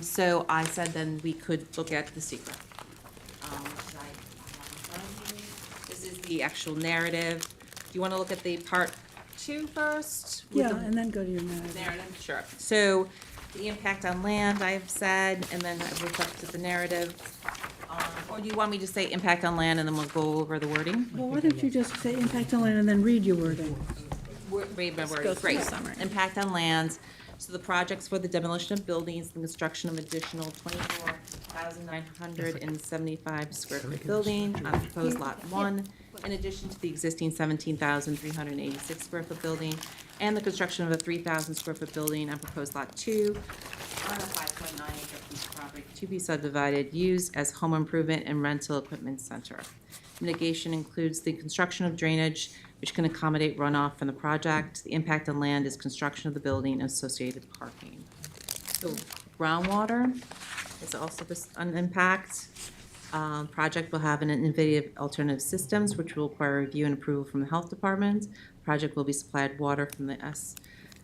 So I said then we could look at the secret. Which I have in front of you. This is the actual narrative. Do you want to look at the part 2 first? With Yeah, the and then go to your narrative. narrative? Sure. So the impact on land, I've said, and then I've reflected the narrative. Or do you want me to say impact on land and then we'll go over the wording? Well, why don't you just say impact on land and then read your wording? Read my go wording, through great. the summary. Impact on lands. So the projects for the demolition of buildings, the construction of additional 24,975 square foot building on proposed lot 1 in addition to the existing 17,386 square foot building and the construction of a 3,000 square foot building on proposed lot 2 on a 5.9 acre piece of property to be subdivided, used as home improvement and rental equipment center. Mitigation includes the construction of drainage, which can accommodate runoff from the project. The impact on land is construction of the building and associated parking. So groundwater is also an impact. Project will have an innovative alternative systems, which will require review and approval from the health department. Project will be supplied water from the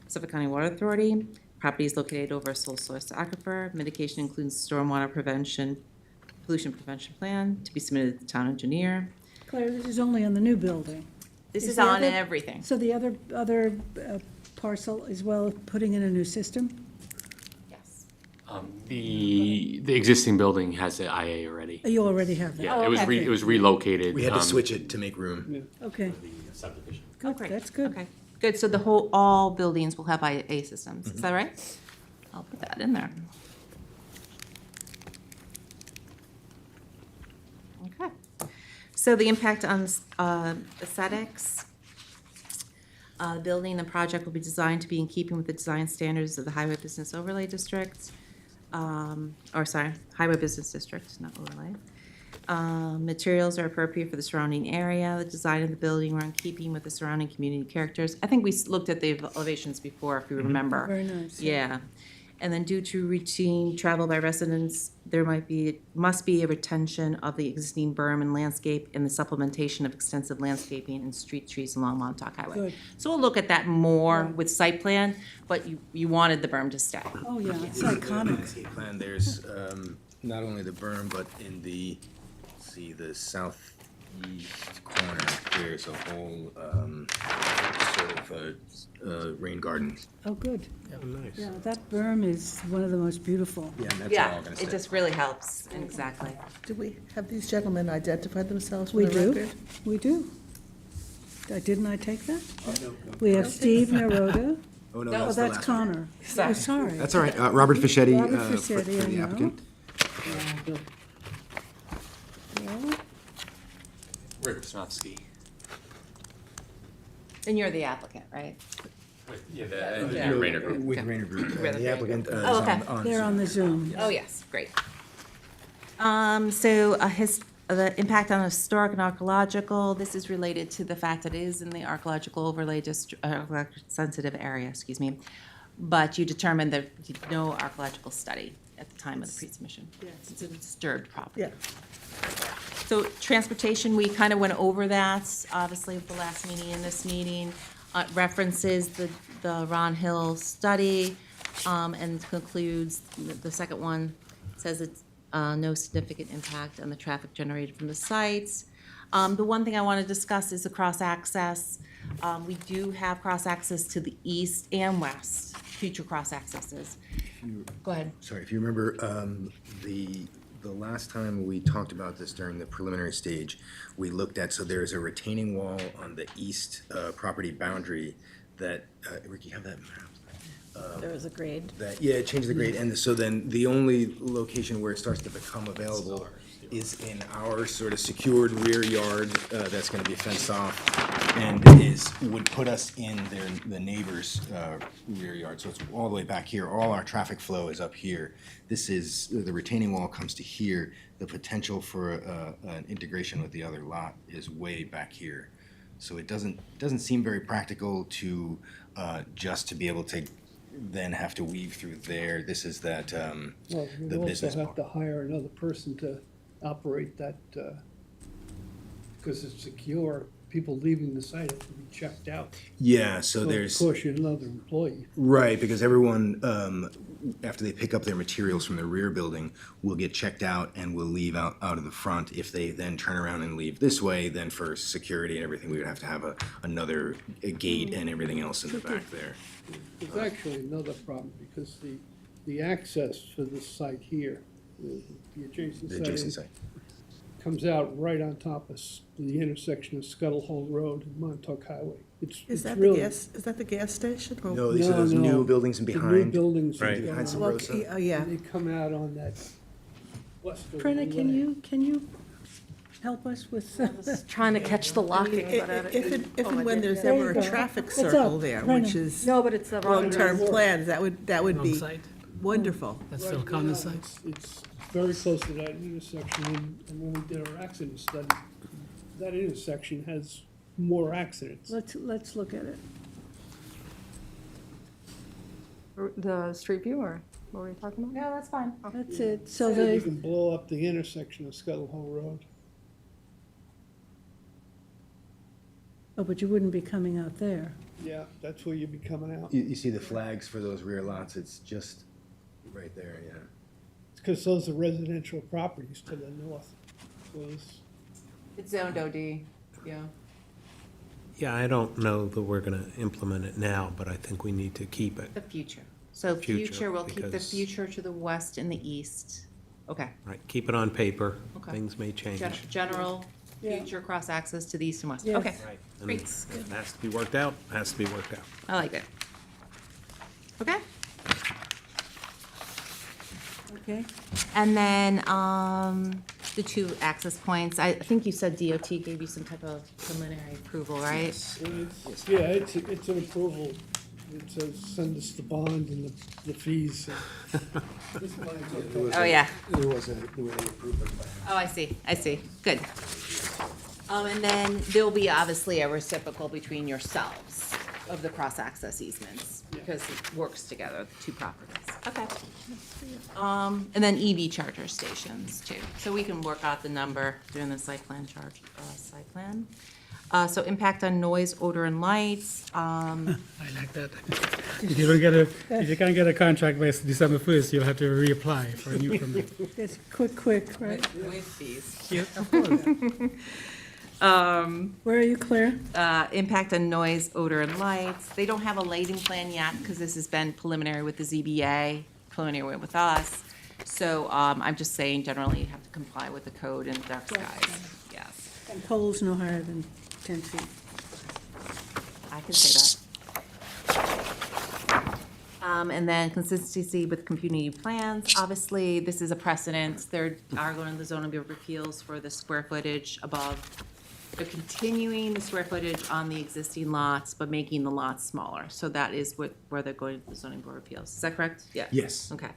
Suffolk County Water Authority. Property is located over a sole source aquifer. Mitigation includes stormwater prevention, pollution prevention plan to be submitted to the town engineer. Claire, this is only on the new building. This is the on other- everything. So the other parcel as well, putting in a new system? Yes. The existing building has the IA already. You already have that? Yeah, it was relocated. We had to switch it to make room. Okay, The subdivision. good, that's good. Okay, good. So all buildings will have IA systems. Is that right? I'll put that in there. Okay. So the impact on aesthetics. The building and project will be designed to be in keeping with the design standards of the Highway Business Overlay District. Highway Business District, not overlay. Materials are appropriate for the surrounding area. The design of the building are in keeping with the surrounding community characters. I think we looked at the elevations before, if you remember. Very nice. Yeah. And then due to routine travel by residents, there must be a retention of the existing berm and landscape and the supplementation of extensive landscaping and street trees along Montauk Highway. Good. So we'll look at that more with site plan, but you wanted the berm to stay. Oh, yeah, it's iconic. Landscape plan, there's not only the berm, but in the, the southeast corner, there's a whole sort of rain garden. Oh, good. Oh, nice. Yeah, that berm is one of the most beautiful. Yeah, and that's all Yeah, gonna stay. it just really helps, exactly. Do we have these gentlemen identify themselves for We the do, record? we do. Didn't I take that? We have Steve Naroda. Oh, no, Oh, that's the that's last one. Connor. Sorry. Oh, sorry. That's all right. Robert Fischetti, Robert for Fischetti, I the know. applicant. Yeah. Rick Wisnowski. And you're the applicant, right? Yeah, the engineer Rayner Group. With Rayner Group. With The applicant is Oh, okay. They're on the Zoom. Oh, yes, great. So the impact on historic and archaeological, this is related to the fact that it is in the archaeological overlay district, sensitive area, excuse me. But you determined that you did no archaeological study at the time of the pre-submission. It's a disturbed property. Yeah. So transportation, we kind of went over that, obviously, at the last meeting and this meeting. References the Ron Hill study, and concludes, the second one says it's no significant impact on the traffic generated from the sites. The one thing I want to discuss is the cross-access. We do have cross-access to the east and west, future cross-accesses. Go ahead. Sorry, if you remember, the last time we talked about this during the preliminary stage, we looked at, so there's a retaining wall on the east property boundary that, Rick, you have that map? There was a grade. Yeah, it changed the grade, and so then the only location where it starts to become available is in our sort of secured rear yard, that's gonna be fenced off, and would put us in the neighbor's rear yard, so it's all the way back here, all our traffic flow is up here. This is, the retaining wall comes to here, the potential for an integration with the other lot is way back here. So it doesn't seem very practical to, just to be able to then have to weave through there. This is that, Well, the you business also have park. to hire another person to operate that, because it's secure. People leaving the site have to be checked out. Yeah, so Of there's. course, you're another employee. Right, because everyone, after they pick up their materials from the rear building, will get checked out and will leave out of the front. If they then turn around and leave this way, then for security and everything, we would have to have another gate and everything else in the back there. There's actually another problem, because the access for this site here, the adjacent The site. adjacent site. Comes out right on top of the intersection of Scuttle Hole Road and Montauk Highway. Is that really- is that the gas station? or- No, these are those new buildings in The new behind. buildings. Right. Behind some Well, Rosa. yeah. They come out on that westerly Prina, can way. you help us with? Trying to catch the locking, but If and when there's There ever you a go. traffic It's circle up, there, right which now. is No, but it's the wrong long-term direction. plans, that would Wrong be side. wonderful. That's still Right common now, side. It's very close to that intersection, and when we did our accident study, that intersection has more accidents. Let's look at it. The street view, or what were you talking about? No, that's fine. That's it. So You the, can blow up the intersection of Scuttle Hole Road. oh, but you wouldn't be coming out there. Yeah, that's where you'd be coming out. You see the flags for those rear lots, it's just right there, yeah. It's because those are residential properties to the north. So It's zoned OD, yeah. Yeah, I don't know that we're going to implement it now, but I think we need to keep it. The future. So Future, future, we'll keep the because- future to the west and the east. Okay. Right, keep it on paper. Okay. Things may change. General, Yeah. future cross-access to the east and west. Yes. Okay, Right. And great. it has to be worked out, has to be worked out. I like it. Okay. Okay. And then, the two access points, I think you said DOT gave you some type of preliminary approval, right? yeah, it's an approval. It says send us the bond and the fees. Oh, yeah. There wasn't, the way they approved it. Oh, I see, good. And then there'll be obviously a reciprocal between yourselves of the cross-access easements, because it works together, the two properties. Okay. And then EV charger stations too, so we can work out the number during the site plan site plan. So impact on noise, odor, and lights, I like that. If you can't get a contract by December 1st, you'll have to reapply for a new permit. It's quick, right? with fees. Yeah, of course. Where are you, Claire? Impact on noise, odor, and lights. They don't have a lighting plan yet, because this has been preliminary with the ZBA, preliminary with us. So, I'm just saying, generally, you have to comply with the code and dark skies, yes. And poles no higher than 10 feet. I can say that. And then consistency with community plans. Obviously, this is a precedent. They are going to the zoning board of appeals for the square footage above. They're continuing the square footage on the existing lots, but making the lots smaller. So that is where they're going to the zoning board of appeals. Is that correct? Yeah. Yes. Okay.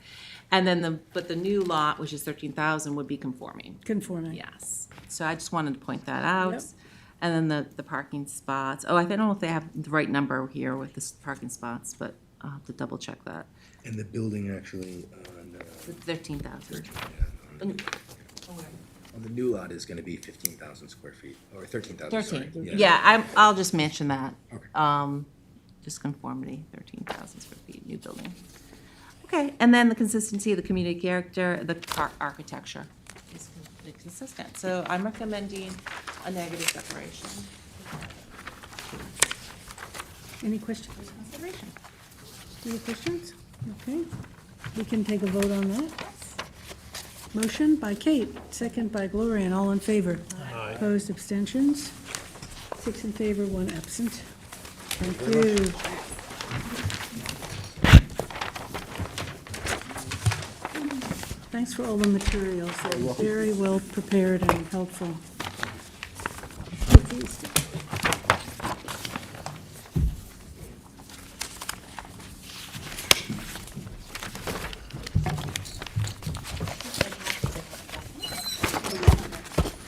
And then but the new lot, which is 13,000, would be conforming. Conforming. Yes. So I just wanted to point that out. Yep. And then the parking spots. Oh, I don't know if they have the right number here with the parking spots, but I'll have to double check that. And the building actually on, The 13,000. on the new lot is gonna be 15,000 square feet, or 13,000, sorry. 13. Yeah, I'll just mention that. Okay. Just conformity, 13,000 square feet, new building. Okay, and then the consistency of the community character, the architecture is consistent. So I'm recommending a negative declaration. Any questions? Consideration. Any questions? Okay. We can take a vote on that. Motion by Kate, second by Gloria, and all in favor. Aye. Opposed, abstentions? 6 in favor, 1 absent. Thank you. Thanks for all the materials. They're very well prepared and helpful.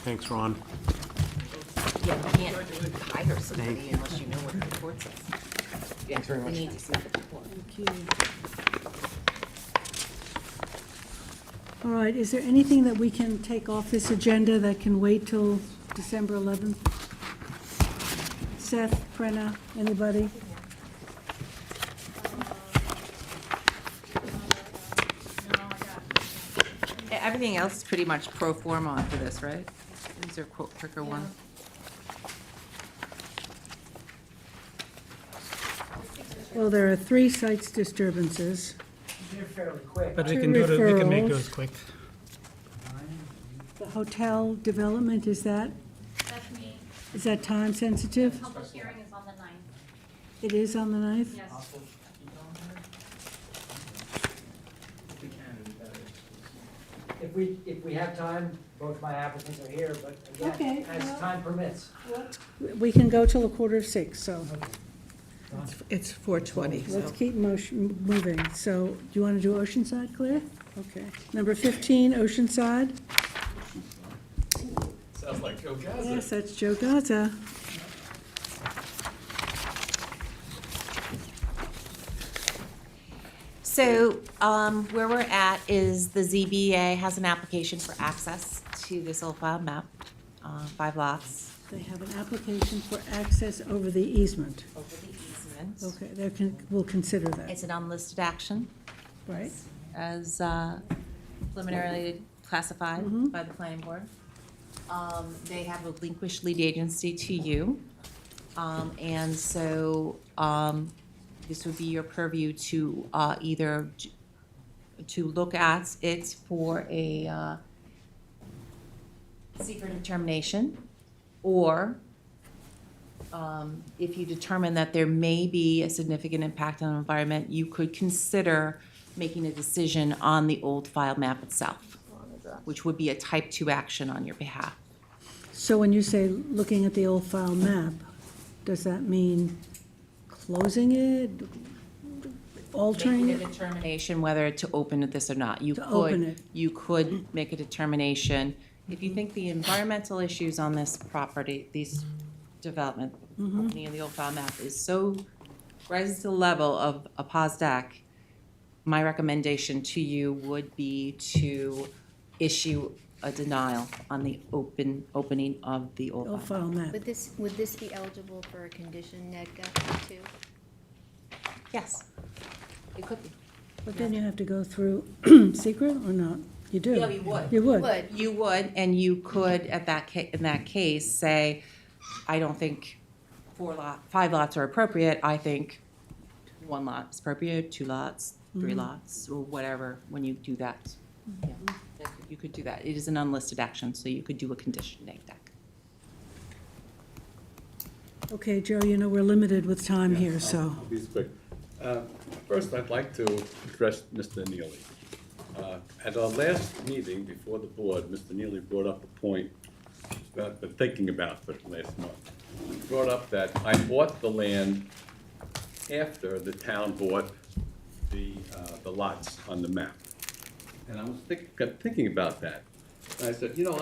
Thanks, Ron. Yeah, you can't hire somebody unless you know what the report says. Yeah, we need to see the report. Thank you. All right, is there anything that we can take off this agenda that can wait till December 11th? Seth, Brenna, anybody? Everything else is pretty much pro forma for this, right? These are quicker ones. Well, there are 3 sites disturbances. They're fairly quick. But we Two can make referrals. those quick. The hotel development, is that That's me. Is that time sensitive? Public hearing is on the 9th. It is on the 9th? Yes. If we have time, both my applicants are here, but Okay, again, as well- time permits. We can go till 5:45, so It's 4:20, so. let's keep moving. So, do you want to do Oceanside, Claire? Okay. Number 15, Oceanside. Sounds like Joe Gaza. Yes, that's Joe Gaza. So, where we're at is the ZBA has an application for access to this old file map, 5 lots They have an application for access over the easement. over the easement. Okay, we'll consider that, It's an unlisted action, right? as preliminarily classified by the planning board. They have relinquished lead agency to you. And so, this would be your purview to either to look at it for a secret determination, or if you determine that there may be a significant impact on the environment, you could consider making a decision on the old file map itself, which would be a type 2 action on your behalf. So when you say looking at the old file map, does that mean closing it, altering Making a it? determination whether to open this or not. To open it. You could make a determination. If you think the environmental issues on this property, these development, opening of the old file map is so, rises to the level of a POSDAC, my recommendation to you would be to issue a denial on the opening of the old Old file. file map. Would this be eligible for a condition neg deck too? Yes, it could be. But then you have to go through secret or not? You do? Yeah, you would. You would? You would, and you could, in that case, say, I don't think 5 lots are appropriate, I think 1 lot is appropriate, 2 lots, 3 lots, or whatever, when you do that. Yeah, you could do that. It is an unlisted action, so you could do a condition neg deck. Okay, Joe, you know, we're limited with time here, so. I'll be quick. First, I'd like to address Mr. Neely. At our last meeting before the board, Mr. Neely brought up a point that I've been thinking about for the last month. He brought up that I bought the land after the town bought the lots on the map. And I was thinking about that. And I said, you know,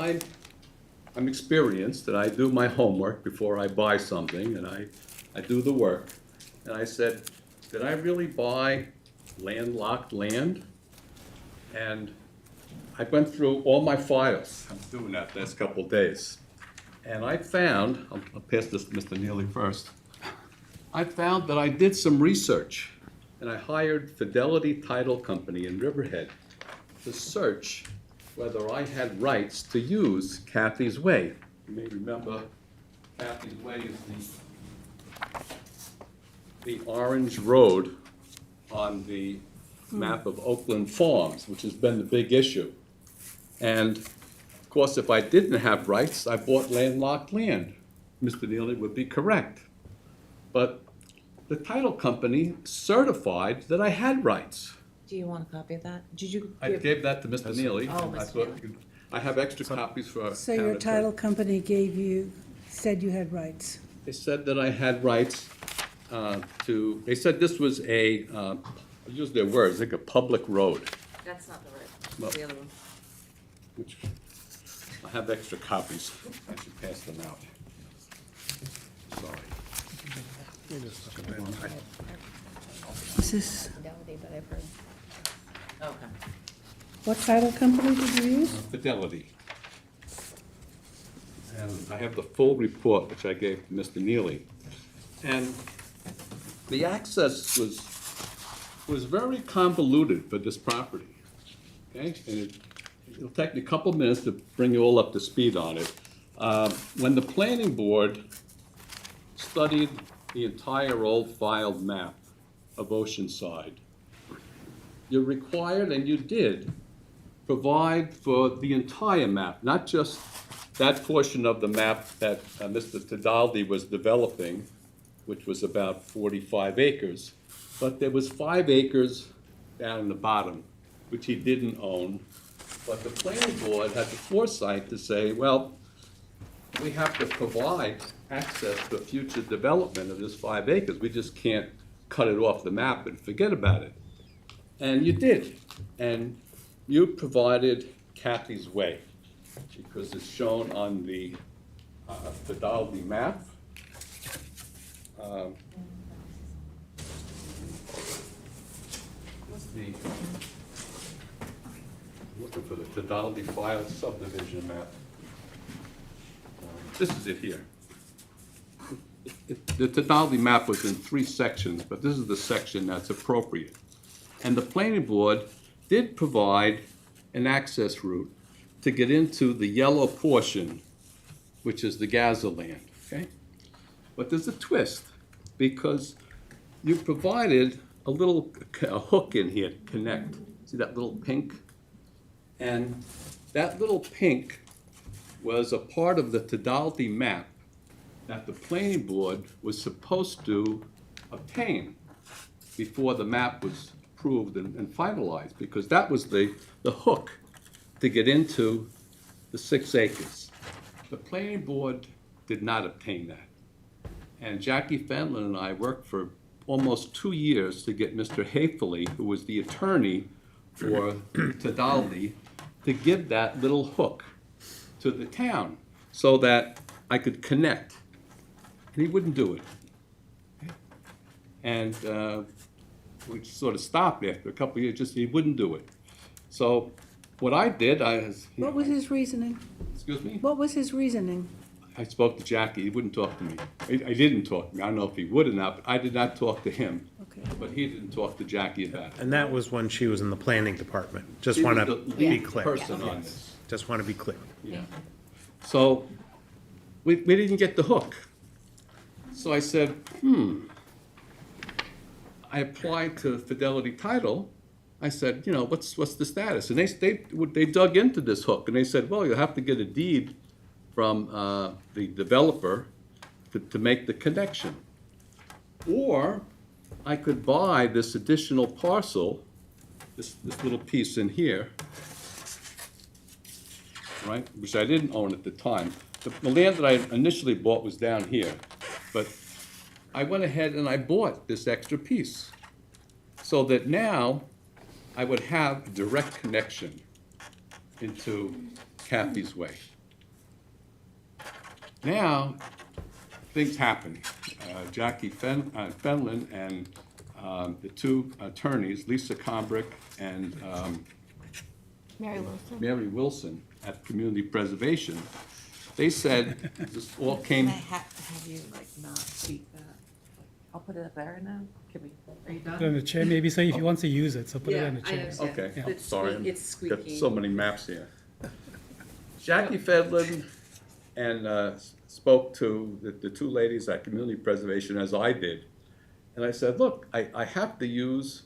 I'm experienced, and I do my homework before I buy something, and I do the work. And I said, did I really buy landlocked land? And I went through all my files. I'm doing that last couple of days. And I found, I'll pass this to Mr. Neely first. I found that I did some research, and I hired Fidelity Title Company in Riverhead to search whether I had rights to use Kathy's Way. You may remember Kathy's Way is the orange road on the map of Oakland Farms, which has been the big issue. And of course, if I didn't have rights, I bought landlocked land. Mr. Neely would be correct. But the title company certified that I had rights. Do you want a copy of that? Did you? I gave that to Mr. Neely. Oh, I Mr. thought I have extra copies for. So your town title attorney. company said you had rights? They said that I had rights they said this was I'll use their words, like a public road. That's not the right, Well- the other one. Which, I have extra copies. I should pass them out. Sorry. Is this, Fidelity, but I've heard. Okay. what title company did you use? Fidelity. And I have the full report, which I gave to Mr. Neely. And the access was very convoluted for this property, okay? And it'll take me a couple minutes to bring you all up to speed on it. When the planning board studied the entire old filed map of Oceanside, you're required, and you did, provide for the entire map, not just that portion of the map that Mr. Tadaldi was developing, which was about 45 acres, but there was 5 acres down in the bottom, which he didn't own, But the planning board had the foresight to say, well, we have to provide access to future development of this 5 acres. We just can't cut it off the map and forget about it. And you did. And you provided Kathy's Way, because it's shown on the Fidelity map. What's the, I'm looking for the Fidelity file subdivision map. This is it here. The Fidelity map was in 3 sections, but this is the section that's appropriate. And the planning board did provide an access route to get into the yellow portion, which is the Gaza land, okay? But there's a twist, because you provided a little hook in here to connect. See that little pink? And that little pink was a part of the Fidelity map that the planning board was supposed to obtain before the map was approved and finalized, because that was the hook to get into the 6 acres. The planning board did not obtain that. And Jackie Fenlon and I worked for almost 2 years to get Mr. Hafele, who was the attorney for Fidelity, to give that little hook to the town so that I could connect. And he wouldn't do it. And we sort of stopped after a couple of years, just he wouldn't do it. So what I did, What was his reasoning? excuse me? What was his reasoning? I spoke to Jackie, he wouldn't talk to me. I didn't talk to me, I don't know if he would or not, but I did not talk to him. Okay. But he didn't talk to Jackie about it. And that was when she was in the planning department. Just He want was to the be lead clear. person on this. Just want to be clear. Yeah. So, we didn't get the hook. So I said, I applied to Fidelity Title. I said, you know, what's the status? And they dug into this hook, and they said, well, you'll have to get a deed from the developer to make the connection. Or I could buy this additional parcel, this little piece in here, right, which I didn't own at the time. The land that I initially bought was down here, but I went ahead and I bought this extra piece, so that now I would have a direct connection into Kathy's Way. Now, things happen. Jackie Fenlon and the 2 attorneys, Lisa Combrick and Mary Wilson. Mary Wilson at Community Preservation, they said this all came. I have you like not tweak that? I'll put it up there now. Can we, are you Put it done? on the chair, maybe say if he wants to use it, so put it Yeah, on the I chair. understand. Okay, Yeah. It's sorry, it's I've got squeaky. so many maps here. Jackie Fedlin and spoke to the 2 ladies at Community Preservation, as I did. And I said, look, I have to use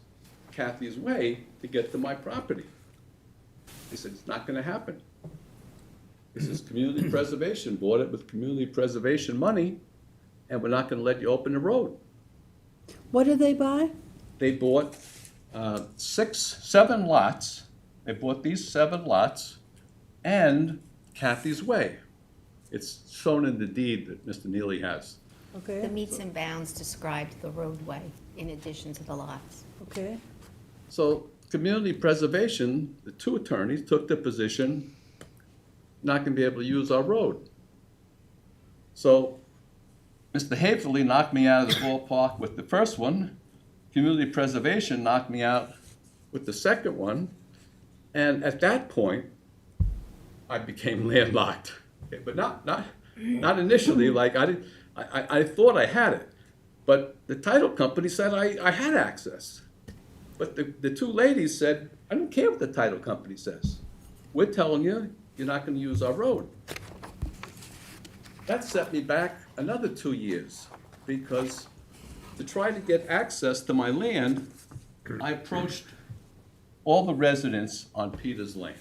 Kathy's Way to get to my property. They said, it's not gonna happen. This is Community Preservation, bought it with Community Preservation money, and we're not gonna let you open the road. What did they buy? They bought 7 lots. They bought these 7 lots and Kathy's Way. It's shown in the deed that Mr. Neely has. Okay. The meets and bounds described the roadway in addition to the lots. Okay. So Community Preservation, the 2 attorneys took the position, not gonna be able to use our road. So Mr. Hafele knocked me out of the ballpark with the first one. Community Preservation knocked me out with the second one. And at that point, I became landlocked. Okay, but not initially, like I thought I had it. But the title company said I had access. But the 2 ladies said, I don't care what the title company says. We're telling you, you're not gonna use our road. That set me back another 2 years, because to try to get access to my land, I approached all the residents on Peters Lane.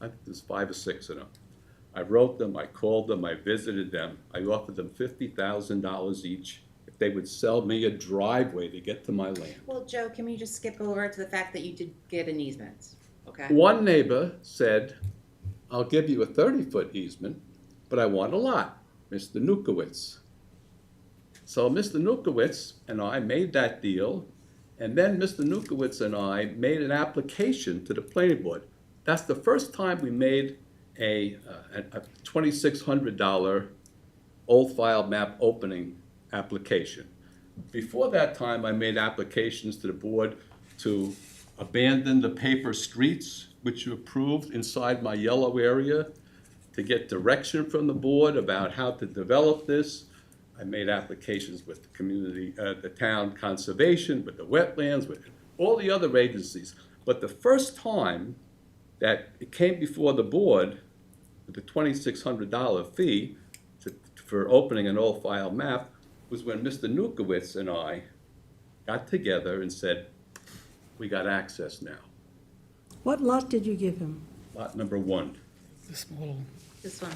I think there's 5 or 6 of them. I wrote them, I called them, I visited them. I offered them $50,000 each if they would sell me a driveway to get to my land. Well, Joe, can we just skip over to the fact that you did get an easement? Okay. One neighbor said, I'll give you a 30-foot easement, but I want a lot, Mr. Nukowitz. So Mr. Nukowitz and I made that deal, and then Mr. Nukowitz and I made an application to the planning board. That's the first time we made a $2,600 old file map opening application. Before that time, I made applications to the board to abandon the paper streets, which you approved inside my yellow area, to get direction from the board about how to develop this. I made applications with the community, the town conservation, with the wetlands, with all the other agencies. But the first time that it came before the board with the $2,600 fee for opening an old file map was when Mr. Nukowitz and I got together and said, we got access now. What lot did you give him? Lot number 1. The small, This one.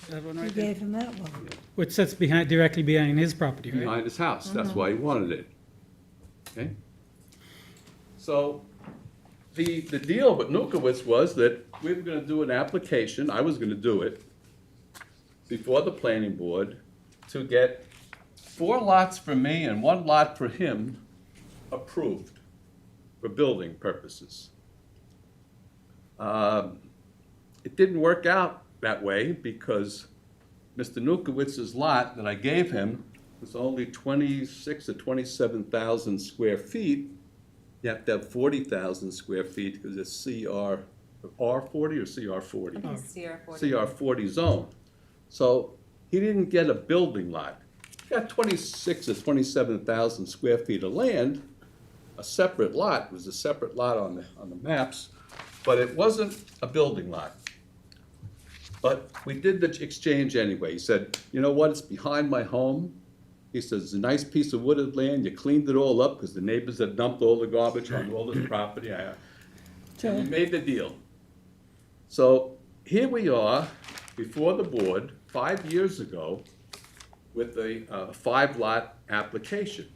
that one You right there, gave him that one. which sits behind, directly behind his property, right? Behind his house, that's why he wanted it. Okay? So, the deal with Nukowitz was that we were gonna do an application, I was gonna do it, before the planning board, to get 4 lots for me and 1 lot for him approved for building purposes. It didn't work out that way because Mr. Nukowitz's lot that I gave him was only 26 or 27,000 square feet. You have to have 40,000 square feet because it's CR, R40 or CR40? I think it's CR40. CR40 zone. So he didn't get a building lot. He got 26 or 27,000 square feet of land, a separate lot. It was a separate lot on the maps, but it wasn't a building lot. But we did the exchange anyway. He said, you know what, it's behind my home. He says, it's a nice piece of wooded land. You cleaned it all up because the neighbors had dumped all the garbage on all this property. And we made the deal. So here we are before the board 5 years ago with a 5-lot application.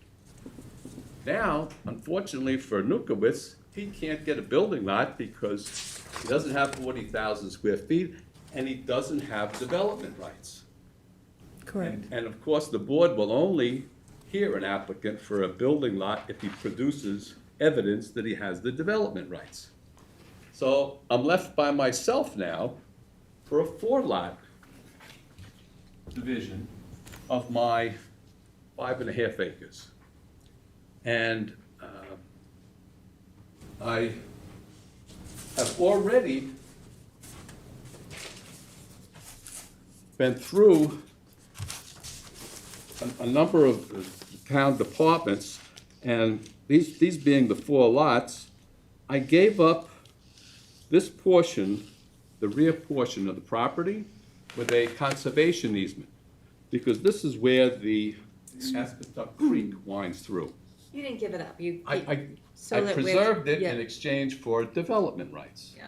Now, unfortunately for Nukowitz, he can't get a building lot because he doesn't have 40,000 square feet and he doesn't have development rights. Correct. And of course, the board will only hear an applicant for a building lot if he produces evidence that he has the development rights. So I'm left by myself now for a 4-lot division of my 5.5 acres. And I have already been through a number of town departments, and these being the 4 lots, I gave up this portion, the rear portion of the property, with a conservation easement, because this is where the Aspetuck Creek winds through. You didn't give it up, you. I so that we're- preserved it yeah. in exchange for development rights. Yeah.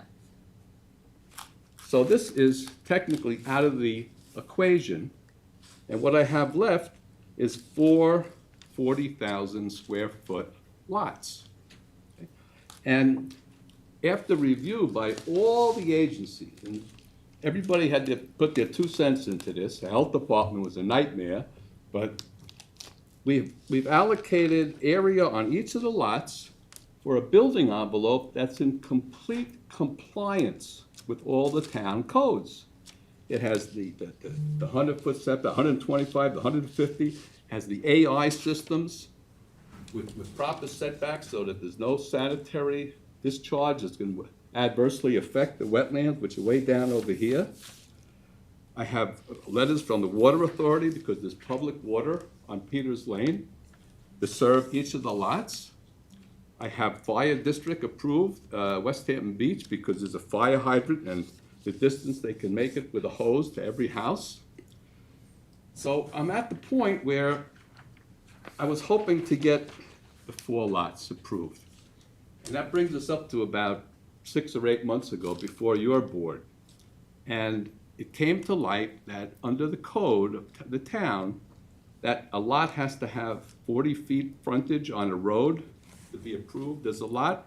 So this is technically out of the equation, and what I have left is 4 40,000 square foot lots. And after review by all the agencies, and everybody had to put their 2 cents into this, the health department was a nightmare, but we've allocated area on each of the lots for a building envelope that's in complete compliance with all the town codes. It has the 100-foot setback, the 125, the 150, has the AI systems with proper setbacks so that there's no sanitary discharge that's going to adversely affect the wetlands, which are way down over here. I have letters from the Water Authority because there's public water on Peters Lane to serve each of the lots. I have fire district approved, West Hampton Beach, because there's a fire hydrant and the distance they can make it with a hose to every house. So I'm at the point where I was hoping to get the 4 lots approved. And that brings us up to about 6 or 8 months ago before your board. And it came to light that under the code of the town, that a lot has to have 40 feet frontage on a road to be approved as a lot.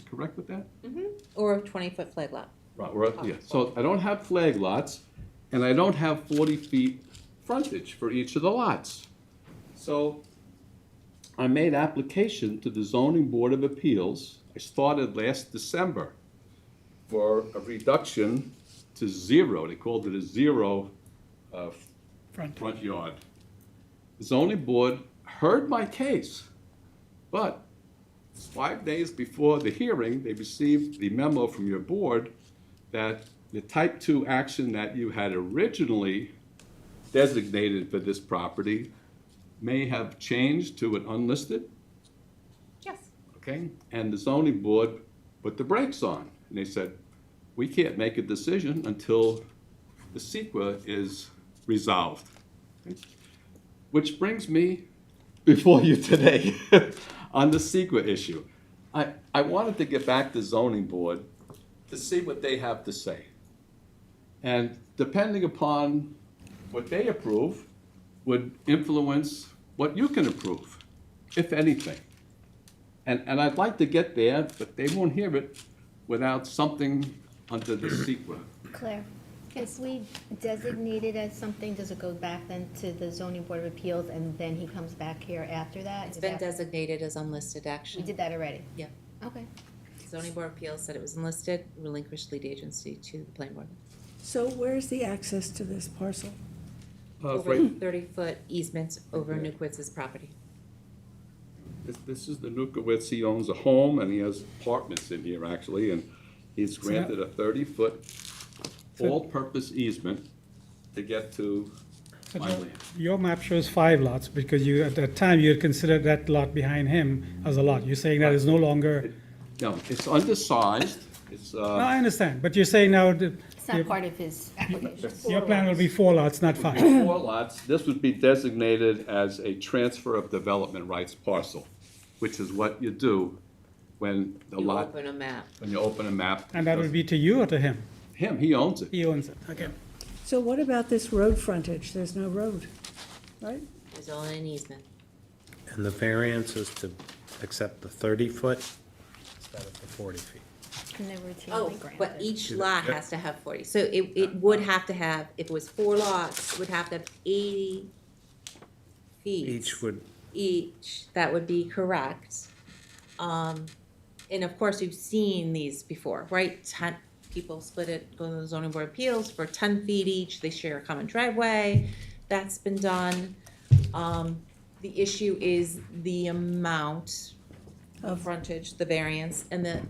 correct with that? Or a 20-foot flag lot. Right, yeah, so I don't have flag lots, and I don't have 40 feet frontage for each of the lots. So I made application to the zoning board of appeals. I started last December for a reduction to 0. They called it a 0 front yard. The zoning board heard my case, but 5 days before the hearing, they received the memo from your board that the type 2 action that you had originally designated for this property may have changed to an unlisted. Yes. Okay, and the zoning board put the brakes on, and they said, we can't make a decision until the SEQA is resolved. Okay? Which brings me before you today on the SEQA issue. I wanted to get back to zoning board to see what they have to say. And depending upon what they approve would influence what you can approve, if anything. And I'd like to get there, but they won't hear it without something under the SEQA. Claire, if we designate it as something, does it go back then to the zoning board of appeals and then he comes back here after that? It's Is been that- designated as unlisted action. We did that already? Yeah. Okay. Zoning board of appeals said it was enlisted, relinquished lead agency to the planning board. So where's the access to this parcel? Over 30-foot easement over Nukewitz's property. This is the Nukowitz. He owns a home and he has apartments in here actually, and he's granted a 30-foot all-purpose easement to get to my land. Your map shows 5 lots, because you, at that time, you had considered that lot behind him as a lot. You're saying that is no longer, No, it's undersized. It's, no, I understand, but you're saying now that It's not part of his application. your plan will be 4 lots, not 5. 4 lots. This would be designated as a transfer of development rights parcel, which is what you do when the You lot, open a map. when you open a map. And that would be to you or to him? Him, he owns it. He owns it, okay. So what about this road frontage? There's no road, right? There's only an easement. And the variance is to accept the 30-foot instead of the 40 feet. And they routinely Oh, grant but it. each lot has to have 40. So it would have to have, if it was 4 lots, it would have to have 80 feet. Each would, Each, that would be correct. And of course, we've seen these before, right? 10 people split it, go to the zoning board of appeals for 10 feet each, they share a common driveway, that's been done. The issue is the amount of frontage, the variance, and then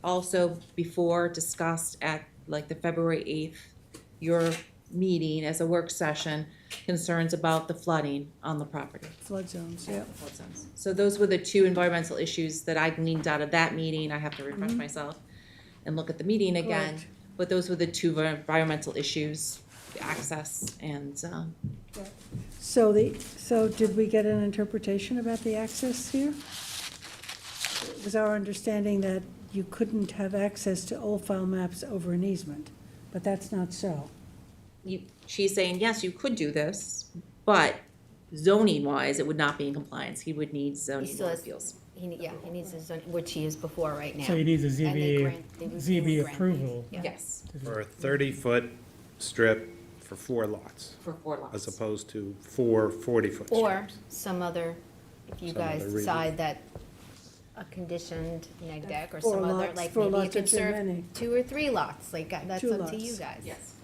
also before discussed at like the February 8th, your meeting as a work session, concerns about the flooding on the property. Flood zones, yeah. Flood zones. So those were the 2 environmental issues that I gleaned out of that meeting. I have to refresh myself and look at the meeting again. Correct. But those were the 2 environmental issues, the access and, So did we get an interpretation about the access here? It was our understanding that you couldn't have access to old file maps over an easement, but that's not so. she's saying, yes, you could do this, but zoning wise, it would not be in compliance. He would need He zoning still board of has, appeals. he needs a zone, which he is before right now. So he needs a And they ZBA, grant- they routinely ZBA grant approval. these. Yeah. Yes, for a 30-foot strip for 4 lots, for 4 lots. as opposed to 4 40-foot strips. Or some other, if you Some guys other reason. decide that a conditioned neg deck or 4 some other, lots- like 4 maybe you lots are could too serve many. 2 or 3 lots, like that's 2 up to you lots. guys. Yes.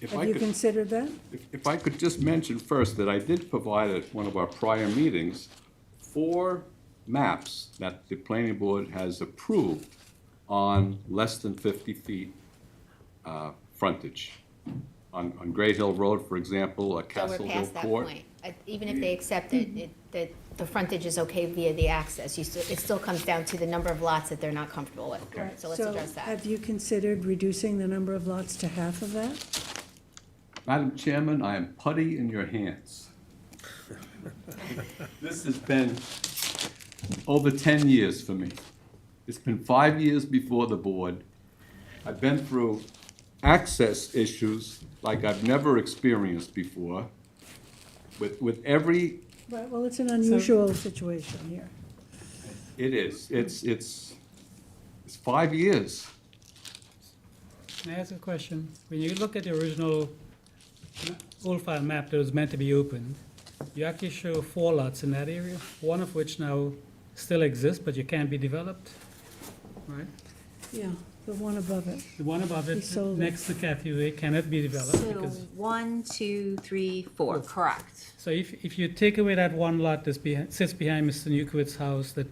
If Have I you could, considered that? if I could just mention first that I did provide at one of our prior meetings 4 maps that the planning board has approved on less than 50 feet frontage. On Great Hill Road, for example, So Castle we're Hill past that Court. point. Even if they accept it, that the frontage is okay via the access, it still comes down to the number of lots that they're not comfortable with. So let's address that. Have you considered reducing the number of lots to half of that? Madam Chairman, I am putty in your hands. This has been over 10 years for me. It's been 5 years before the board. I've been through access issues like I've never experienced before. With every, Right, well, it's an unusual situation here. it is, it's It's 5 years. Can I ask a question? When you look at the original old file map that was meant to be opened, you actually show 4 lots in that area, one of which now still exists, but you can't be developed, right? Yeah, the one above it. The one above He it, sold it. next to Cathy Way, cannot be developed So because, 1, 2, 3, 4, correct. so if you take away that one lot that sits behind Mr. Newkowitz's house that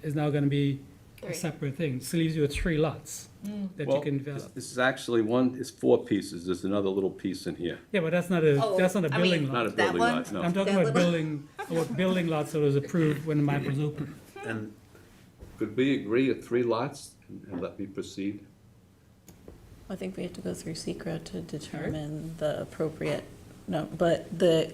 is now gonna be a 3. separate thing, still leaves you with 3 lots that you Well, can develop. this is actually it's 4 pieces. There's another little piece in here. Yeah, but that's not Oh, a I mean, building lot. Not a building lot, no. I'm talking That about building lots that was approved when the map was open. And could we agree at 3 lots and let me proceed? I think we have to go through secret to determine the appropriate, no, but the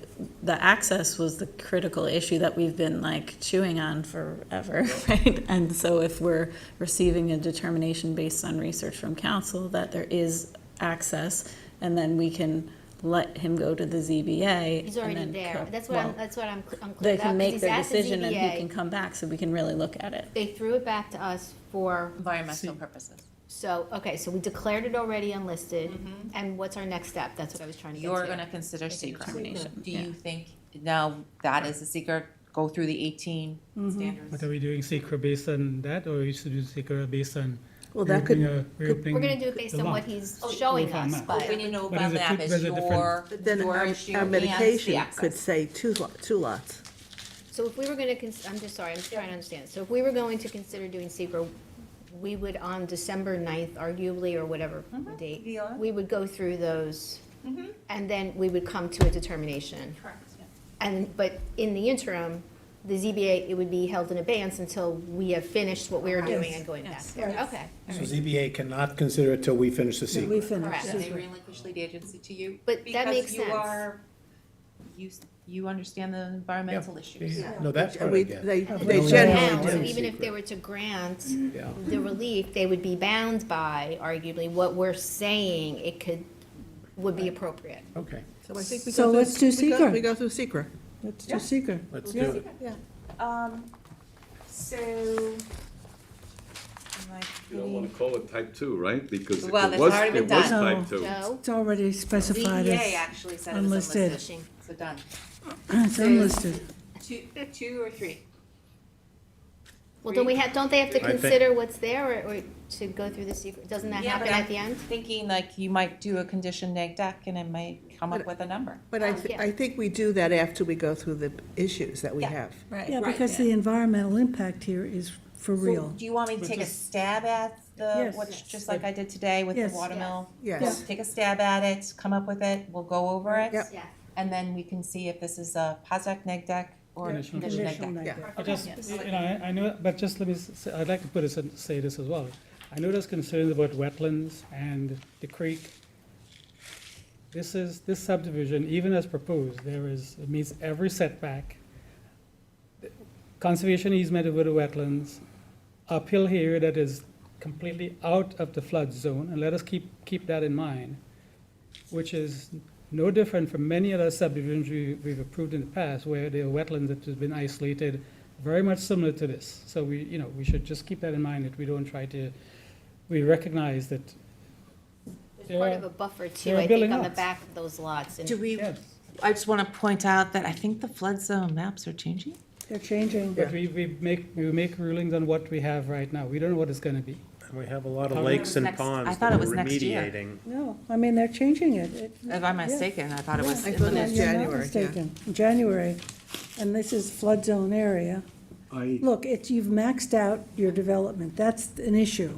access was the critical issue that we've been like chewing on forever, right? And so if we're receiving a determination based on research from council that there is access, and then we can let him go to the ZBA. He's already and then there. That's what I'm clear about. They can 'cause make he's their at the decision and he ZBA. can come back so we can really look at it. They threw it back to us for, Environmental purposes. so, okay, so we declared it already unlisted, and what's our next step? That's what I was trying to get to. You're gonna consider secret. determination, Do yeah. you think now that is a secret, go through the 18 standards? But are we doing secret based on that, or we should do secret based on? Well, that could- We're gonna do it based on what he's showing us, but. Open and But is it map two- is is it different? your, But then your our issue our and the medication access. could say two lots. So if we were gonna, I'm just sorry, I'm just trying to understand. So if we were going to consider doing secret, we would on December 9th arguably, or whatever date, Yeah. we would go through those, and then we would come to a determination. Correct, yeah. And, but in the interim, the ZBA, it would be held in abeyance until we have finished what we were doing and going back there. Okay. So ZBA cannot consider it till we finish the We secret. finished. Correct. And they relinquish lead agency to you. But that makes Because sense. you understand the environmental issues. No, that part I We, get. they Now, generally so do. even if they were to grant Yeah. the relief, they would be bound by arguably what we're saying would be appropriate. Okay, So I think we So go through- let's do we go- secret. We go through secret. Let's do secret. let's do it. Yeah. So. You don't want to call it type 2, right? Because Well, it it's was, already been it was done. type 2. No? It's already specified ZBA as, actually said it was unlisted. unlisted, so done. it's unlisted. 2 or 3? Well, don't they have to I think- consider what's there, or to go through the secret? Doesn't that Yeah, happen but at I'm the end? thinking like you might do a condition neg deck and it might come up with a number. But yeah. I think we do that after we go through the issues that we Yeah. have. Right. Yeah, because the environmental impact here is for real. Do you want me to take a stab at Yes. what's, just like I did today with the Yes. water mill? Yes. Take a stab at it, come up with it, we'll go over it. Yep. Yeah. And then we can see if this is a positive neg deck or a Conditional. condition neg Conditional deck. neg deck. I just, you know, I know, but just let me, I'd like to put this, say this as well. I know there's concerns about wetlands and the creek. This subdivision, even as proposed, it meets every setback. Conservation easement over the wetlands, uphill here that is completely out of the flood zone, and let us keep that in mind, which is no different from many other subdivisions we've approved in the past, where there are wetlands that have been isolated, very much similar to this. So we should just keep that in mind, that we don't try to, we recognize that There's there part are- of a buffer too, there are I think, building on the lots. back of those lots. and- Do we, Yes. I just want to point out that I think the flood zone maps are changing. They're changing. But we make rulings on what we have right now. We don't know what it's gonna be. And we have a lot of I lakes and I ponds thought that it we're was next year. remediating. No, I mean, they're changing it. If I'm mistaken, I thought it was I in thought the it was next. You're not January, yeah. mistaken. January, and this is flood zone area. Look, you've maxed out your development. That's an issue,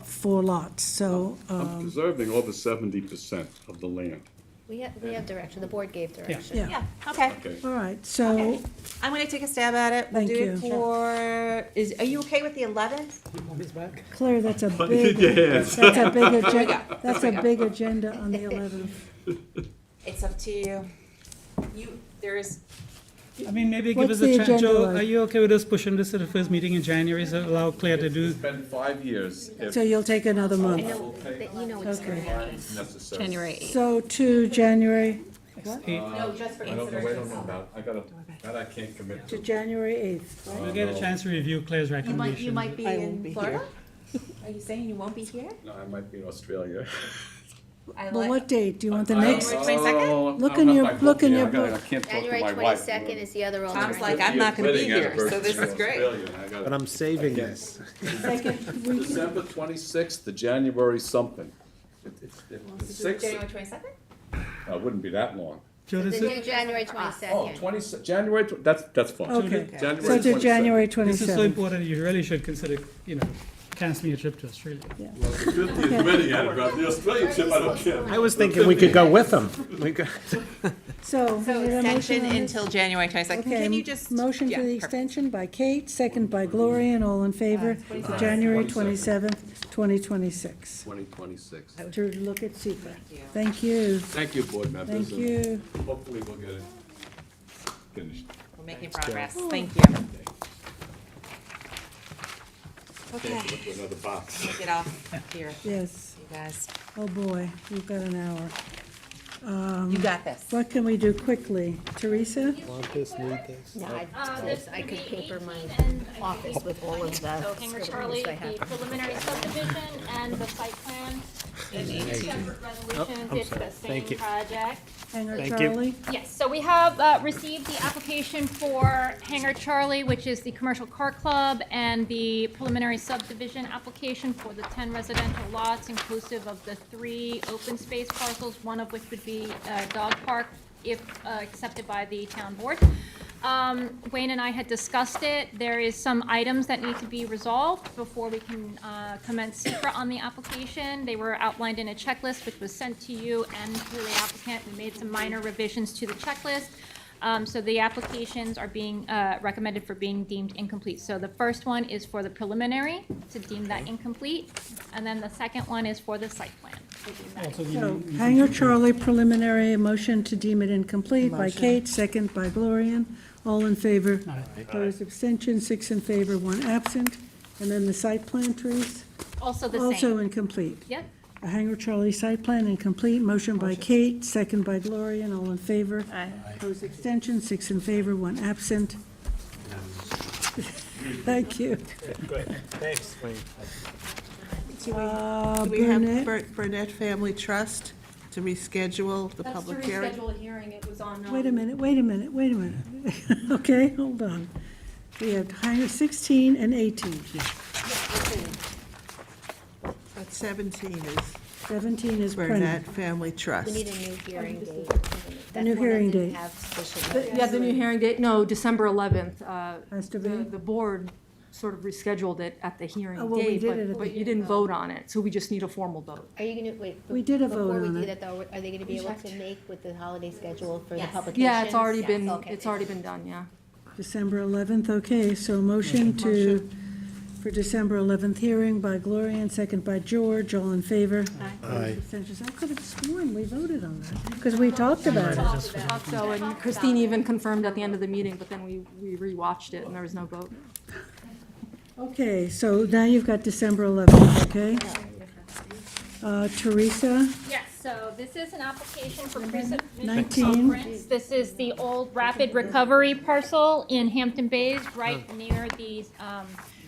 4 lots, so, I'm preserving over 70% of the land. We have direction, the board gave direction. yeah. Yeah, okay. Okay. All right, so, I'm gonna take a stab at it. We'll Thank do it you. for, are you okay with the 11th? Claire, that's a Look big, at your hands. that's a big agenda, go. that's a big agenda on the 11th. It's up to you. There's, I mean, maybe give What's us a the chance, agenda Joe, like? are you okay with us pushing this to the first meeting in January, so allow Claire to do? It's been 5 years if So you'll take another I month. know that you know it's Okay. necessary. January 8th. So to January, no, just for I don't know, wait, consideration. no, no, that I can't commit to to. January 8th, right? We'll get a chance to review Claire's You recommendation. might be I won't in be Florida? here. Are you saying you won't be here? No, I might be in Australia. Well, what date? Do you want the I- next? January 22nd? Look I in don't your, have my look in book your here. I book. can't talk to January my wife. 22nd is the other alternative. Tom's like, I'm not gonna be here, so this is great. But I'm saving this. Second week, December 26th to January something. The 6th, January 22nd? it wouldn't be that long. So Joe, this do is, January Oh, 22nd. January, that's fine. Okay. January So to 22nd. January this is so 27th. important, you really should consider, canceling your trip to Australia. Well, the 50th wedding anniversary, the Australian trip, I don't care. I was thinking we could go with them. We could- So, So we need a motion extension on this? until January 22nd. Okay, Can you just? motion yeah, for the perfect. extension by Kate, second by Gloria, and all in favor, to January 27th, 2026. 2026. To look at secret. Thank you. Thank you, board members. Thank you. and Hopefully we'll get it finished. We're making progress. Thank you. Okay, Look for another box. get off here, Yes. you guys. Oh, boy, we've got an hour. You got this. What can we do quickly? Teresa? Want this, need this? No, I could paper my office with all of the So Hangar Charlie, scribbles I the have. preliminary subdivision and the site plan. Two separate resolutions, I'm it's sorry. the same Thank you. project. Hangar Thank you. Charlie? Yes, so we have received the application for Hangar Charlie, which is the commercial car club, and the preliminary subdivision application for the 10 residential lots, inclusive of the 3 open space parcels, one of which would be a dog park, if accepted by the town board. Wayne and I had discussed it. There is some items that need to be resolved before we can commence secret on the application. They were outlined in a checklist, which was sent to you and to the applicant. We made some minor revisions to the checklist. So the applications are being recommended for being deemed incomplete. So the first one is for the preliminary, to deem that incomplete, and then the second one is for the site plan. to deem that Also, So, Hangar Charlie preliminary, a motion to deem it incomplete by Kate, second by Gloria. All in favor? Opposed, abstention, 6 in favor, 1 absent. And then the site plan, Therese? Also the Also same. incomplete. Yep. A Hangar Charlie site plan incomplete, motion by Kate, second by Gloria, and all in favor. Opposed, abstention, 6 in favor, 1 absent. Thank you. Good, thanks, Wayne. Do we have Burnett Family Trust to reschedule the That's to public hearing? reschedule a hearing, it was on. Wait a minute. Okay, hold on. We have Hangar 16 and 18. But 17 is 17 is Burnett printed. Family Trust. We need a new hearing date. A new hearing date. Have sufficient. Yeah, the new hearing date, no, December 11th. Has to be? The board sort of rescheduled it at the hearing Oh, well, we date, did it at but the- you didn't vote on it, so we just need a formal vote. Are you gonna, wait. We did a vote Before on we it. do that though, are they gonna be able to make with the holiday schedule for the Yes. publications? Yeah, it's already Yes, been, okay. it's already been done, yeah. December 11th, okay, so motion for December 11th hearing by Gloria and second by George, all in favor? Aye. Abstentions. I could have sworn we voted on that, because we talked about it. Thought so, and Christine even confirmed at the end of the meeting, but then we rewatched it and there was no vote. Okay, so now you've got December 11th, okay? Teresa, Yes, so this is an application for pre-submission 19. conference. This is the old Rapid Recovery parcel in Hampton Bays, right near the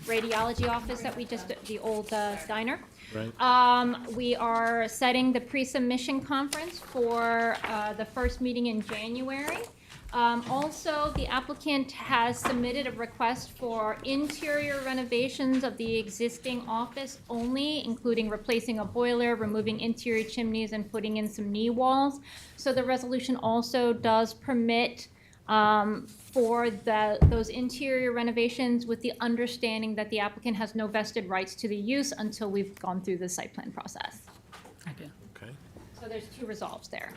radiology office that we just, the old diner. Right. We are setting the pre-submission conference for the first meeting in January. Also, the applicant has submitted a request for interior renovations of the existing office only, including replacing a boiler, removing interior chimneys, and putting in some knee walls. So the resolution also does permit for those interior renovations, with the understanding that the applicant has no vested rights to the use until we've gone through the site plan process. Okay. Okay. So there's 2 resolves there.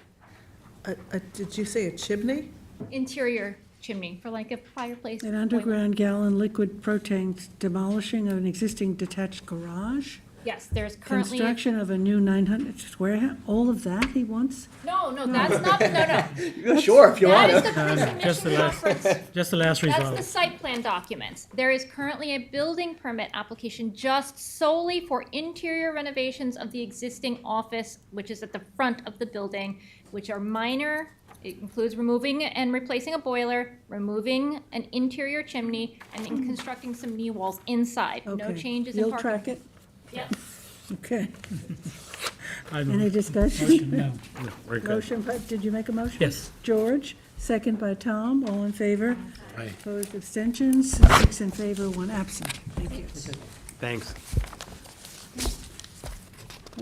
Did you say a chimney? Interior chimney for like a fireplace. an underground gallon liquid propane demolishing of an existing detached garage, Yes, there's currently. construction of a new 900 warehouse, all of that he wants? No, that's not, no. Sure, if you want That is to. the Just the pre-submission last, conference. just the last That's the result. site plan documents. There is currently a building permit application just solely for interior renovations of the existing office, which is at the front of the building, which are minor. It includes removing and replacing a boiler, removing an interior chimney, and in constructing some knee walls inside. No Okay. changes in You'll parking. track it? Yes. Okay. I Any discussion? Motion, no. Very good. Motion, did you make a motion? Yes. George, second by Tom, all in favor? Aye. Opposed, abstentions, 6 in favor, 1 absent. Thank you. Thanks.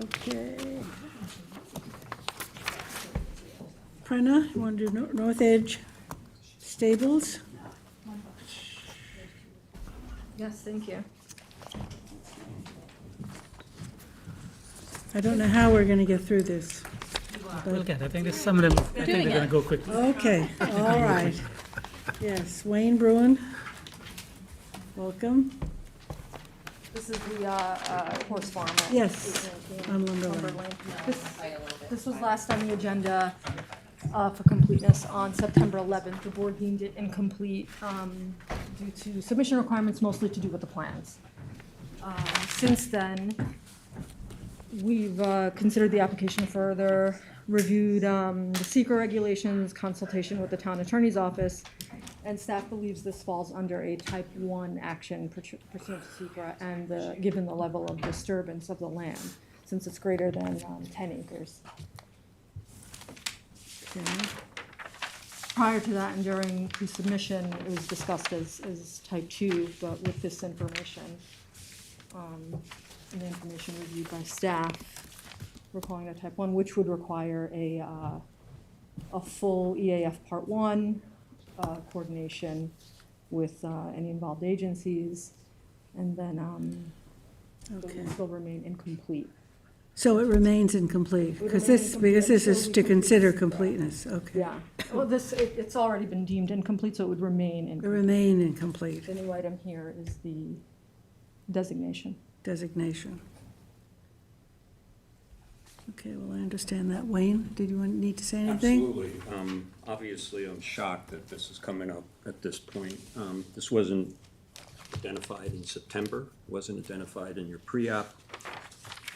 Okay. Prena, you want to do North Edge Stables? Yes, thank you. I don't know how we're going to get through this. We'll get, I think there's some of them, I think they're gonna go quickly. Okay, all right. Yes, Wayne Bruin, welcome. This is the horse farm. at Yes, 819 on Lumber Lane. Lumber Lane. This was last on the agenda for completeness on September 11th. The board deemed it incomplete due to submission requirements mostly to do with the plans. Since then, we've considered the application further, reviewed the secret regulations, consultation with the town attorney's office, and staff believes this falls under a type 1 action pursuant to secret and given the level of disturbance of the land, since it's greater than 10 acres. Prior to that and during pre-submission, it was discussed as type 2, but with this information, and the information reviewed by staff, we're calling it type 1, which would require a full EAF Part 1 coordination with any involved agencies, and then it will still remain incomplete. So it remains incomplete, because this is to consider completeness, okay. Yeah, well, it's already been deemed incomplete, so it would remain It incomplete. remain incomplete, The new item here is the designation. designation. Okay, well, I understand that. Wayne, did you need to say anything? Absolutely. Obviously, I'm shocked that this is coming up at this point. This wasn't identified in September, wasn't identified in your pre-app.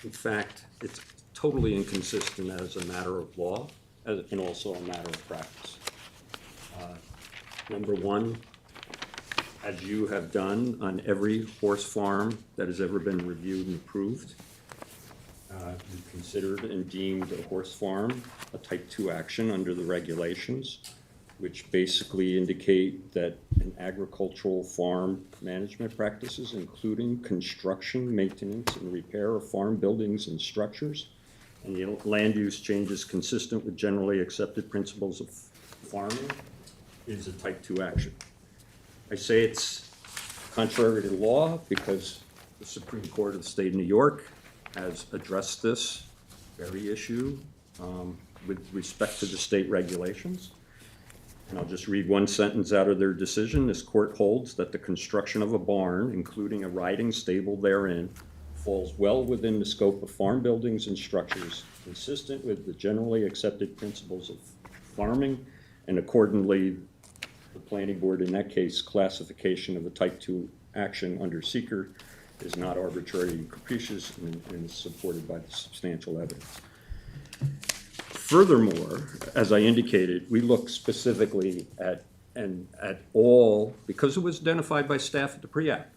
In fact, it's totally inconsistent as a matter of law and also a matter of practice. Number one, as you have done on every horse farm that has ever been reviewed and approved, you considered and deemed a horse farm a type 2 action under the regulations, which basically indicate that an agricultural farm management practices, including construction, maintenance, and repair of farm buildings and structures, and the land use changes consistent with generally accepted principles of farming, is a type 2 action. I say it's contrary to law because the Supreme Court of the State of New York has addressed this very issue with respect to the state regulations. And I'll just read one sentence out of their decision. This court holds that the construction of a barn, including a riding stable therein, falls well within the scope of farm buildings and structures, consistent with the generally accepted principles of farming, and accordingly, the planning board, in that case, classification of a type 2 action under seeker is not arbitrary and capricious and is supported by the substantial evidence. Furthermore, as I indicated, we look specifically at all, because it was identified by staff at the pre-app,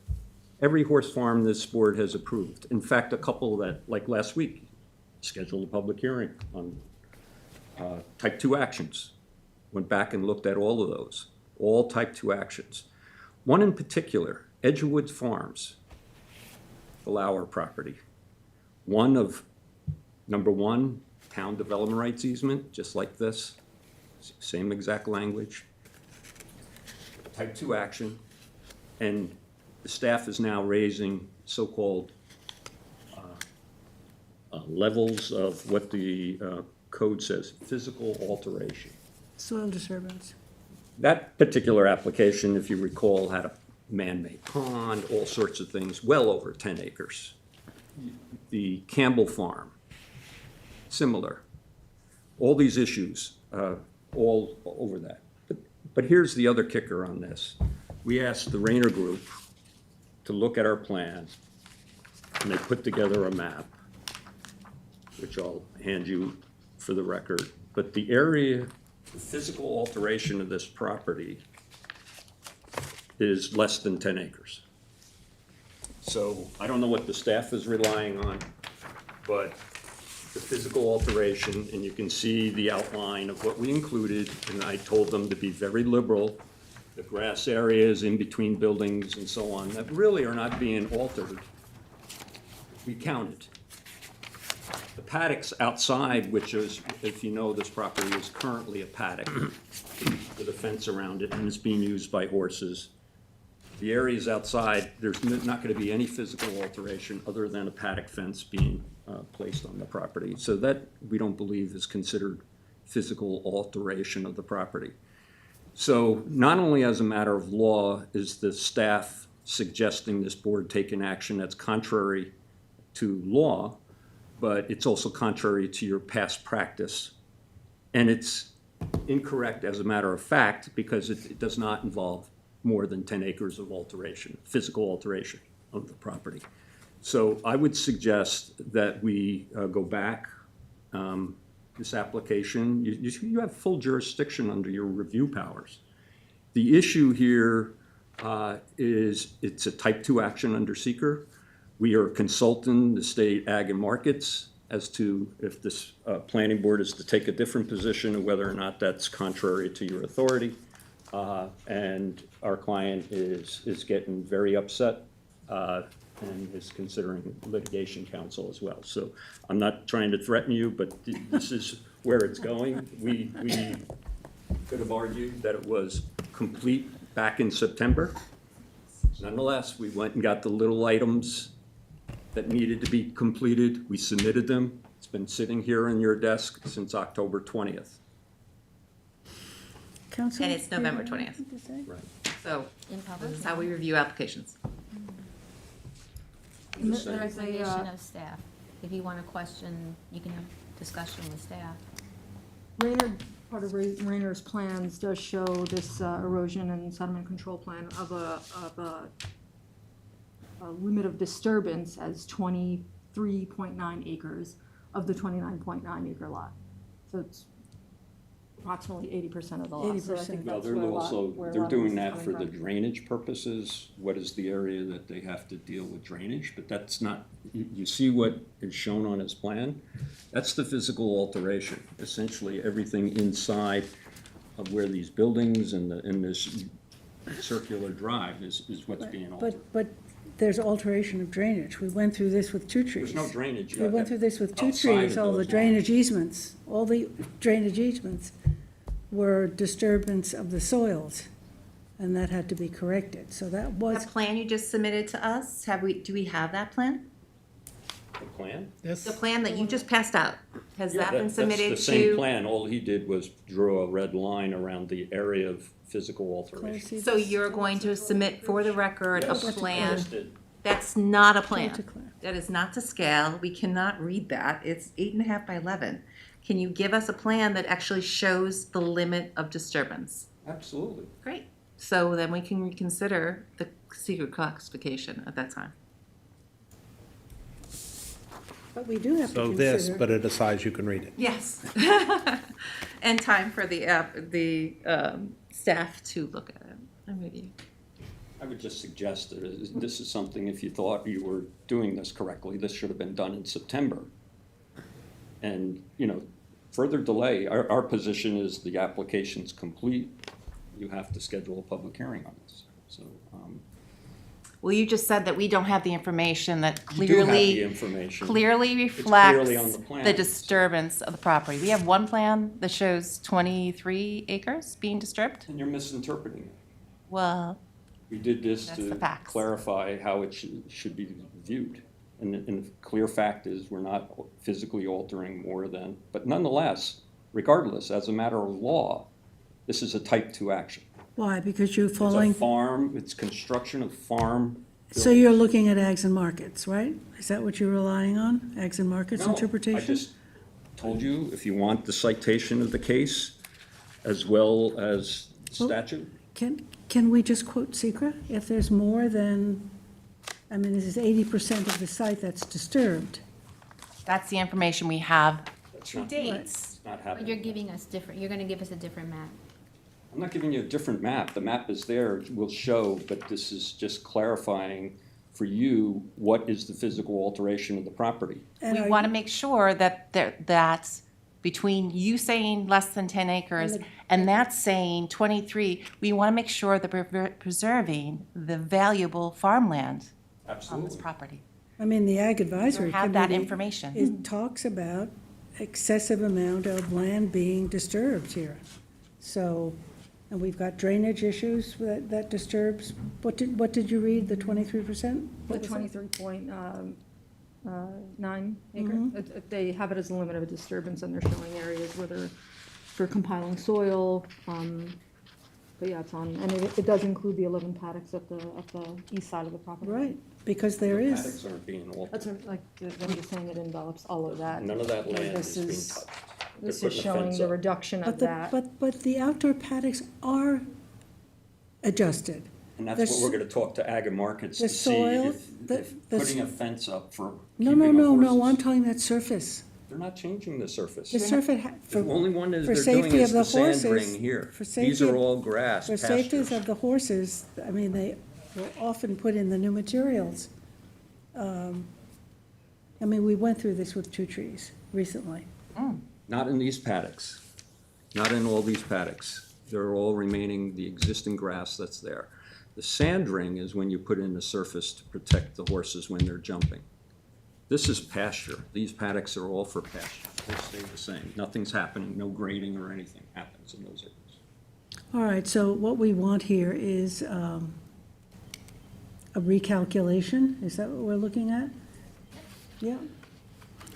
every horse farm this board has approved. In fact, a couple that, like last week, scheduled a public hearing on type 2 actions. Went back and looked at all of those, all type 2 actions. One in particular, Edgewood Farms, the Lauer property. One of, number one, town development rights easement, just like this, same exact language. Type 2 action, and the staff is now raising so-called levels of what the code says, physical alteration. Soil disturbance. That particular application, if you recall, had a man-made pond, all sorts of things, well over 10 acres. The Campbell Farm, similar. All these issues, all over that. But here's the other kicker on this. We asked the Rayner Group to look at our plan, and they put together a map, which I'll hand you for the record. But the area, the physical alteration of this property is less than 10 acres. So I don't know what the staff is relying on, but the physical alteration, and you can see the outline of what we included, and I told them to be very liberal. The grass areas in between buildings and so on, that really are not being altered. We counted. The paddocks outside, which is, if you know, this property is currently a paddock with a fence around it, and it's being used by horses. The areas outside, there's not going to be any physical alteration other than a paddock fence being placed on the property. So that, we don't believe, is considered physical alteration of the property. So not only as a matter of law is the staff suggesting this board take an action that's contrary to law, but it's also contrary to your past practice. And it's incorrect as a matter of fact because it does not involve more than 10 acres of alteration, physical alteration of the property. So I would suggest that we go back. This application, you have full jurisdiction under your review powers. The issue here is it's a type 2 action under seeker. We are consulting the state ag and markets as to if this planning board is to take a different position and whether or not that's contrary to your authority. And our client is getting very upset and is considering litigation counsel as well. So I'm not trying to threaten you, but this is where it's going. We could have argued that it was complete back in September. Nonetheless, we went and got the little items that needed to be completed. We submitted them. It's been sitting here on your desk since October 20th. Council? And it's November 20th. Right. So this is how we review applications. I'm just saying. Recommendation of staff. If you want to question, you can have discussion with staff. Raynor, part of Raynor's plans does show this erosion and sediment control plan of a limit of disturbance as 23.9 acres of the 29.9 acre lot. So it's approximately 80% of the lot. So I think 80%. Well, that's they're where a lot- also, where a they're lot of this doing is that coming for the from. drainage purposes. What is the area that they have to deal with drainage? But that's not, you see what is shown on his plan? That's the physical alteration. Essentially, everything inside of where these buildings and this circular drive is what's being altered. But there's alteration of drainage. We went through this with two trees. There's no drainage. We went through this with two outside trees, of all the those drainage easements, all the drainage easements were disturbance of the soils, and that had to be corrected. So that was, The plan you just submitted to us, do we have that plan? The plan? The plan that you just passed out, has Yeah, that been submitted That's the same to? plan. All he did was draw a red line around the area of physical alteration. So you're going to submit for the record a Yes, plan? yes, did. That's not a to plan. Claire. That is not to scale. We cannot read that. It's 8.5 by 11. Can you give us a plan that actually shows the limit of disturbance? Absolutely. Great. So then we can reconsider the secret classification at that time. but we do have to So consider. this, but at a size you can read it. Yes. And time for the staff to look at it and review. I would just suggest that this is something, if you thought you were doing this correctly, this should have been done in September. And, further delay, our position is the application's complete. You have to schedule a public hearing on this. So, Well, you just said that we don't have the information that you do have the clearly information. clearly It's reflects clearly on the plan. the disturbance of the property. We have one plan that shows 23 acres being disturbed. And you're misinterpreting it. Well, We did this That's the to facts. clarify how it should be viewed. And the clear fact is, we're not physically altering more than, but nonetheless, regardless, as a matter of law, this is a type 2 action. Why? Because you're It's a following, farm, it's construction of farm. so you're looking at ags and markets, right? Is that what you're relying on, ags and markets No, interpretation? I just told you, if you want the citation of the case, as well as Well, statute. Can we just quote secra? If there's more than, this is 80% of the site that's disturbed. that's the information we have That's to not- date. It's not But happening. you're giving us different, you're gonna give us a different map. I'm not giving you a different map. The map is there, will show, but this is just clarifying for you, what is the physical alteration of the property? We want to make sure that that's between you saying less than 10 acres and that's saying 23, we want to make sure that we're preserving the valuable farmland on this Absolutely. property. I mean, the Ag Advisory You have that Committee, information. it talks about excessive amount of land being disturbed here. So, and we've got drainage issues that disturbs, what did you read, the 23%? The 23.9 acre. Mm-hmm. They have it as a limit of disturbance, and they're showing areas where they're for compiling soil. But yeah, it's on, and it does include the 11 paddocks at the east side of the property. Right, because there The is. paddocks aren't being altered. That's like, I'm just saying it envelops all of that. None of that Like, land this is being is- touched. This They're is putting a showing fence the up. reduction of that. But the outdoor paddocks are adjusted. And The that's what we're s- gonna talk to Ag and Markets the to see soil, if the- the putting s- a fence up for No, keeping of no, horses. I'm talking that surface. They're not changing the surface. The surface, The only one is for they're doing safety is of the the sand horses. ring here. For These safety are of- all grass For safety pastures. of the horses, I mean, they will often put in the new materials. I mean, we went through this with 2 trees recently. Not in these paddocks, not in all these paddocks. They're all remaining the existing grass that's there. The sand ring is when you put in the surface to protect the horses when they're jumping. This is pasture. These paddocks are all for pasture. They stay the same. Nothing's happening, no grading or anything happens in those areas. All right, so what we want here is a recalculation, is that what we're looking at? Yeah,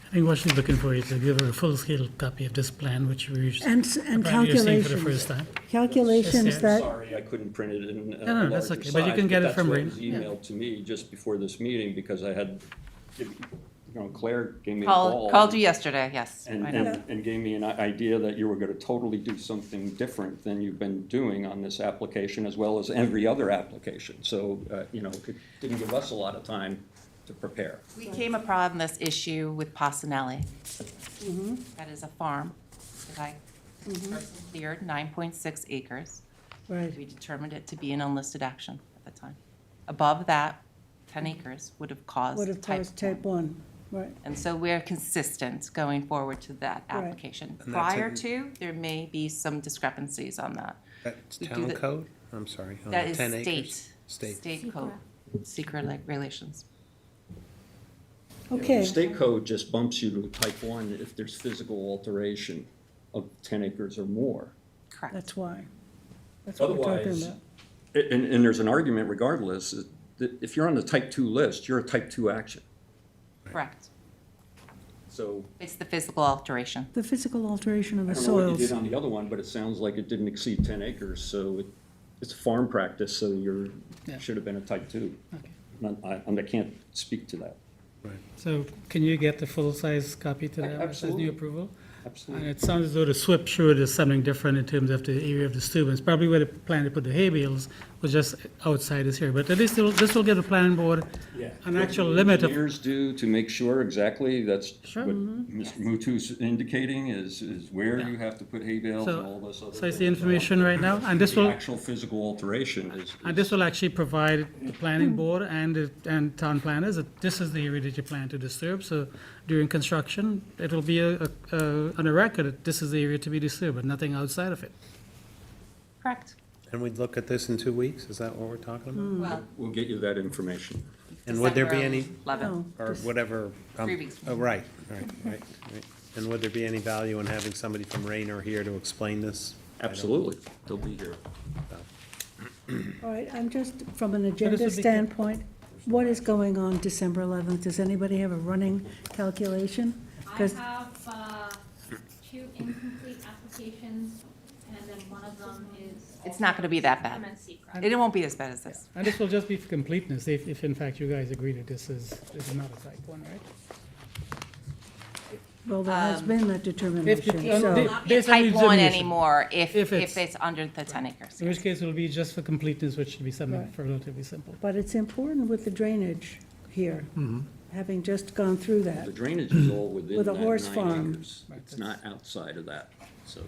I think what she's looking for is to give her a full-scale copy of this plan, which we and apparently are seeing for the calculations. first time. Calculations Yes, that, Sorry, I couldn't print it in a No, that's larger okay, but you size, can get it from that's what Rena, was yeah. emailed to me just before this meeting, because I had, Claire gave me a call. Called you yesterday, yes. And, I know. and gave me an idea that you were gonna totally do something different than you've been doing on this application, as well as every other application. So, it didn't give us a lot of time to prepare. We came upon this issue with Pasanelli. Mm-hmm. That is a farm that I personally cleared 9.6 acres. right, We determined it to be an unlisted action at the time. Above that, 10 acres would have would caused have type caused type 1, right. And so we're consistent going forward to that Right. application. And that's Prior in- to, there may be some discrepancies on that. That's We do town the- code? I'm sorry. on That the is 10 acres? state code, secret regulations. Okay. The state code just bumps you to type 1 if there's physical alteration of 10 acres or more. Correct. That's why. That's what we're talking Otherwise, about. and there's an argument regardless, that if you're on the type 2 list, you're a type 2 action. Correct. So It's the physical alteration. The physical alteration of I the don't know what you soils. did on the other one, but it sounds like it didn't exceed 10 acres, so it's a farm practice, so Yeah. should have been a type 2. Okay. I can't speak to that. So can you get the full-size copy to them, as Absolutely. new approval? Absolutely. And it sounds as though the SWIP showed is something different in terms of the area of disturbance. Probably where they plan to put the hay bales was just outside this here, but at least this will give the planning board an actual limit of. Engineers do to make sure exactly, that's Sure. what Mr. Mutu's indicating, is where you have to put hay bales and all this other. So it's the information right now, and this The will, actual physical alteration is. and this will actually provide the planning board and town planners that this is the area that you plan to disturb. So during construction, it will be on a record that this is the area to be disturbed, but nothing outside of it. Correct. And we'd look at this in 2 weeks? Is that what we're talking about? Well, We'll get you that information. And would there be December any, 11th. or whatever? 3 weeks. Oh, right. And would there be any value in having somebody from Rayner here to explain this? Absolutely, they'll be here. All right, I'm just, from an this agenda would be- standpoint, what is going on December 11th? Does anybody have a running calculation? I 'Cause- have 2 incomplete applications, and then one of them is. It's not going to be that bad. MNC project. It won't be as bad as this. And this will just be for completeness, if in fact you guys agree that this is not a type 1, right? Well, there has been that determination, if- so, Not be a Based on type the 1 examination. anymore if If it's- it's under the 10 acres. In which case it will be just for completeness, which should be something Right. relatively simple. but it's important with the drainage here, having just gone through that. The drainage is all within With a that horse 9 farm. acres. It's not outside of that, so.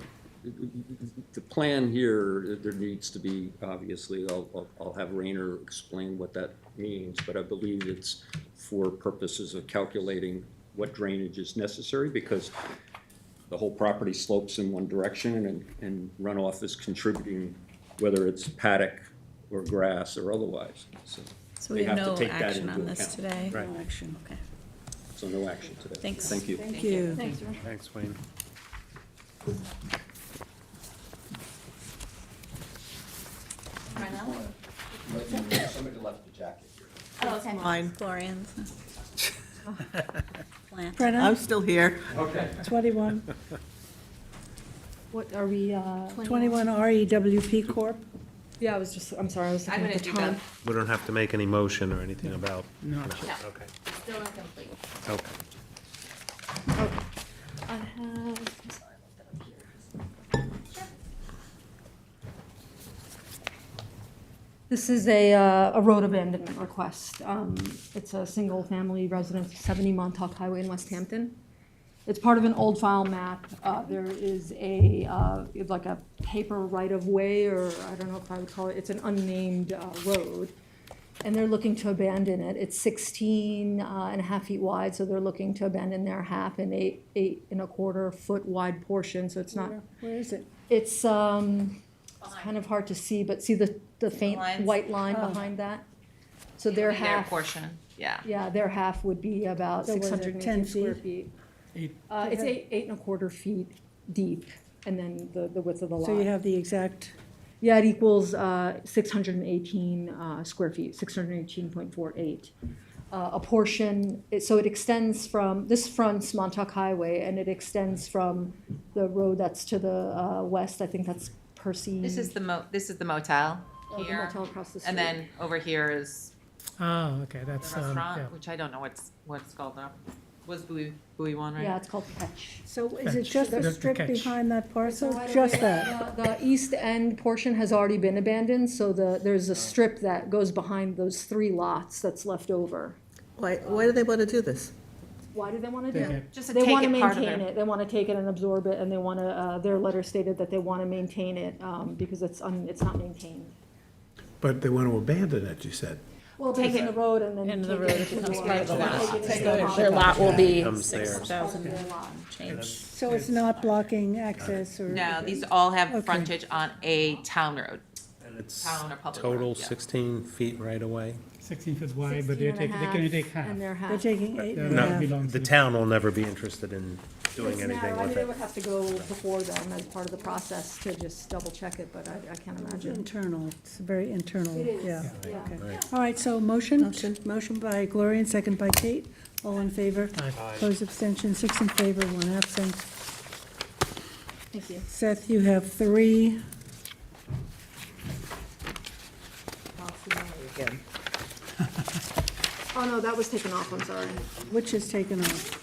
the plan here, there needs to be, obviously, I'll have Rayner explain what that means, but I believe it's for purposes of calculating what drainage is necessary, because the whole property slopes in one direction, and runoff is contributing, whether it's paddock or grass or otherwise, so. So we they have to no take that action into on this account. today? Right. No action. Okay. So no action today. Thanks. Thank you. Thank you. Thanks, Ron. Thanks, Wayne. Somebody left the jacket here. Oh, okay. Mine. Glorians. Plant. I'm still here. Okay. 21, What, are we, 21 REWP Corp. yeah, I'm sorry, I was I'm looking gonna at the do time. both. We don't have to make any motion or anything about? No. No. Okay, Still incomplete. okay. I have, this is a road abandonment request. It's a single-family residence, 70 Montauk Highway in West Hampton. It's part of an old file map. There is like a paper right-of-way, or I don't know if I would call it, it's an unnamed road. And they're looking to abandon it. It's 16 and a half feet wide, so they're looking to abandon their half an 8.25 foot wide portion, so it's not. Where is it? It's kind of hard to see, but see the faint lines? white line Oh. behind that? So their half. portion, yeah. Yeah, their half would be about So was it 618 10 square feet? feet. It's 8.25 feet deep, and then the width of the lot. So you have the exact, Yeah, it equals 618 square feet, 618.48. A portion, so it extends from, this fronts Montauk Highway, and it extends from the road that's to the west, I think that's Percy. This is the motel the here, motel across the street. and then over here is Oh, okay, the that's, restaurant, which I don't know what it's called now. Was Bowie one, right? Yeah, it's called Catch. so is it just The the strip catch. behind that parcel? Right Just away, that? The east end portion has already been abandoned, so there's a strip that goes behind those 3 lots that's left over. Why do they want to do this? Why do they want to do Take it? it. Just to They take want to it part of maintain their. it, they want to take it and absorb it, and they want to, their letter stated that they want to maintain it, because it's not maintained. But they want to abandon it, you said. Well, take it in the road and then. Into the take road, it it to becomes the part of the lot. lot. Take it So into their lot will be Comes theirs. 6,000 Their lot. change. So it's not blocking access or? No, these all have Okay. frontage on a town road. And it's Town or public total road, yeah. 16 feet right away? 16 feet wide, but 16 they and a can only take half. And they're half. They're taking 8 and a No, half. belongs the to- town will never be interested in doing It's anything narrow. I mean, with they it. would have to go before them as part of the process to just double check it, but I can't It's imagine. internal, it's very internal, It is, yeah. yeah. Okay. All right, so motion? Motion by Gloria and second by Kate. All in favor? Aye. Opposed, abstention, 6 in favor, 1 absent. Thank you. Seth, you have 3. Again. Oh, no, that was taken off, I'm sorry. Which is taken off?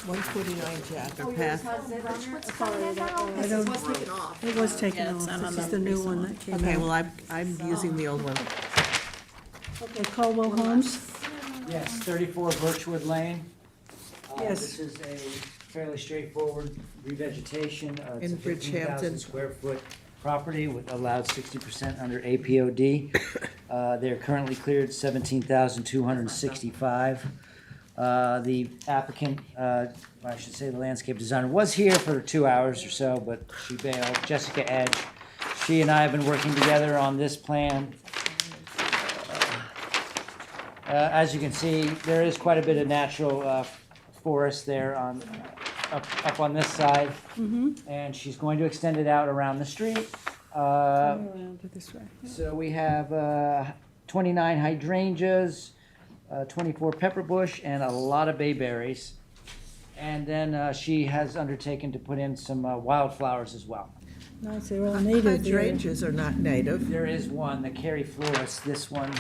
149 Jacker Oh, yours Path. has it on there? Sorry, I this don't- was taken off. It was taken Yeah, it's off. not on This is the the new recent one one. that came Okay, out. well, I'm using the old one. Okay, Caldwell Homes? Yes, 34 Birchwood Lane. Yes. This is a fairly straightforward revegetation. It's In a 15,000 Bridgehampton. square foot property with allowed 60% under APOD. They're currently cleared 17,265. The applicant, I should say the landscape designer, was here for 2 hours or so, but she bailed. Jessica Edge. She and I have been working together on this plan. As you can see, there is quite a bit of natural forest there up on this side. And she's going to extend it out around the street. Around to this way. So we have 29 hydrangeas, 24 pepper bush, and a lot of bayberries. And then she has undertaken to put in some wildflowers as well. Nice, they're all native. there. Hydrangeas are not native. There is one, the Cary Floris, this one.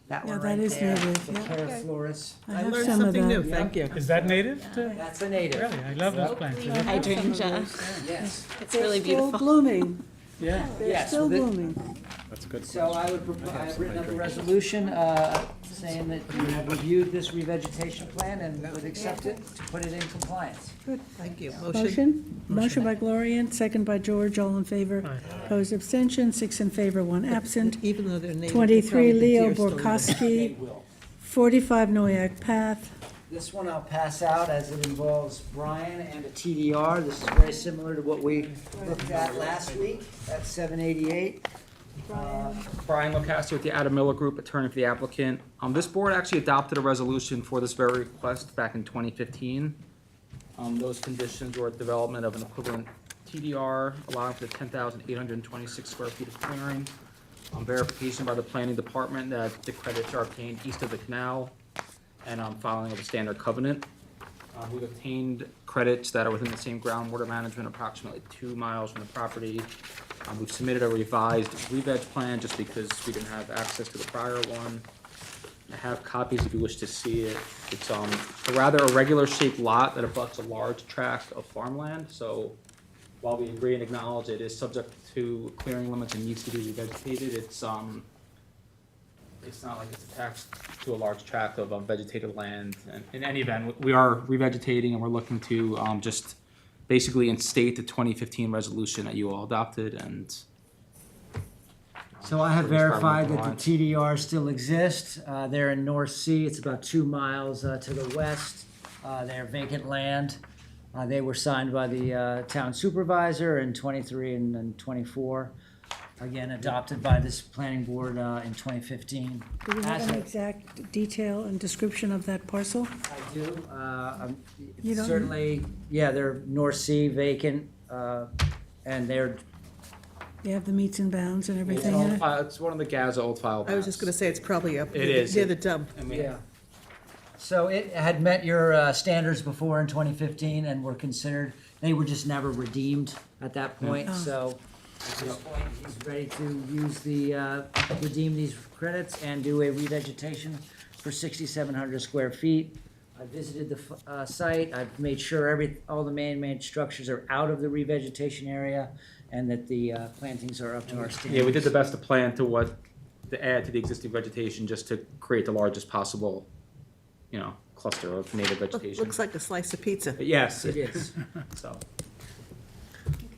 That Yeah, one that right is there. native, The yeah. Cary Floris. I I have learned some of something that. new, thank you. Is that native to? That's a native. Really, I love those plants. Yes. It's They're really still beautiful. blooming. Yeah. They're Yes, still the- blooming. That's a good So I would propose, I've written up a resolution, saying that you have reviewed this revegetation plan and would accept it to put it in compliance. Good, thank you. Motion by Gloria, second by George, all in favor. Opposed, abstention, 6 in favor, 1 absent. Even though they're native. 23 Leo They Borkowski, will. 45 Noyak Path. This one I'll pass out as it involves Brian and a TDR. This is very similar to what we looked at last week at 788. Brian Locascio with the Adam Miller Group, attorney for the applicant. This board actually adopted a resolution for this very request back in 2015. Those conditions were development of an equivalent TDR, allowing for the 10,826 square feet of clearing. Verification by the planning department that the credits are obtained east of the canal, and filing of a standard covenant. We've obtained credits that are within the same groundwater management, approximately 2 miles from the property. We've submitted a revised re-veg plan just because we didn't have access to the prior one. I have copies if you wish to see it. It's a rather irregular shaped lot that abuts a large tract of farmland, so while we agree and acknowledge it is subject to clearing limits and needs to be revegetated, it's not like it's attached to a large tract of vegetated land. And in any event, we are revegetating and we're looking to just basically instate the 2015 resolution that you all adopted and. So I have verified that the TDRs still exist. They're in North Sea. It's about 2 miles to the west. They're vacant land. They were signed by the town supervisor in 23 and 24. Again, adopted by this planning board in 2015. Do we have an exact detail and description of that parcel? I do. You don't- Certainly, yeah, they're North Sea vacant, and they're. You have the meets and bounds and It's everything in it? it's one of the Gaza old file. I was just gonna say, it's probably up It is. near the dump. Yeah. So it had met your standards before in 2015 and were considered, they were just never redeemed at that point, so at this point, he's ready to use redeem these credits and do a revegetation for 6,700 square feet. I visited the site, I've made sure all the man-made structures are out of the revegetation area and that the plantings are up to our standards. Yeah, we did the best to plan to add to the existing vegetation just to create the largest possible, cluster of native vegetation. Looks like a slice of pizza. Yes, It is. So,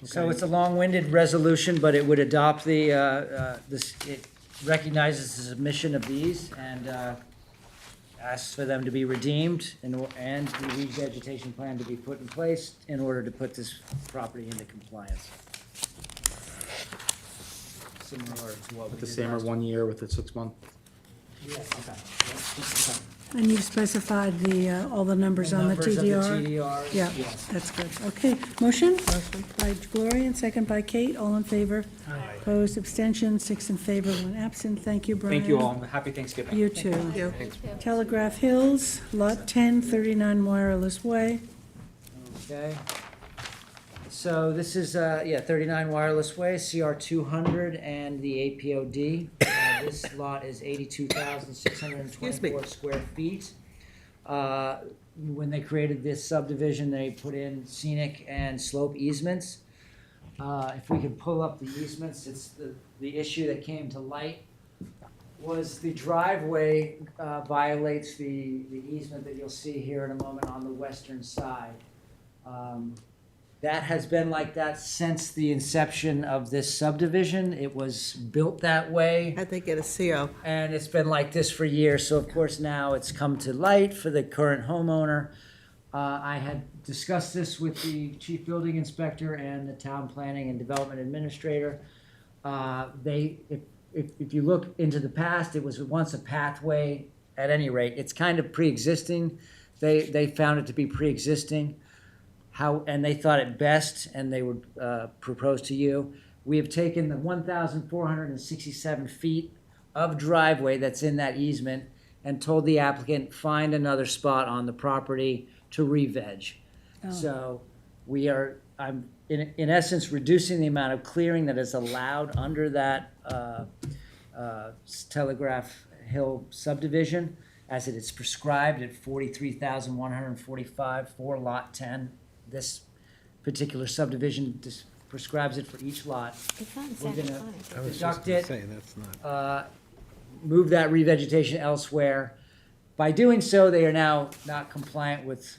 So it's a long-winded resolution, but it would adopt it recognizes the submission of these and asks for them to be redeemed and the revegetation plan to be put in place in order to put this property into compliance. Similar to what we with the did same or last 1 year with the 6 month. Yeah, okay. And you've specified all the numbers on the Numbers of TDR? TDRs, Yeah, yes. that's good. Okay, motion? By Gloria and second by Kate, all in favor? Opposed, abstention, 6 in favor, 1 absent. Thank you, Brian. Thank you all, and happy Thanksgiving. You too. Telegraph Hills, Lot 10, 39 Wireless Way. Okay. So this is, 39 Wireless Way, CR 200 and the APOD. This lot is 82,624 square feet. When they created this subdivision, they put in scenic and slope easements. If we can pull up the easements, it's the issue that came to light was the driveway violates the easement that you'll see here in a moment on the western side. That has been like that since the inception of this subdivision. It was built that way. How'd they get a CO? And it's been like this for years, so of course now it's come to light for the current homeowner. I had discussed this with the chief building inspector and the town planning and development administrator. If you look into the past, it was once a pathway. At any rate, it's kind of pre-existing. They found it to be pre-existing. And they thought it best, and they would propose to you. We have taken the 1,467 feet of driveway that's in that easement and told the applicant, find another spot on the property to re-veg. So I'm in essence reducing the amount of clearing that is allowed under that Telegraph Hill subdivision as it is prescribed at 43,145 for Lot 10. This particular subdivision prescribes it for each lot. It's not in We're gonna Sagaponic. I was just deduct gonna it, say, that's not. move that revegetation elsewhere. By doing so, they are now not compliant with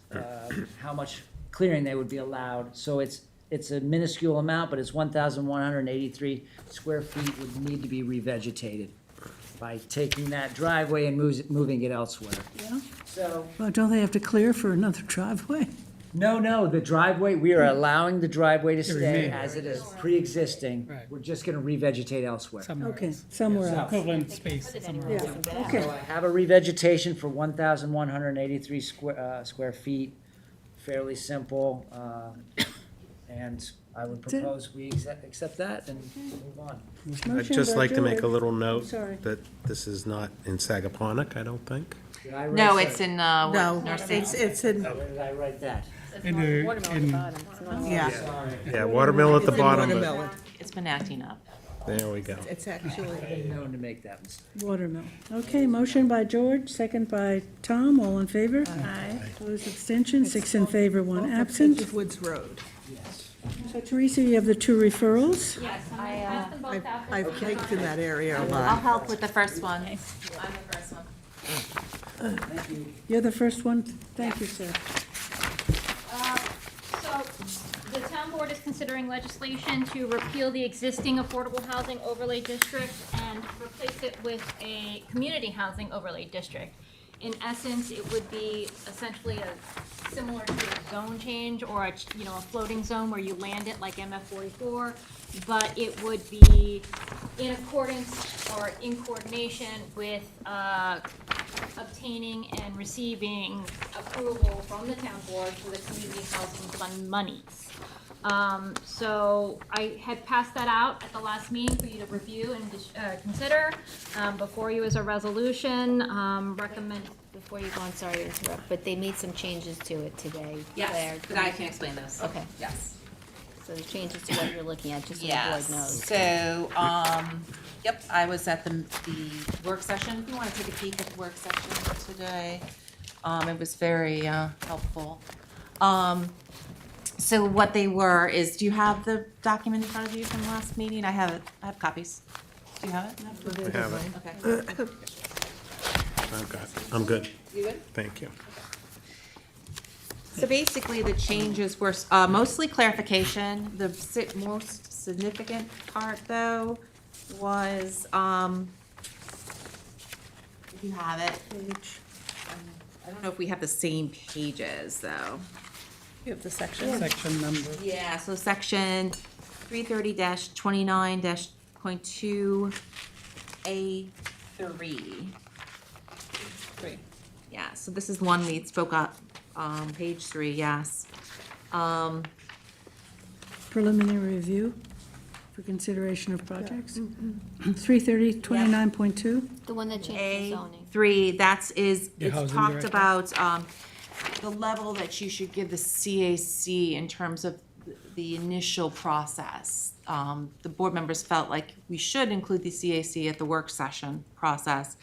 how much clearing they would be allowed. So it's a minuscule amount, but it's 1,183 square feet would need to be revegetated by taking that driveway and moving it elsewhere. Yeah? So, Well, don't they have to clear for another driveway? no, the driveway, we are allowing the driveway to stay remain. as it is, pre-existing. Right. We're just gonna revegetate elsewhere. Somewhere Okay, else. somewhere else. Equivalent space somewhere Yeah, else. okay. So I have a revegetation for 1,183 square feet, fairly simple, and I would That's it. propose we accept that and move on. I'd Motion just by like to make a George. little note Sorry. that this is not in Sagaponic, I don't think. Did I write No, that? it's in, No, North it's in, Where did I write that? yeah. Sorry. Yeah, watermill at the It's in bottom, but watermelon. It's been acting up. there we go. It's actually, Been known to make that mistake. Watermill. Okay, motion by George, second by Tom, all in favor? Aye. Opposed, abstention, 6 in favor, 1 absent. Woods Road. So Teresa, you have the 2 referrals? Yes, I passed them both out. I've baked in that area a I'll lot. help with the first one. I'm the first one. You're the first one? Thank you, sir. So, the town board is considering legislation to repeal the existing affordable housing overlay district and replace it with a community housing overlay district. In essence, it would be essentially similar to a zone change or a floating zone where you land it like MF 44, but it would be in accordance or in coordination with obtaining and receiving approval from the town board for the community housing fund monies. So I had passed that out at the last meeting for you to review and consider before you as a resolution. Recommend. Before you go on, sorry to interrupt, but they made some changes to it today. Yes, Claire. but I can explain those. Okay. Yes. So the changes to what you're looking at, just so the board Yes, knows. so, yep, I was at the work session, if you wanna take a peek at the work session today. It was very, helpful. So what they were is, do you have the document in front of you from last meeting? I have copies. Do you have it? I have it. Okay. I'm good. You good? Thank you. So basically, the changes were mostly clarification. The most significant part, though, was, if you have it, I don't know if we have the same pages, though. You have the section? Section number. Yeah, so section 330-29-.2A3. Yeah, so this is one we spoke up, page 3, yes. Preliminary review for consideration of projects. 330-29.2. The one that changed the zoning. A3, The it's housing talked director. about, the level that you should give the CAC in terms of the initial process. The board members felt like we should include the CAC at the work session process,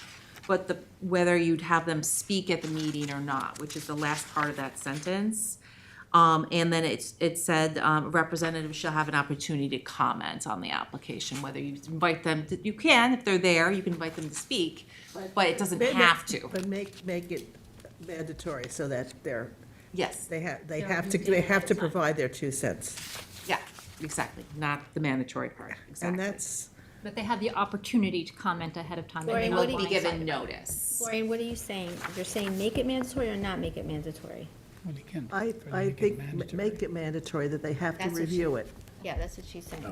but whether you'd have them speak at the meeting or not, which is the last part of that sentence. And then it said, representatives shall have an opportunity to comment on the application, whether you invite them, you can, if they're there, you can invite them to speak, but it doesn't have to. But make it mandatory so that Yes, they have to provide their 2 cents. yeah, exactly, not the mandatory part, exactly. And that's, But they have the opportunity to comment ahead of time. and Lori, They they what will did be you given decide? notice. Lorraine, what are you saying? You're saying make it mandatory or not make it mandatory? Well, you can. I make it think mandatory. make it mandatory that they have to That's what review it. Yeah, that's what she's saying.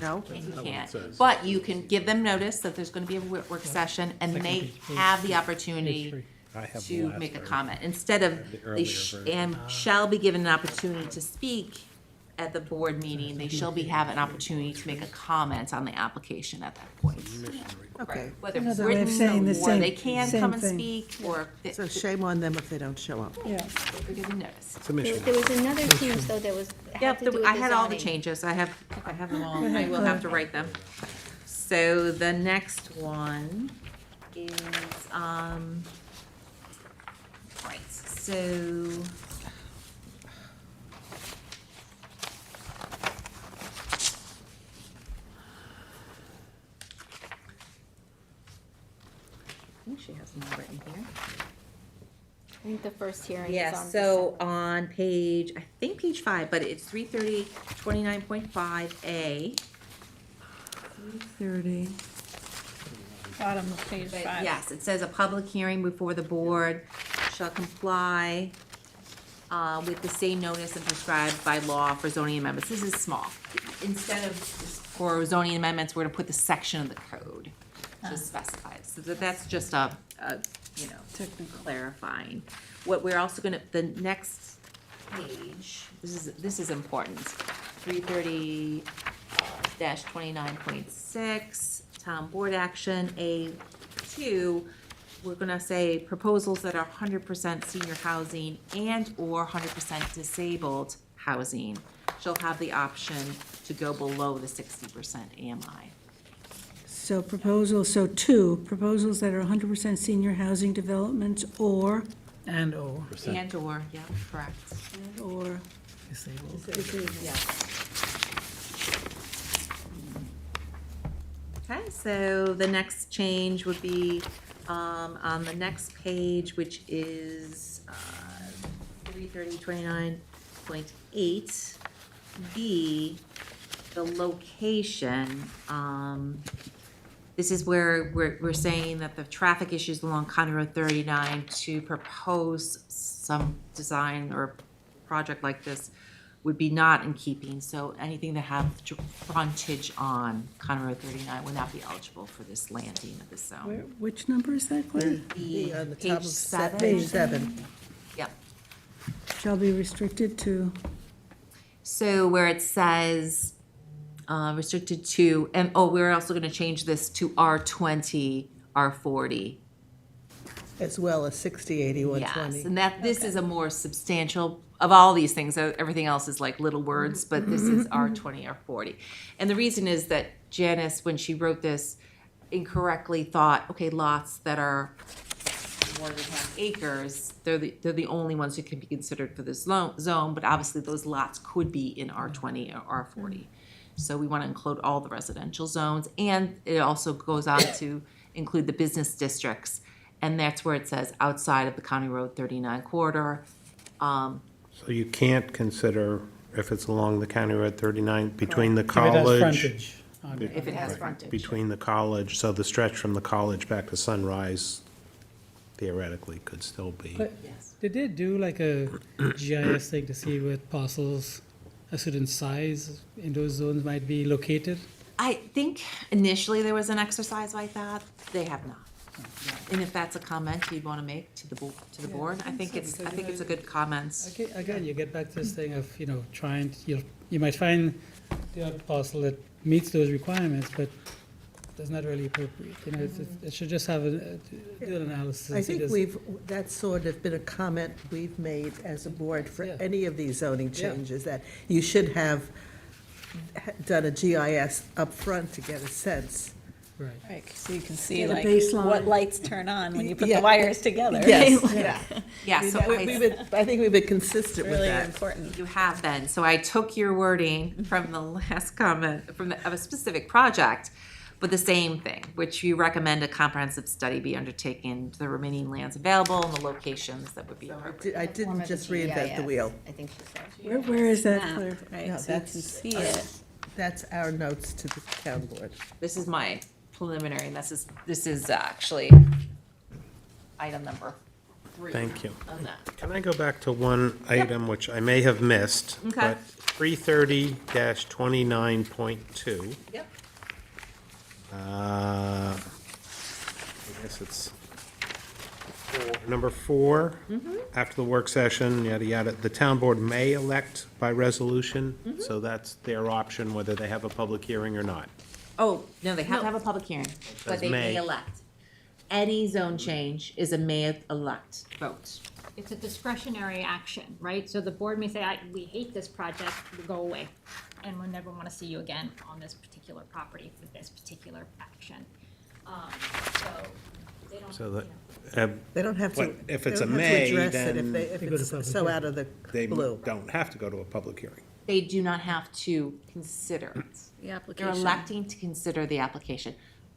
No? You can't, but you can give them notice that there's gonna be a work session, and Second they page, page have the three. opportunity I have the to last make a version. comment, instead of, The they earlier version. shall be given an opportunity to speak at the board meeting, they shall have an opportunity to make a comment on the application at that point. Okay. Whether it's Another way of saying written, the or they same- can same come and thing. speak, or So shame on them if they don't show up. Yeah. they're given notice. Submission. There was another change though that was, had Yep, to do with the I had all the zoning. changes, I have them all, Go ahead, I will have to write them. So the next one is, right, so. think she has them written here. I think the first hearing is Yes, on so December. on page, I think page 5, but it's 330-29.5A. 30. Bottom of page But 5. yes, it says a public hearing before the board shall comply with the same notice and prescribed by law for zoning amendments. This is small. Instead of for zoning amendments, we're gonna put the section of the code to specify it. So that's just a clarifying. What we're also gonna, the next page, this is important. 330-29.6, town board action, A2, we're gonna say proposals that are 100% senior housing and/or 100% disabled housing shall have the option to go below the 60% AMI. So proposals that are 100% senior housing developments or And/or And/or, yeah, correct. or disabled. Okay, so the next change would be on the next page, which is 330-29.8 B, the location. This is where we're saying that the traffic issues along County Road 39 to propose some design or project like this would be not in keeping, so anything that have frontage on County Road 39 would not be eligible for this landing of this zone. which number is that, Claire? The On the page top of 7. Page 7. Yep. Shall be restricted to, So where it says, restricted to, and, we're also gonna change this to R20, R40. As well as 60, 80, 120. Yes, and this is a more substantial, of all these things, everything else is like little words, but this is R20, R40. And the reason is that Janice, when she wrote this, incorrectly thought, okay, lots that are more than half acres, they're the only ones who can be considered for this zone, but obviously those lots could be in R20 or R40. So we want to include all the residential zones, and it also goes on to include the business districts, and that's where it says outside of the County Road 39 corridor. So you can't consider, if it's along the County Road 39, between the If it has college. frontage on it. If it has Right, frontage. Between the college, so the stretch from the college back to Sunrise theoretically could still be. But did they do like a GIS thing to see what parcels a certain size in those zones might be located? I think initially there was an exercise like that. They have not. And if that's a comment you'd want to make to the board, I think it's a good comment. Again, you get back to this thing of, trying, you might find the odd parcel that meets those requirements, but that's not really appropriate. It should just have do an analysis. I and see think does- that's sort of been a comment we've made as a board for Yeah. any of these zoning Yeah. changes, that you should have done a GIS up front to get a sense. Right. Right, so you can see Get a like baseline. what lights turn on when you put Yeah. the wires together. Yes, right? yeah. Yeah, so I think we've been consistent with Really that. important. you have been. So I took your wording from the last comment, of a specific project, but the same thing, which you recommend a comprehensive study be undertaken to the remaining lands available and the locations that would be appropriate. I didn't just reinvent the wheel. I think she said. where is that, Map, Claire? right, No, so you can see it. That's our notes to the town board. This is my preliminary, and this is actually item number 3. Thank you. On that. Can I go back to one item which I may have missed? Okay. But 330-29.2. Yep. I guess it's number 4. After the work session, yada, yada, the town board may elect by resolution. So that's their option, whether they have a public hearing or not. Oh, no, they have to have a public hearing, but says they may may. elect. Any zone change is a may elect vote. It's a discretionary action, right? So the board may say, we hate this project, we'll go away, and we'll never want to see you again on this particular property for this particular action. So they don't, So that, They don't have to, But if they it's a don't have to may, address it then if They go to it's public so hearing. out of the they blue. don't have to go to a public hearing. They do not have to consider it. The They're application. electing to consider the application.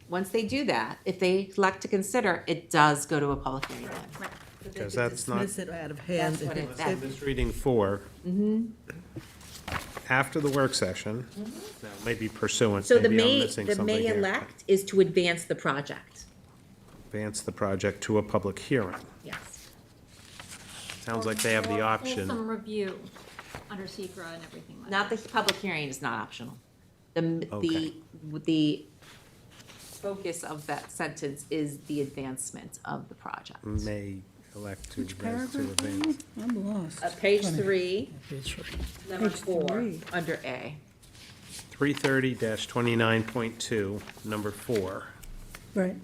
Once they do that, if they elect to consider, it does go to a public hearing then. Because that's not, Dismiss it out of hand. That's what it- I'm just reading 4. After the work session, now maybe pursuant, So the maybe I'm may, missing the something may here. elect is to advance the project. Advance the project to a public hearing. Yes. Sounds like they have the option. Some review under secra and everything like Not the public hearing is not optional. The, Okay. the focus of that sentence is the advancement of the project. May elect to Which advance to paragraph are you advance. on? I'm lost. Page 3, Page 3. number Page 4, 3. under A. 330-29.2, number 4. Right.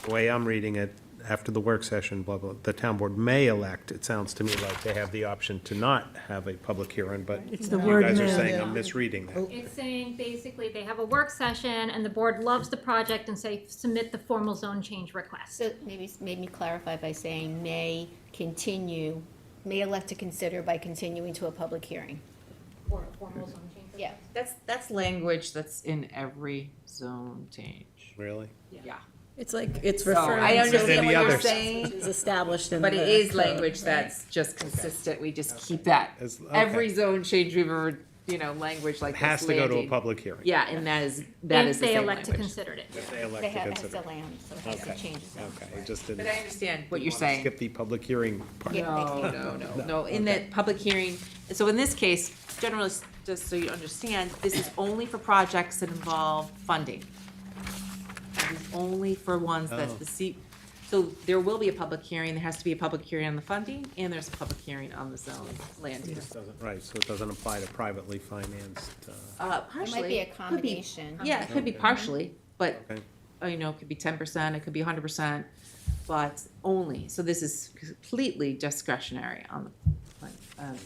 The way I'm reading it, after the work session, blah, blah, the town board may elect, it sounds to me like they have the option to not have a public hearing, but It's the you word guys are may. saying I'm misreading that. It's saying basically they have a work session and the board loves the project and say, submit the formal zone change request. So maybe clarify by saying may continue, may elect to consider by continuing to a public hearing. Or a formal zone change request. Yeah. That's language that's in every zone change. Really? Yeah. It's like, it's So referring I to. understand what Any you're others? saying, Which is established in the but it is code, language right? that's just consistent. We just keep that. As- Every okay. zone change we've ever, language like this Has to go to a landing. public hearing. Yeah, and that is If the they same elect to language. consider it. If they elect They to have, has consider. to land, so it has to Okay. change the zone. Okay, I just didn't. But I understand what you're wanna saying. Skip the public hearing part. No, in that public hearing, so in this case, generally, just so you understand, this is only for projects that involve funding. It is only for ones that Oh. so there will be a public hearing, there has to be a public hearing on the funding, and there's a public hearing on the zone land use. Right, so it doesn't apply to privately financed, Partially. It might be a could combination. Yeah, it could be partially, but, okay. it could be 10%, it could be 100%, but only, so this is completely discretionary on the,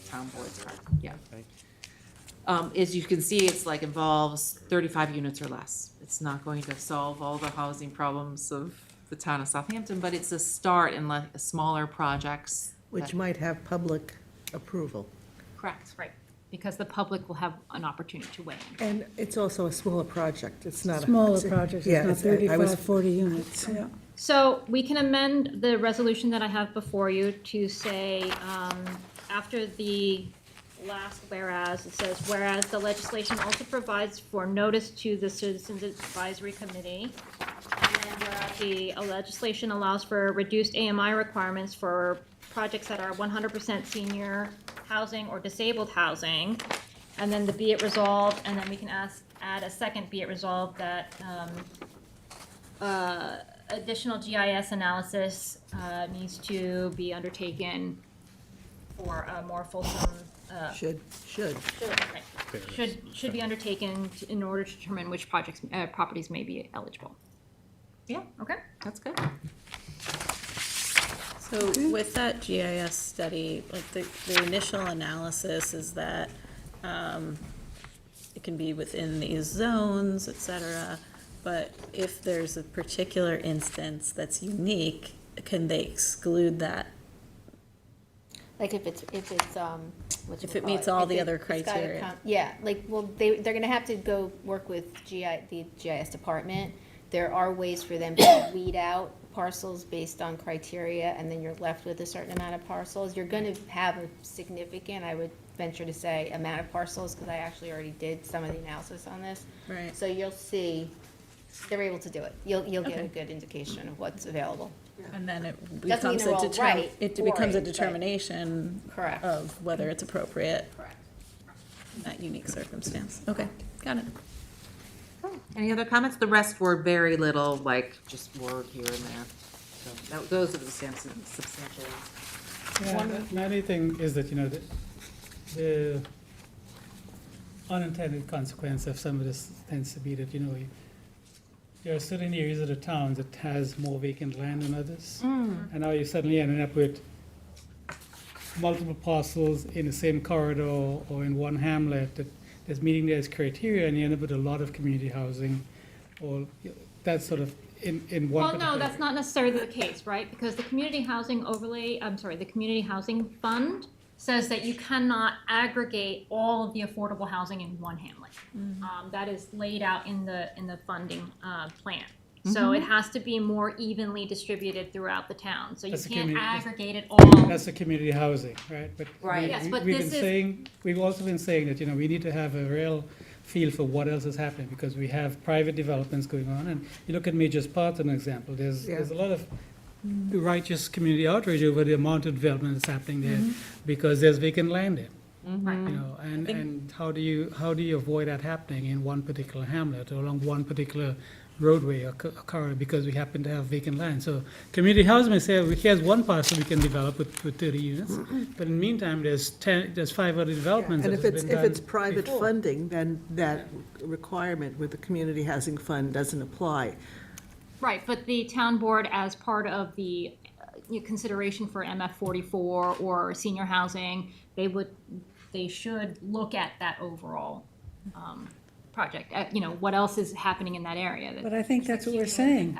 town board's part, yeah. Okay. As you can see, it's like involves 35 units or less. It's not going to solve all the housing problems of the town of Southampton, but it's a start in like smaller projects. Which that- might have public approval. Correct. Right, because the public will have an opportunity to weigh in. And it's also a smaller project. It's not a. Smaller projects, Yeah, it's not I was 35, 40 units, yeah. So we can amend the resolution that I have before you to say, after the last whereas, it says, whereas the legislation also provides for notice to the Citizens Advisory Committee. And then whereas the legislation allows for reduced AMI requirements for projects that are 100% senior housing or disabled housing. And then the be it resolved, and then we can add a second be it resolved that, additional GIS analysis needs to be undertaken for a more fulsome. Should. Should be undertaken in order to determine which projects, properties may be eligible. Yeah, Okay? that's good. So with that GIS study, like the initial analysis is that it can be within these zones, et cetera, but if there's a particular instance that's unique, can they exclude that? Like if it's, what you If it call meets all the If other it's gotta criteria. Yeah, like, well, they're gonna have to go work with the GIS department. There are ways for them to weed out parcels based on criteria, and then you're left with a certain amount of parcels. You're gonna have a significant, I would venture to say, amount of parcels, because I actually already did some of the analysis on this. Right. So you'll see, they're able to do it. You'll get a good indication of what's available. And then it Doesn't mean becomes they're a all right it for becomes a it, but- determination Correct. of whether it's appropriate Correct. in that unique circumstance. Okay, got it. Any other comments? The rest were very little, like just word here and there. So those are the substantial. Yeah, the only thing is that, the unintended consequence of some of this tends to be that, there are certain areas of the town that has more vacant land than others. And now you're suddenly ending up with multiple parcels in the same corridor or in one hamlet that's meeting those criteria, and you end up with a lot of community housing, or that sort of in one Well, particular. no, that's not necessarily the case, right? Because the community housing fund says that you cannot aggregate all of the affordable housing in one hamlet. That is laid out in the funding plan. So it has to be more evenly distributed throughout the town. So you That's the can't community- aggregate it all. That's the community housing, right? But Right. Yes, but we've this been is- saying, we've also been saying that, we need to have a real feel for what else is happening, because we have private developments going on, and you look at Major's Park as an example, there's a lot of righteous community outrage over the amount of development that's happening there, because there's vacant land there. And how do you avoid that happening in one particular hamlet or along one particular roadway or corridor, because we happen to have vacant land? So community housing may say, here's one parcel we can develop with 30 units, but in the meantime, there's 5 other developments And that if has it's, been if done it's private before. funding, then that requirement with the community housing fund doesn't apply. Right, but the town board, as part of the consideration for MF 44 or senior housing, they should look at that overall project. What else is happening in that area? But I think that's what we're saying.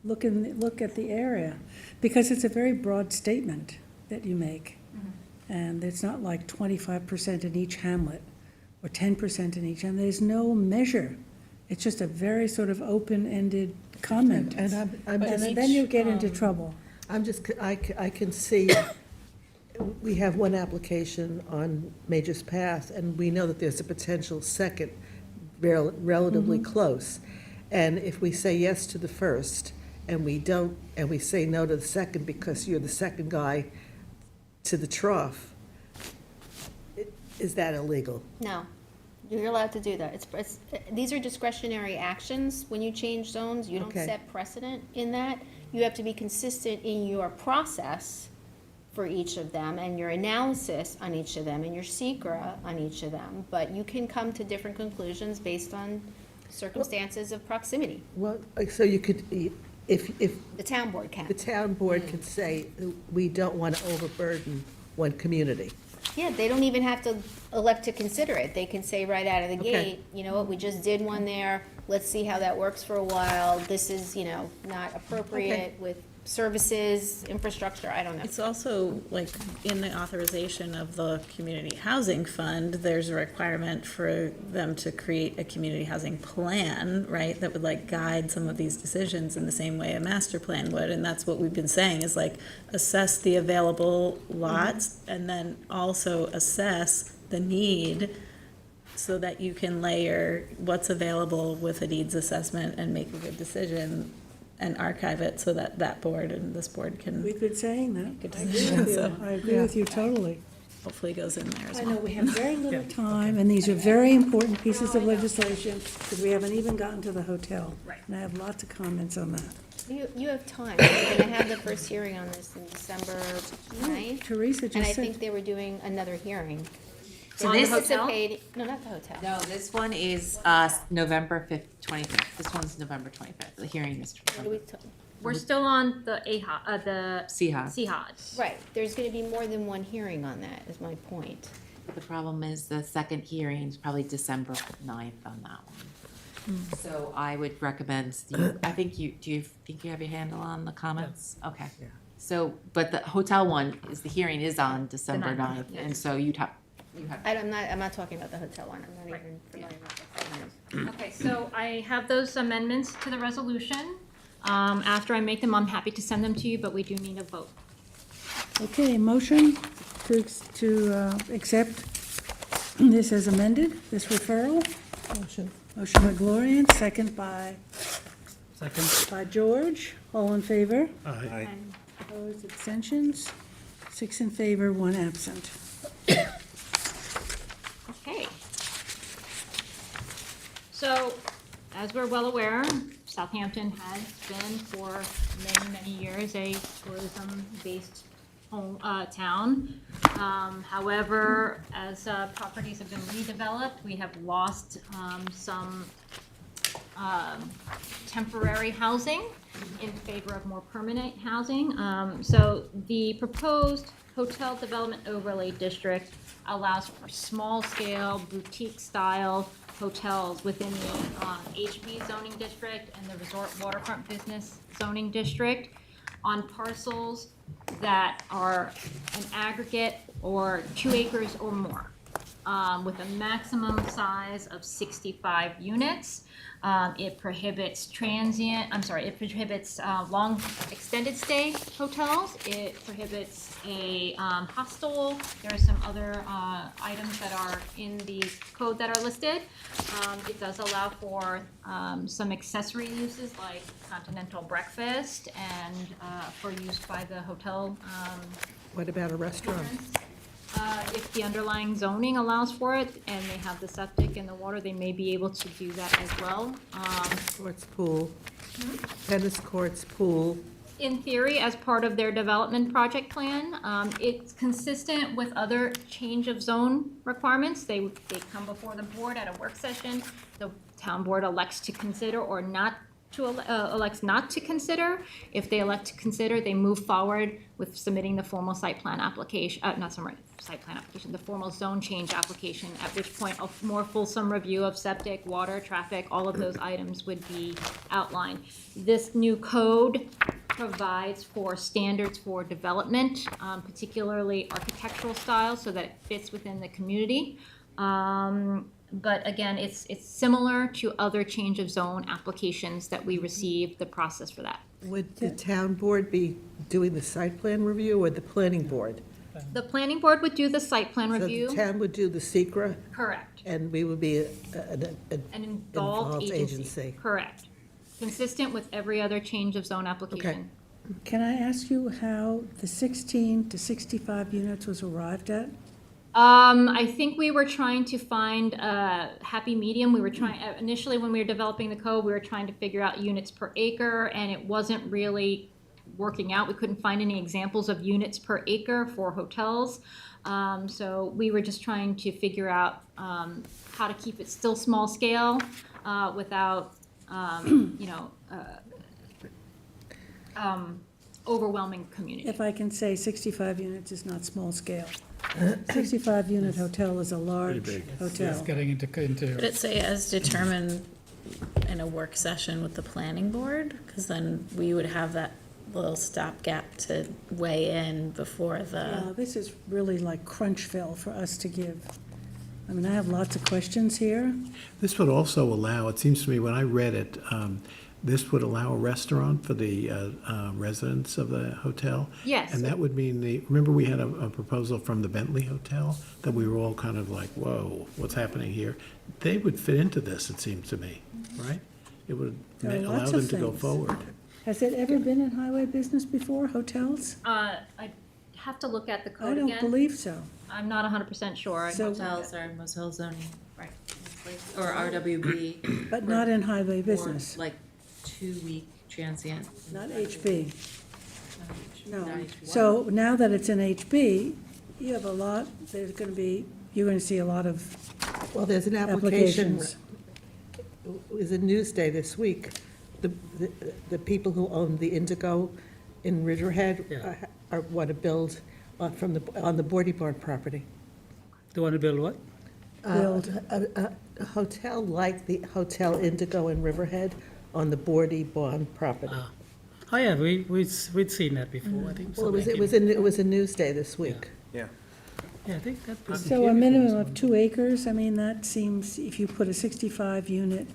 Look at the area, because it's a very broad statement that you make. And it's not like 25% in each hamlet or 10% in each, and there's no measure. It's just a very sort of open-ended comment. And I'm just. And then you get into trouble. I can see, we have one application on Major's Path, and we know that there's a potential second relatively close. And if we say yes to the first, and we say no to the second because you're the second guy to the trough, is that illegal? No, you're allowed to do that. These are discretionary actions. When you change zones, you don't Okay. set precedent in that. You have to be consistent in your process for each of them, and your analysis on each of them, and your secra on each of them. But you can come to different conclusions based on circumstances of proximity. Well, so you could, if The town board can. the town board could say, we don't want to overburden one community. Yeah, they don't even have to elect to consider it. They can say right out of the Okay. gate, you know what, we just did one there, let's see how that works for a while. This is, not appropriate with services, infrastructure, I don't know. It's also like in the authorization of the community housing fund, there's a requirement for them to create a community housing plan, right? That would like guide some of these decisions in the same way a master plan would. And that's what we've been saying is like assess the available lots and then also assess the need so that you can layer what's available with a needs assessment and make a good decision and archive it so that that board and this board can We've been saying that. make a I agree decision. with you. So I agree with you totally. hopefully goes in there as I well. know, we have very little time, and these are very important pieces of legislation, because we haven't even gotten to the hotel. Right. And I have lots of comments on that. You have time. We're gonna have the first hearing on this in December 9th. Teresa And I just think said, they were doing another hearing. So They're this- anticipating- No, not the hotel. No, this one is November 5th, 25th. This one's November 25th. The hearing is What are we ta- We're still on the the CHOG. CHOG. Right, there's gonna be more than one hearing on that, is my point. The problem is the second hearing is probably December 9th on that one. So I would recommend, do you think you have your handle on the comments? Okay. So, but the hotel one the hearing is on December 9th, and so you have. I'm not talking about the hotel one, I'm not even familiar with that. Okay, so I have those amendments to the resolution. After I make them, I'm happy to send them to you, but we do need a vote. okay, motion to accept this as amended, this referral. Motion. Motion by Gloria, second by Second. George. All in favor? Aye. Opposed, abstentions? 6 in favor, 1 absent. Okay. So, as we're well aware, Southampton has been for many, many years a tourism-based town. However, as properties have been redeveloped, we have lost some temporary housing in favor of more permanent housing. So the proposed hotel development overlay district allows for small-scale, boutique-style hotels within the HB zoning district and the resort waterfront business zoning district. on parcels that are an aggregate or 2 acres or more, with a maximum size of 65 units. It prohibits long extended stay hotels. It prohibits a hostel. There are some other items that are in the code that are listed. It does allow for some accessory uses like continental breakfast and for use by the hotel. What about a restaurant? If the underlying zoning allows for it and they have the septic and the water, they may be able to do that as well. Courts, pool, tennis courts, pool. In theory, as part of their development project plan, it's consistent with other change of zone requirements. They come before the board at a work session. The town board elects to consider or not to, elects not to consider. If they elect to consider, they move forward with submitting the formal site plan application, the formal zone change application, at which point a more fulsome review of septic, water, traffic, all of those items would be outlined. This new code provides for standards for development, particularly architectural styles, so that it fits within the community. But again, it's similar to other change of zone applications that we receive, the process for that. Would the town board be doing the site plan review or the planning board? The planning board would do the site plan So review. the town would do the secra? Correct. And we would be An involved agency. Correct. Consistent with every other change of zone application. Can I ask you how the 16 to 65 units was arrived at? I think we were trying to find a happy medium. We were trying, initially when we were developing the code, we were trying to figure out units per acre, and it wasn't really working out. We couldn't find any examples of units per acre for hotels. So we were just trying to figure out how to keep it still small scale without, overwhelming community. If I can say 65 units is not small scale. 65-unit hotel is a large hotel. It's getting into. Would it say as determined in a work session with the planning board? Because then we would have that little stopgap to weigh in before the. This is really like Crunchville for us to give. I mean, I have lots of questions here. This would also allow, it seems to me, when I read it, this would allow a restaurant for the residents of the hotel? Yes. And that would mean remember we had a proposal from the Bentley Hotel that we were all kind of like, whoa, what's happening here? They would fit into this, it seems to me, right? It would There are allow lots them of to go things. forward. Has it ever been in highway business before, hotels? I have to look at the I code don't again. believe so. I'm not 100% sure. So- Hotels are motel zoning. Right. Or RWB. But not in highway business. Or like 2-week transient. Not HB. No. Not HB. So now that it's in HB, you have a lot, you're going to see a lot of Well, there's an application. applications. It was a Newsday this week. The people who own the Indigo in Riverhead want to build on the Bordy Barn property. They want to build what? Build a hotel like the Hotel Indigo in Riverhead on the Bordy Barn property. Oh, yeah, we'd seen that before, I think. Well, it was a Newsday this week. Yeah. Yeah, I think that was. So a minimum of 2 acres, I mean, that seems, if you put a 65-unit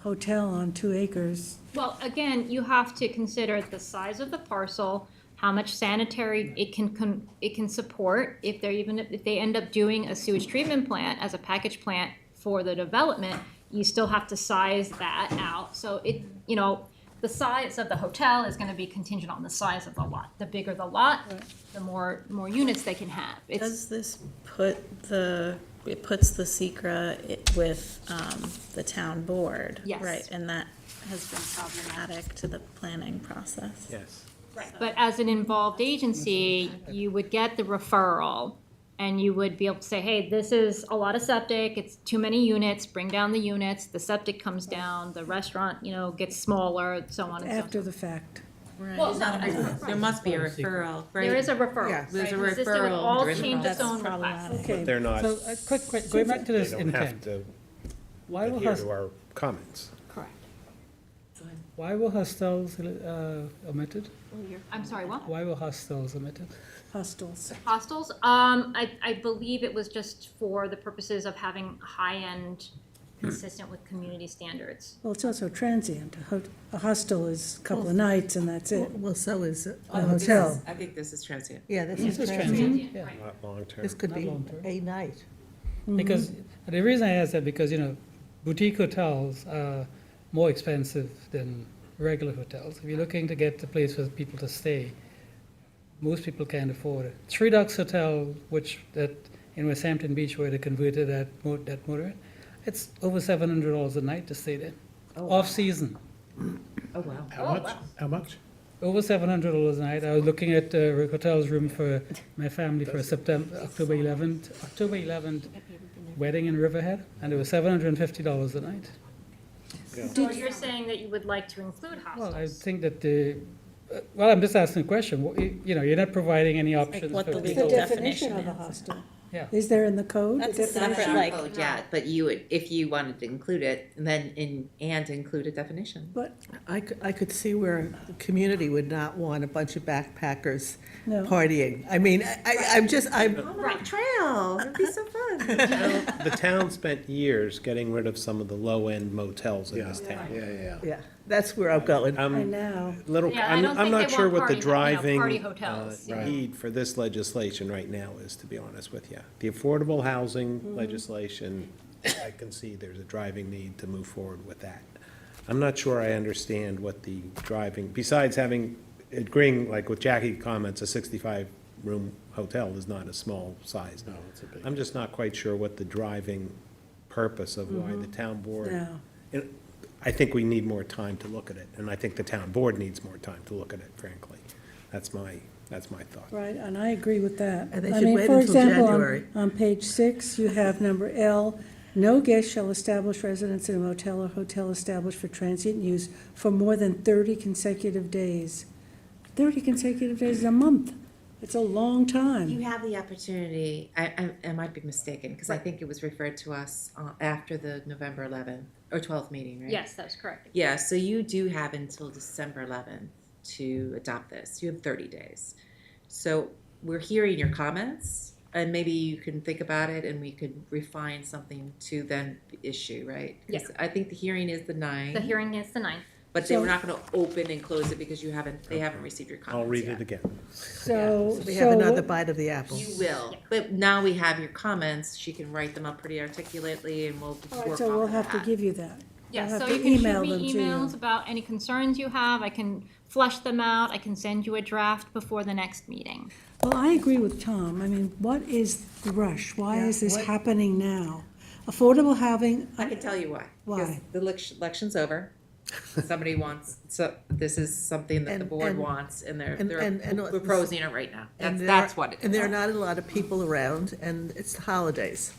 hotel on 2 acres, Well, again, you have to consider the size of the parcel, how much sanitary it can support. If they end up doing a sewage treatment plant as a package plant for the development, you still have to size that out. So the size of the hotel is going to be contingent on the size of the lot. The bigger the lot, the more units they can have. Does this it puts the secra with the town board? Yes. Right, and that has been problematic to the planning process. Yes. Right. But as an involved agency, you would get the referral and you would be able to say, hey, this is a lot of septic, it's too many units, bring down the units, the septic comes down, the restaurant, gets smaller, so on and so forth. after the fact. Right. Well, There must be a referral, right? There is a referral. Yes. There's a right, consistent with referral all during the change of process. zone requests. Okay. But they're not, So, a quick, going back to they this don't have intent. to Why will adhere hus- to our comments. Correct. Why were hostels omitted? I'm sorry, what? Why were hostels omitted? Hostels. Hostels, I believe it was just for the purposes of having high-end, consistent with community standards. Well, it's also transient. A hostel is a couple of nights and that's it. Well, so is a hotel. I think this is transient. Yeah, this This is is transient. transient, yeah. Not long-term. This could Not be long-term. a night. Because, the reason I ask that, because, boutique hotels are more expensive than regular hotels. If you're looking to get a place for people to stay, most people can't afford it. Three Ducks Hotel, that in West Hampton Beach where they converted that motor, it's over $700 a night to stay there, off-season. Oh, wow. How much? How much? Over $700 a night. I was looking at the hotel's room for my family for October 11th wedding in Riverhead, and it was $750 a night. So you're saying that you would like to include Well, I hostels? think that I'm just asking a question. You're not providing any options what for the The legal people. definition of a is. hostel. Yeah. Is there in the code? That's The a definition? separate, like, Code yet, but you would, if you wanted to include it, then include a definition. But, I could see where the community would not want a bunch of backpackers no. partying. I mean, I'm Right. Trail, it'd be so fun. The town spent years getting rid of some of the low-end motels in this town. yeah, that's where I'm going. I know. Yeah, I don't I'm think not they sure want what the party, driving party hotels. need for this legislation right now is, to be honest with you. The affordable housing legislation, I can see there's a driving need to move forward with that. I'm not sure I understand what the driving, besides agreeing, like with Jackie comments, a 65-room hotel is not a small size. No, it's a big. I'm just not quite sure what the driving purpose of why the town board. No. And I think we need more time to look at it, and I think the town board needs more time to look at it, frankly. That's my thought. Right, and I agree with that. And they I should mean, wait for until example, January. on page 6, you have number L, no guest shall establish residence in a motel or hotel established for transient use for more than 30 consecutive days. 30 consecutive days is a month. It's a long You time. have the opportunity, I might be mistaken, because I think it was referred to us after the November 11th or 12th meeting, right? Yes, that's correct. Yeah, so you do have until December 11th to adopt this. You have 30 days. So we're hearing your comments, and maybe you can think about it and we could refine something to then issue, right? 'Cause Yeah. I think the hearing is the 9th. The hearing is the 9th. But they were not gonna open and close it because they haven't received your comments I'll read yet. it again. So, We have another so, bite of the apple. You will, but now we have your comments, she can write them up pretty articulately and we'll all work right, so we'll off of have to that. give you that. Yeah, I'll have so to you can shoot email me them to you. emails about any concerns you have. I can flesh them out. I can send you a draft before the next meeting. Well, I agree with Tom. I mean, what is the rush? Why is this happening now? Affordable housing, I can tell you why. Because Why? the election's over. Somebody wants, so this is something that the board And- wants and and- they're proposing it right now. And That's what it is. And there are not a lot of people around, and it's the holidays.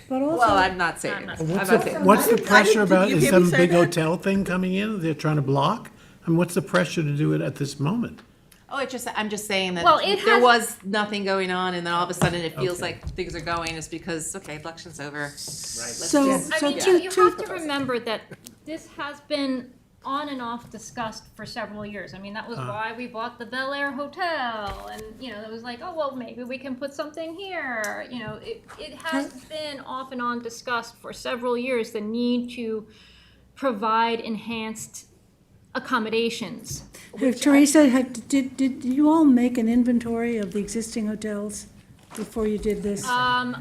but also. Well, I'm not saying. I'm I'm not not saying. What's the pressure about, you is hear me some say big that? hotel thing coming in they're trying to block? I mean, what's the pressure to do it at this moment? Oh, I'm just saying that Well, it there has- was nothing going on and then all of a sudden it feels Okay. like things are going. It's because, okay, election's over. Let's So, just- so I mean, two, you two, have to remember that this has been on and off discussed for several years. I mean, that was why we bought the Bel Air Hotel, and, it was like, oh, well, maybe we can put something here. It has been off and on discussed for several years, the need to provide enhanced accommodations. Teresa, did you all make an inventory of the existing hotels before you did this?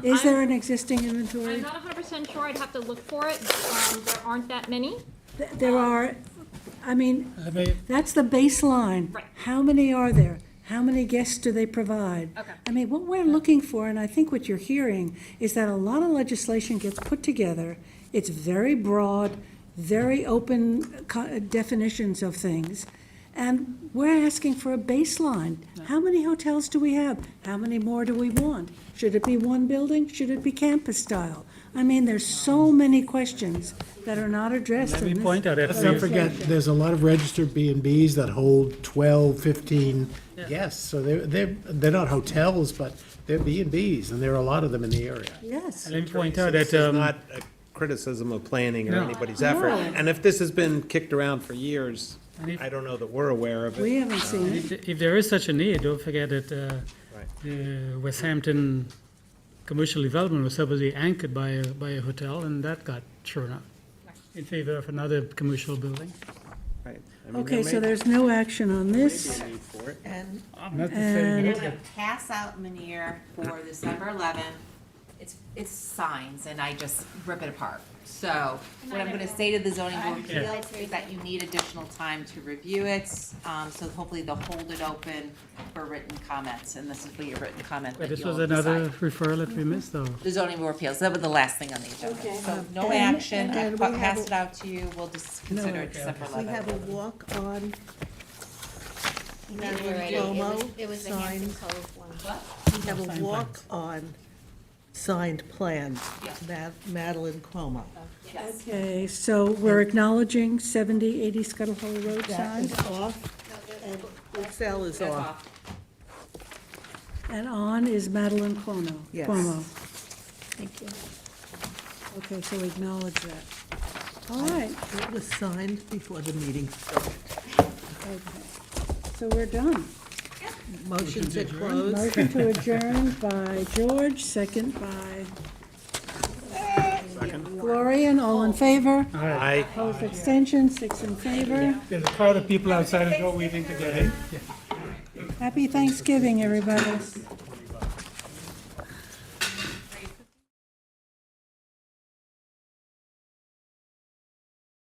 Is there an existing inventory? I'm not 100% sure. I'd have to look for it. There aren't that many. There are, I mean, I mean, that's the baseline. Right. How many are there? How many guests do they provide? Okay. I mean, what we're looking for, and I think what you're hearing, is that a lot of legislation gets put together. It's very broad, very open definitions of things. And we're asking for a baseline. How many hotels do we have? How many more do we want? Should it be one building? Should it be campus style? I mean, there's so many questions that are not addressed let in me this. point out that Let's not forget, there's a lot of registered B and Bs that hold 12, 15 guests. So they're not hotels, but they're B and Bs, and there are a lot of them in the area. Yes. let me point out This that, is not criticism of planning or No. anybody's effort. No. And if this has been kicked around for years, And if- I don't know that we're aware of it. We haven't seen it. If there is such a need, don't forget that Right. the Westhampton commercial development was supposedly anchored by a hotel, and that got thrown out in favor of another commercial building. Right. I mean, Okay, there so may- there's no action on there may this. be a need for it. And I'm not And- defending I'm it, gonna pass out manure for December 11th. It's signs, and I just rip it apart. So what I'm gonna say to the zoning board of appeals is that you need additional time to review it. So hopefully they'll hold it open for written comments, and this will be a written comment but that this was you'll another decide. referral that we missed, though. The zoning board of appeals, that was the last thing on the agenda. So no And- action, I and we have passed a- it out to you, we'll just consider it December we have 11th. a walk-on Already, it was the Hampton signed, Cove one. we have a walk-on signed plan, Madeline Como. Yes. Okay, so we're acknowledging 7080 Scuttle Hole Road That sign, is off, and Excel is That's off. off. and on is Madeline Cuomo. Yes. Cuomo. Thank you. Okay, so we acknowledge that. All right, It was signed before the meeting started. okay. So we're done. Motion to close. Motion to adjourn by George, second by Gloria, and all in favor? Aye. Opposed, abstention, 6 in favor. There's a crowd of people outside the door waiting to get in. Happy Thanksgiving, everybody.